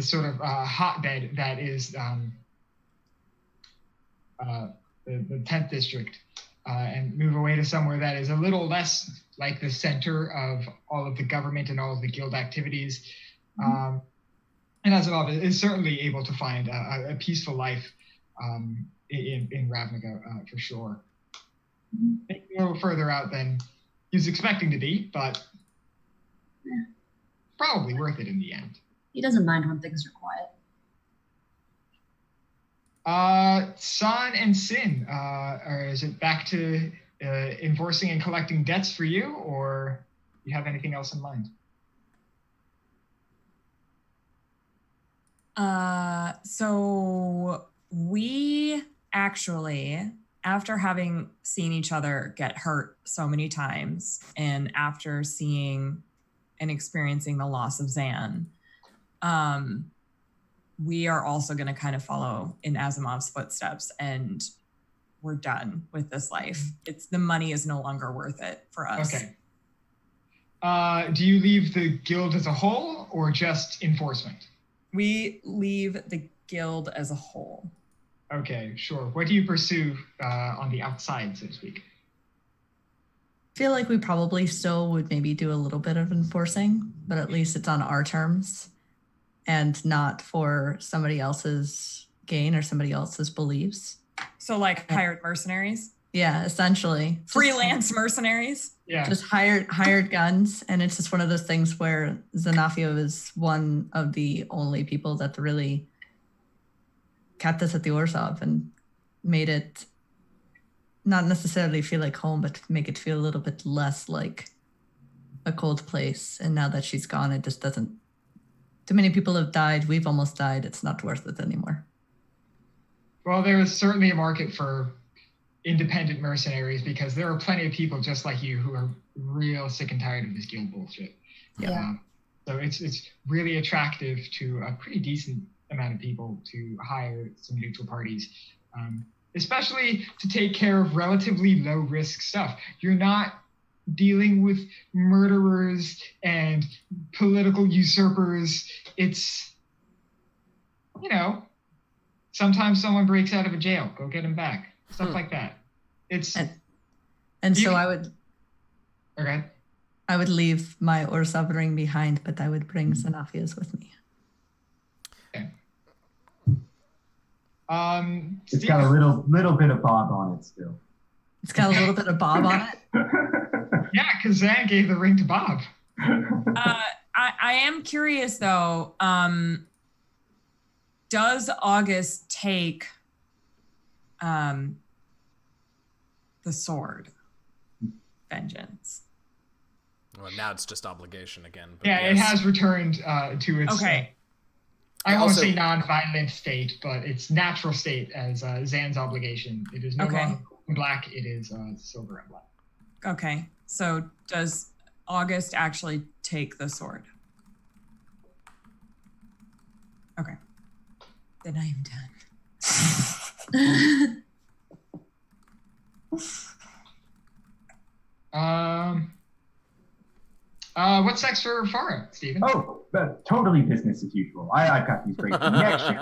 sort of hotbed that is the 10th district and move away to somewhere that is a little less like the center of all of the government and all of the guild activities. And Asimov is certainly able to find a peaceful life in Ravnica for sure. Maybe a little further out than he was expecting to be, but probably worth it in the end. He doesn't mind when things are quiet. San and Sin, or is it back to enforcing and collecting debts for you, or do you have anything else in mind? So we actually, after having seen each other get hurt so many times, and after seeing and experiencing the loss of Zan, we are also going to kind of follow in Asimov's footsteps, and we're done with this life. The money is no longer worth it for us. Okay. Do you leave the guild as a whole or just enforcement? We leave the guild as a whole. Okay, sure. What do you pursue on the outside, so to speak? I feel like we probably still would maybe do a little bit of enforcing, but at least it's on our terms and not for somebody else's gain or somebody else's beliefs. So like hired mercenaries? Yeah, essentially. Freelance mercenaries? Yeah. Just hired guns. And it's just one of those things where Zanafio is one of the only people that really kept us at the Orzhov and made it not necessarily feel like home, but make it feel a little bit less like a cold place. And now that she's gone, it just doesn't. Too many people have died. We've almost died. It's not worth it anymore. Well, there is certainly a market for independent mercenaries because there are plenty of people just like you who are real sick and tired of this guild bullshit. Yeah. So it's really attractive to a pretty decent amount of people to hire some neutral parties, especially to take care of relatively low risk stuff. You're not dealing with murderers and political usurpers. It's, sometimes someone breaks out of a jail, go get him back. Stuff like that. So I would. Okay. I would leave my Orzhov ring behind, but I would bring Zanafia's with me. Okay. It's got a little bit of Bob on it still. It's got a little bit of Bob on it. Yeah, because Zan gave the ring to Bob. I am curious though. Does August take the sword vengeance? Well, now it's just obligation again. But yeah, yes. It has returned to its. Okay. I won't Also- say non-violent state, but it's natural state as Zan's obligation. It is no Okay. longer black, it is silver and black. Okay, so does August actually take the sword? Okay, then I am done. What's next for Farah, Stephen? Oh, totally business as usual. I've got these great connections.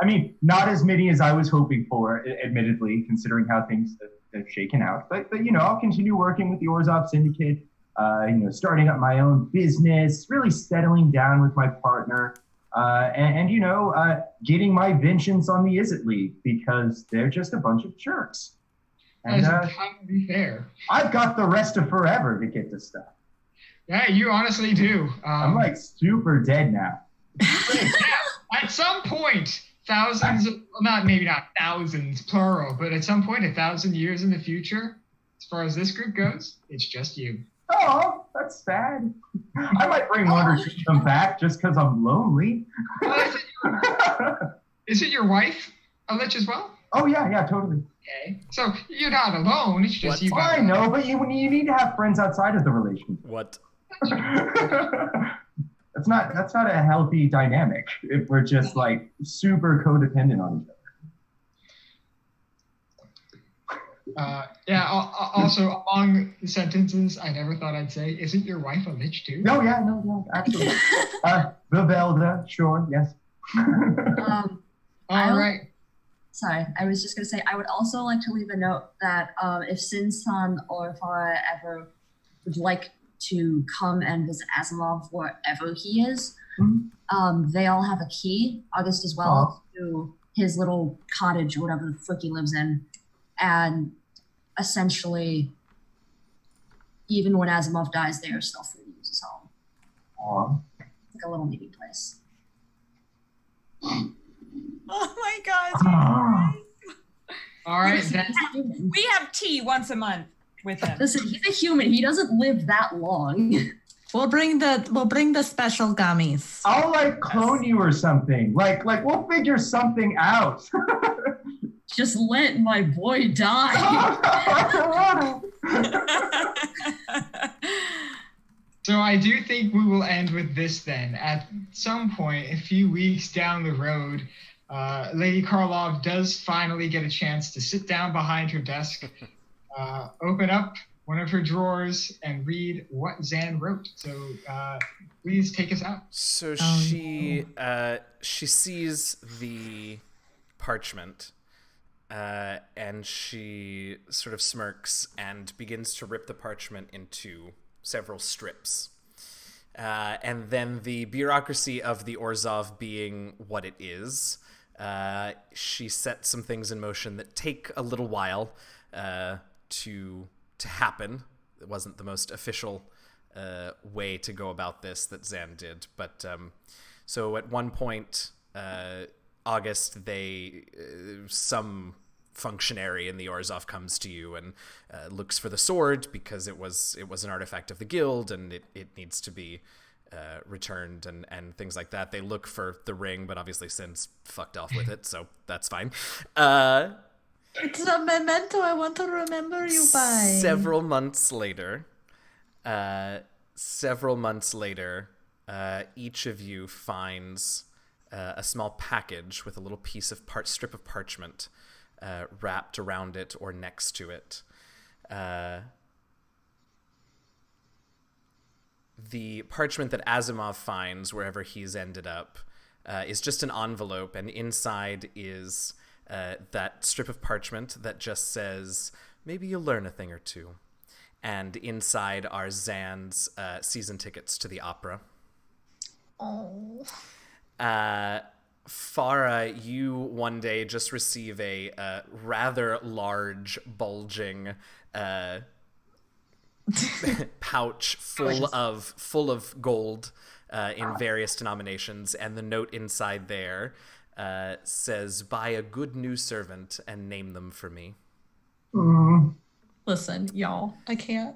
I mean, not as many as I was hoping for, admittedly, considering how things have shaken out. But I'll continue working with the Orzhov Syndicate. Starting up my own business, really settling down with my partner, and getting my vengeance on the Izzet League because they're just a bunch of jerks. And That is entirely fair. I've got the rest of forever to get this stuff. Yeah, you honestly do. I'm like super dead now. At some point, maybe not thousands, plural, but at some point, 1,000 years in the future, as far as this group goes, it's just you. Oh, that's sad. I might bring one or two of them back just because I'm lonely. Well, is it your wife a lich as well? Oh, yeah, totally. Okay. So you're not alone, it's just What? you guys. I know, but you need to have friends outside of the relationship. What? That's not a healthy dynamic if we're just like super codependent on each other. Also, among the sentences I never thought I'd say, isn't your wife a lich too? No, absolutely. Vivelda, sure, yes. All right. Sorry, I was just going to say, I would also like to leave a note that if Sin-san or Farah ever would like to come and visit Asimov wherever he is, they all have a key, August as well, to his little cottage or whatever the frick he lives in. And essentially, even when Asimov dies, they are still free to use his home. Aw. It's like a little meeting place. Oh my God. Ah. All right. Listen, Then, he's a human. We have tea once a month with him. Listen, he's a human. He doesn't live that long. We'll bring the special gummies. I'll like clone you or something. Like we'll figure something out. Just let my boy die. so I do think we will end with this then. At some point, a few weeks down the road, Lady Karlov does finally get a chance to sit down behind her desk, open up one of her drawers, and read what Zan wrote. So please take us out. So she sees the parchment, and she sort of smirks and begins to rip the parchment into several strips. And then the bureaucracy of the Orzhov being what it is, she sets some things in motion that take a little while to happen. It wasn't the most official way to go about this that Zan did, but so at one point, August, some functionary in the Orzhov comes to you and looks for the sword because it was an artifact of the guild and it needs to be returned and things like that. They look for the ring, but obviously Sin's fucked off with it, so that's fine. It's a memento I want to remember you by. Several months later, each of you finds a small package with a little piece of strip of parchment wrapped around it or next to it. The parchment that Asimov finds wherever he's ended up is just an envelope, and inside is that strip of parchment that just says, maybe you'll learn a thing or two. And inside are Zan's season tickets to the opera. Oh. Farah, you one day just receive a rather large, bulging pouch full of gold in various denominations, and the note inside there says, "Buy a good new servant and name them for me." Listen, y'all, I can't.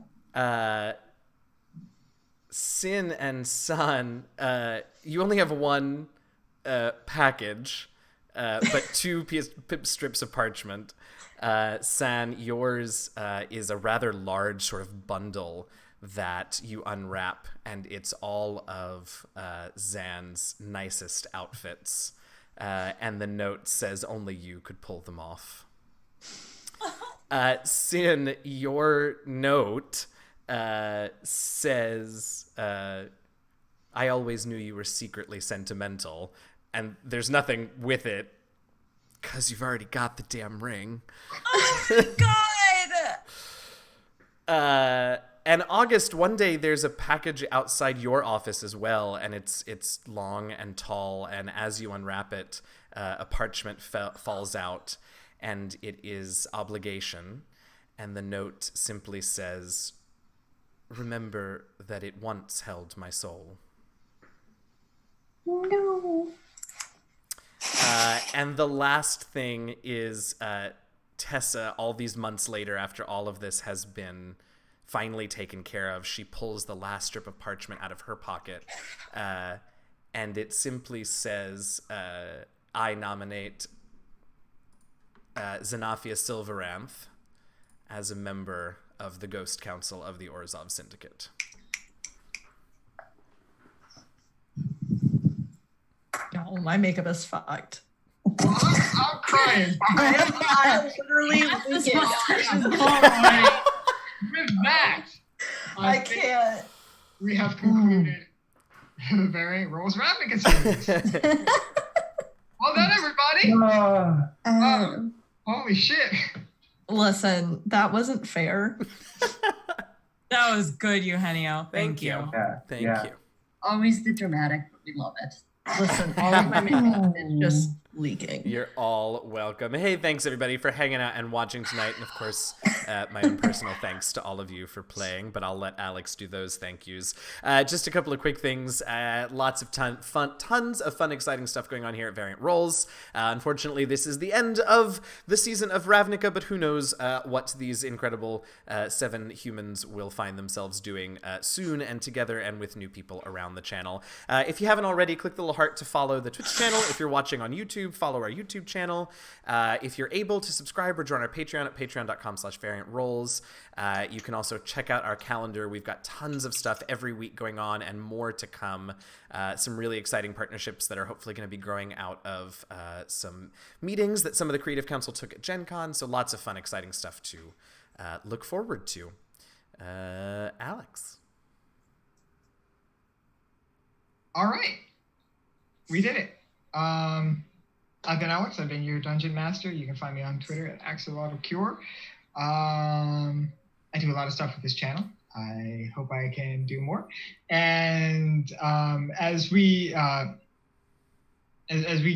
Sin and Sun, you only have one package, but two strips of parchment. San, yours is a rather large sort of bundle that you unwrap, and it's all of Zan's nicest outfits. And the note says only you could pull them off. Sin, your note says, I always knew you were secretly sentimental, and there's nothing with it, because you've already got the damn ring. Oh my god! And August, one day there's a package outside your office as well, and it's long and tall, and as you unwrap it, a parchment falls out, and it is obligation, and the note simply says, remember that it once held my soul. No. And the last thing is Tessa, all these months later, after all of this has been finally taken care of, she pulls the last strip of parchment out of her pocket, and it simply says, I nominate Xanaphia Silveranth as a member of the Ghost Council of the Orzhov Syndicate. Oh, my makeup is fucked. I'm crying. I literally This leaking. With that, I think can't. we have concluded the Variant Roles Ravnica series. Well done, everybody. Holy shit. Listen, that wasn't fair. That was good, Eugenio. Thank you. Thank you. Always the dramatic, but we love it. Listen, all of my makeup is just leaking. You're all welcome. Hey, thanks everybody for hanging out and watching tonight. And of course, my own personal thanks to all of you for playing, but I'll let Alex do those thank yous. Just a couple of quick things. Lots of tons of fun, exciting stuff going on here at Variant Roles. Unfortunately, this is the end of the season of Ravnica, but who knows what these incredible 7 humans will find themselves doing soon and together and with new people around the channel. If you haven't already, click the little heart to follow the Twitch channel. If you're watching on YouTube, follow our YouTube channel. If you're able to subscribe or join our Patreon at patreon.com/variantroles. You can also check out our calendar. We've got tons of stuff every week going on and more to come. Some really exciting partnerships that are hopefully going to be growing out of some meetings that some of the Creative Council took at Gen Con. So lots of fun, exciting stuff to look forward to. Alex. All right. We did it. I've been Alex. I've been your dungeon master. You can find me on Twitter at AxolotLCure. I do a lot of stuff with this channel. I hope I can do more. And as we go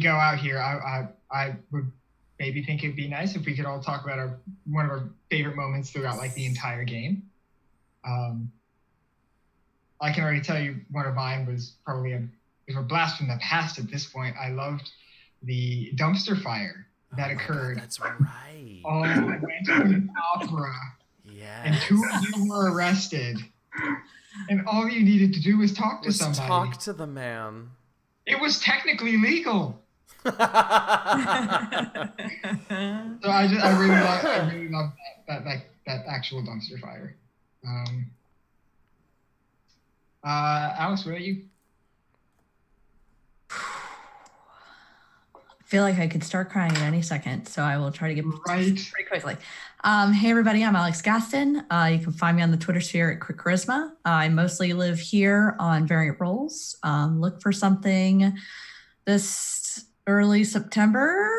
out here, I would maybe think it'd be nice if we could all talk about one of our favorite moments throughout like the entire game. I can already tell you one of mine was probably a blast from the past at this point. I loved the dumpster fire that occurred. God, that's right. Oh, I went to an opera. Yeah. And 2 of you were arrested. And all you needed to do was talk to somebody. Talk to the man. It was technically legal. So I really love that actual dumpster fire. Alice, what about you? I feel like I could start crying at any second, so I will try to get Right. pretty quickly. Hey everybody, I'm Alex Gaston. You can find me on the Twitter sphere at Quick Charisma. I mostly live here on Variant Roles. Look for something this early September.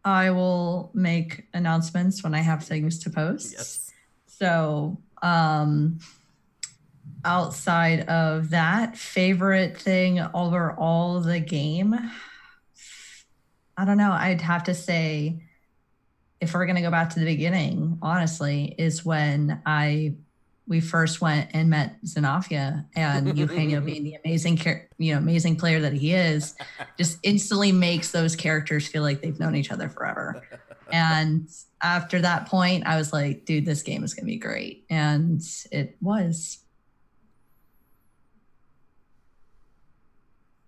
I will make announcements when I have things to post. Yes. So outside of that, favorite thing over all the game, I don't know. I'd have to say, if we're going to go back to the beginning, honestly, is when we first went and met Xanaphia, and Eugenio being the amazing player that he is, just instantly makes those characters feel like they've known each other forever. And after that point, I was like, dude, this game is going to be great. And it was.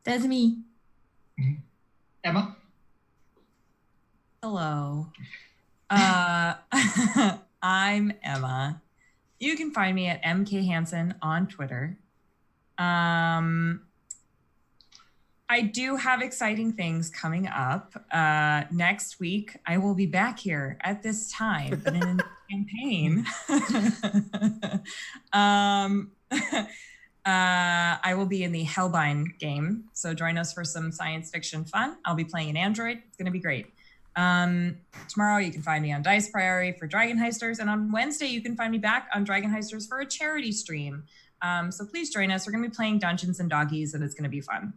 That's me. Emma? Hello. I'm Emma. You can find me at MK Hansen on Twitter. I do have exciting things coming up. Next week, I will be back here at this time in a campaign. I will be in the Hellbind game, so join us for some science fiction fun. I'll be playing an android. It's going to be great. Tomorrow, you can find me on Dice Priority for Dragon Heisters, and on Wednesday, you can find me back on Dragon Heisters for a charity stream. So please join us. We're going to be playing Dungeons and Doggies, and it's going to be fun.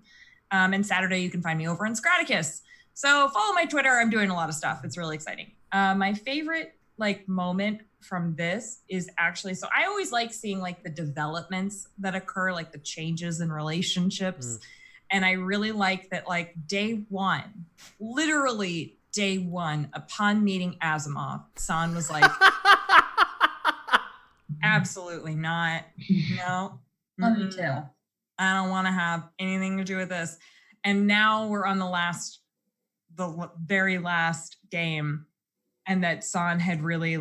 And Saturday, you can find me over in Scraticus. So follow my Twitter. I'm doing a lot of stuff. It's really exciting. My favorite moment from this is actually, so I always like seeing the developments that occur, the changes in relationships. And I really like that day one, literally day one, upon meeting Asimov, San was like, absolutely not. No. Love you too. I don't want to have anything to do with this. And now we're on the very last game. And that San had really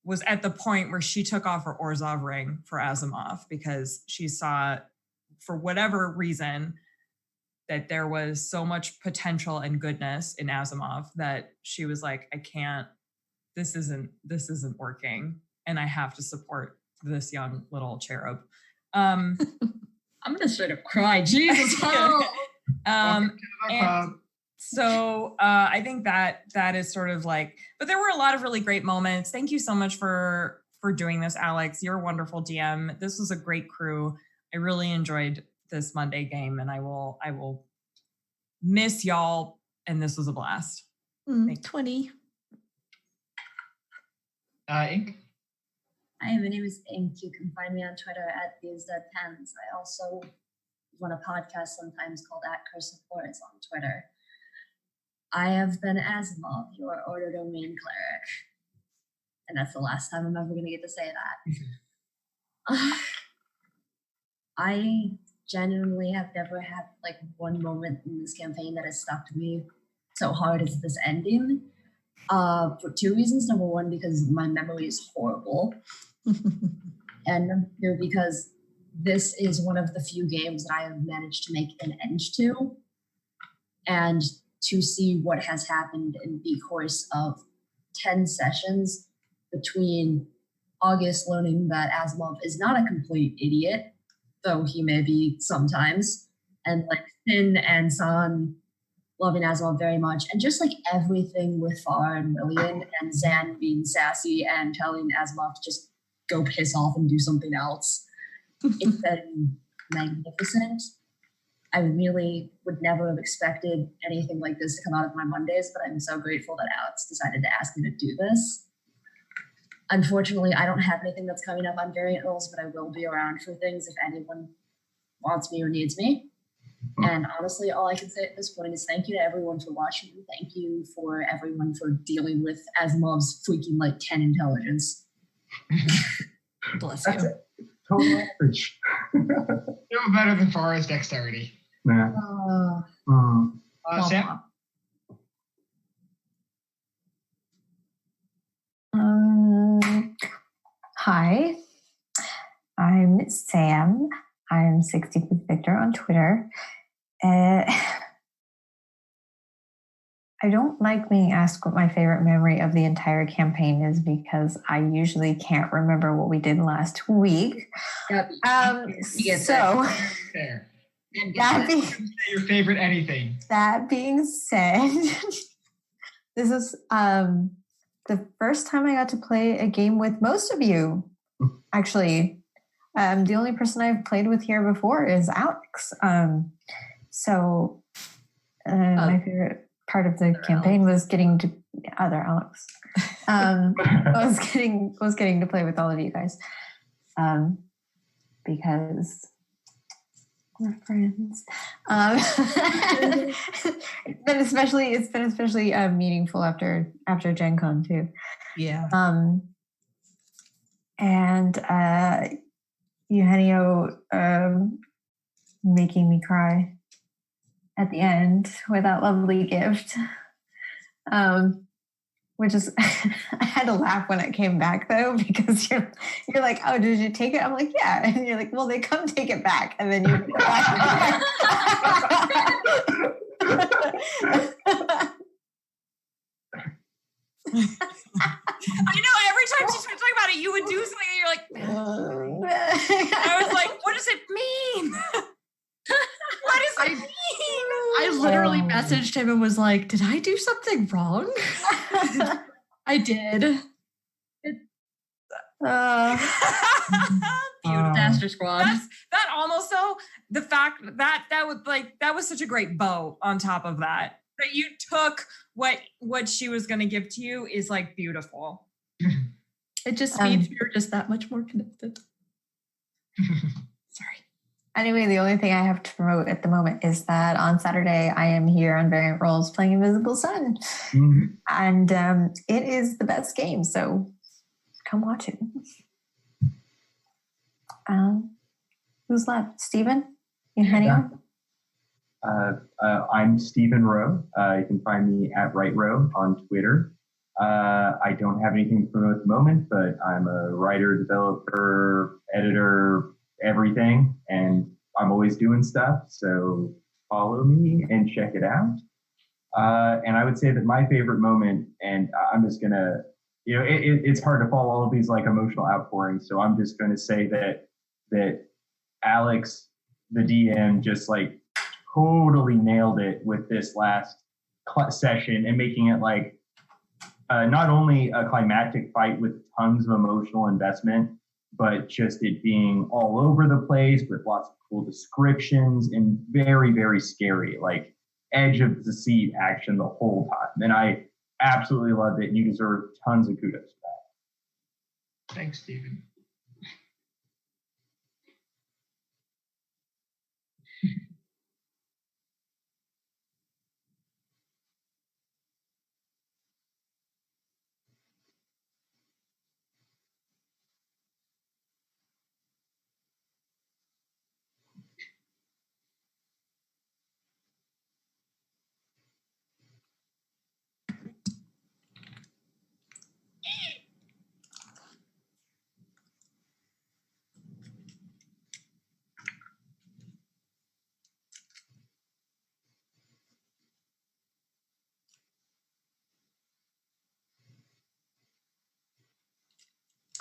was at the point where she took off her Orzhov ring for Asimov because she saw, for whatever reason, that there was so much potential and goodness in Asimov that she was like, I can't, this isn't working. And I have to support this young little cherub. I'm gonna straight up cry. Jesus. So I think that is sort of but there were a lot of really great moments. Thank you so much for doing this, Alex. You're a wonderful DM. This was a great crew. I really enjoyed this Monday game, and I will miss y'all. And this was a blast. 20. Ink? Hi, my name is Ink. You can find me on Twitter at TheseDeadPens. I also run a podcast sometimes called at Curse of Forest on Twitter. I have been Asimov, your Order Domain cleric. And that's the last time I'm ever going to get to say that. I genuinely have never had one moment in this campaign that has stuck to me so hard as this ending. For two reasons. Number one, because my memory is horrible. And number two, because this is one of the few games that I have managed to make an end to. And to see what has happened in the course of 10 sessions between August learning that Asimov is not a complete idiot, though he may be sometimes, and Finn and San loving Asimov very much, and just everything with Farr and Lillian and Zan being sassy and telling Asimov to just go piss off and do something else. It's been magnificent. I really would never have expected anything like this to come out of my Mondays, but I'm so grateful that Alex decided to ask me to do this. Unfortunately, I don't have anything that's coming up on Variant Rolls, but I will be around for things if anyone wants me or needs me. And honestly, all I can say at this point is thank you to everyone for watching. Thank you for everyone for dealing with Asimov's freaking 10 intelligence. Bless That's you. it. Total average. Still better than Farah's dexterity. Yeah. Sam? Hi, I'm Sam. I'm 60 with Victor on Twitter. I don't like being asked what my favorite memory of the entire campaign is because I usually can't remember what we did last week. Fair. Your favorite anything. That being said, this is the first time I got to play a game with most of you. Actually, the only person I've played with here before is Alex. My favorite part of the campaign was getting to other Alex. was getting to play with all of you guys because we're friends. It's been especially meaningful after Gen Con too. Yeah. And Eugenio making me cry at the end with that lovely gift. Which is, I had to laugh when it came back though, because you're like, oh, did you take it? I'm like, yeah. And you're like, well, they come take it back. And then you put it back. I know, every time she started talking about it, you would do something and you're like, I was like, what does it mean? What does it mean? I literally messaged him and was like, did I do something wrong? I did. Beautiful. Disaster Squad. That almost though, the fact that that was such a great bow on top of that you took what she was going to give to you is like beautiful. It just means you're just that much more connected. Sorry. Anyway, the only thing I have to promote at the moment is that on Saturday I am here on Variant Roles playing Invisible Sun. Mm-hmm. And it is the best game, so come watch it. Who's left? Steven? Anyone? I'm Stephen Rowe. You can find me at RightRowe on Twitter. I don't have anything to promote at the moment, but I'm a writer, developer, editor, everything, and I'm always doing stuff. So follow me and check it out. And I would say that my favorite moment, and I'm just gonna, it's hard to follow all of these like emotional outpourings. So I'm just going to say that Alex, the DM, just like totally nailed it with this last session and making it like not only a climactic fight with tons of emotional investment, but just it being all over the place with lots of cool descriptions and very, very scary, like edge of the seat action the whole time. And I absolutely loved it. You deserve tons of kudos for that. Thanks, Stephen.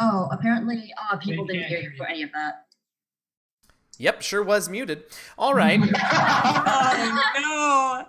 Oh, apparently people didn't hear you for any of that. Yep, sure was muted. All right. Oh, no.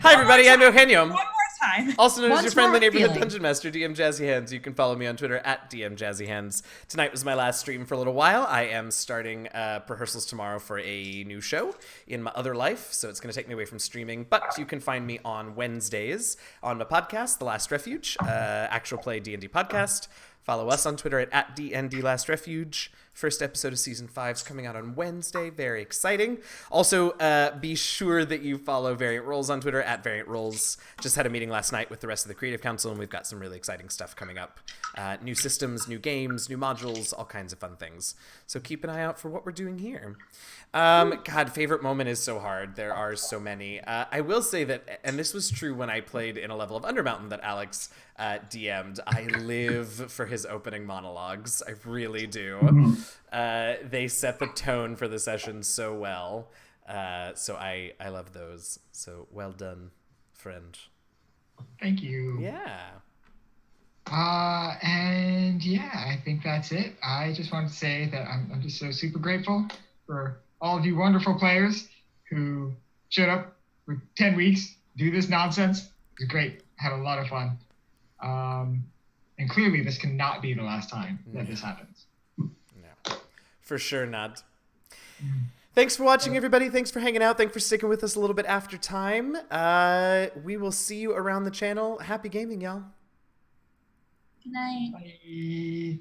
Hi, everybody. I'm Eugenio. One more time. Also known as your Once friendly more neighborhood feeling. dungeon master, DM Jazzy Hands. You can follow me on Twitter at DM Jazzy Hands. Tonight was my last stream for a little while. I am starting rehearsals tomorrow for a new show in my other life, so it's going to take me away from streaming. But you can find me on Wednesdays on my podcast, The Last Refuge, actual play D&D podcast. Follow us on Twitter at DND Last Refuge. First episode of season 5 is coming out on Wednesday. Very exciting. Also, be sure that you follow Variant Roles on Twitter at Variant Roles. Just had a meeting last night with the rest of the Creative Council, and we've got some really exciting stuff coming up. New systems, new games, new modules, all kinds of fun things. So keep an eye out for what we're doing here. God, favorite moment is so hard. There are so many. I will say that, and this was true when I played in a level of Undermountain that Alex DM'd, I live for his opening monologues. I really do. They set the tone for the session so well. So I love those. So well done, friend. Thank you. Yeah. And yeah, I think that's it. I just wanted to say that I'm just so super grateful for all of you wonderful players who showed up for 10 weeks, do this nonsense. It was great. Had a lot of fun. And clearly this cannot be the last time that this happens. No, for sure not. Thanks for watching, everybody. Thanks for hanging out. Thanks for sticking with us a little bit after time. We will see you around the channel. Happy gaming, y'all. Good night. Bye.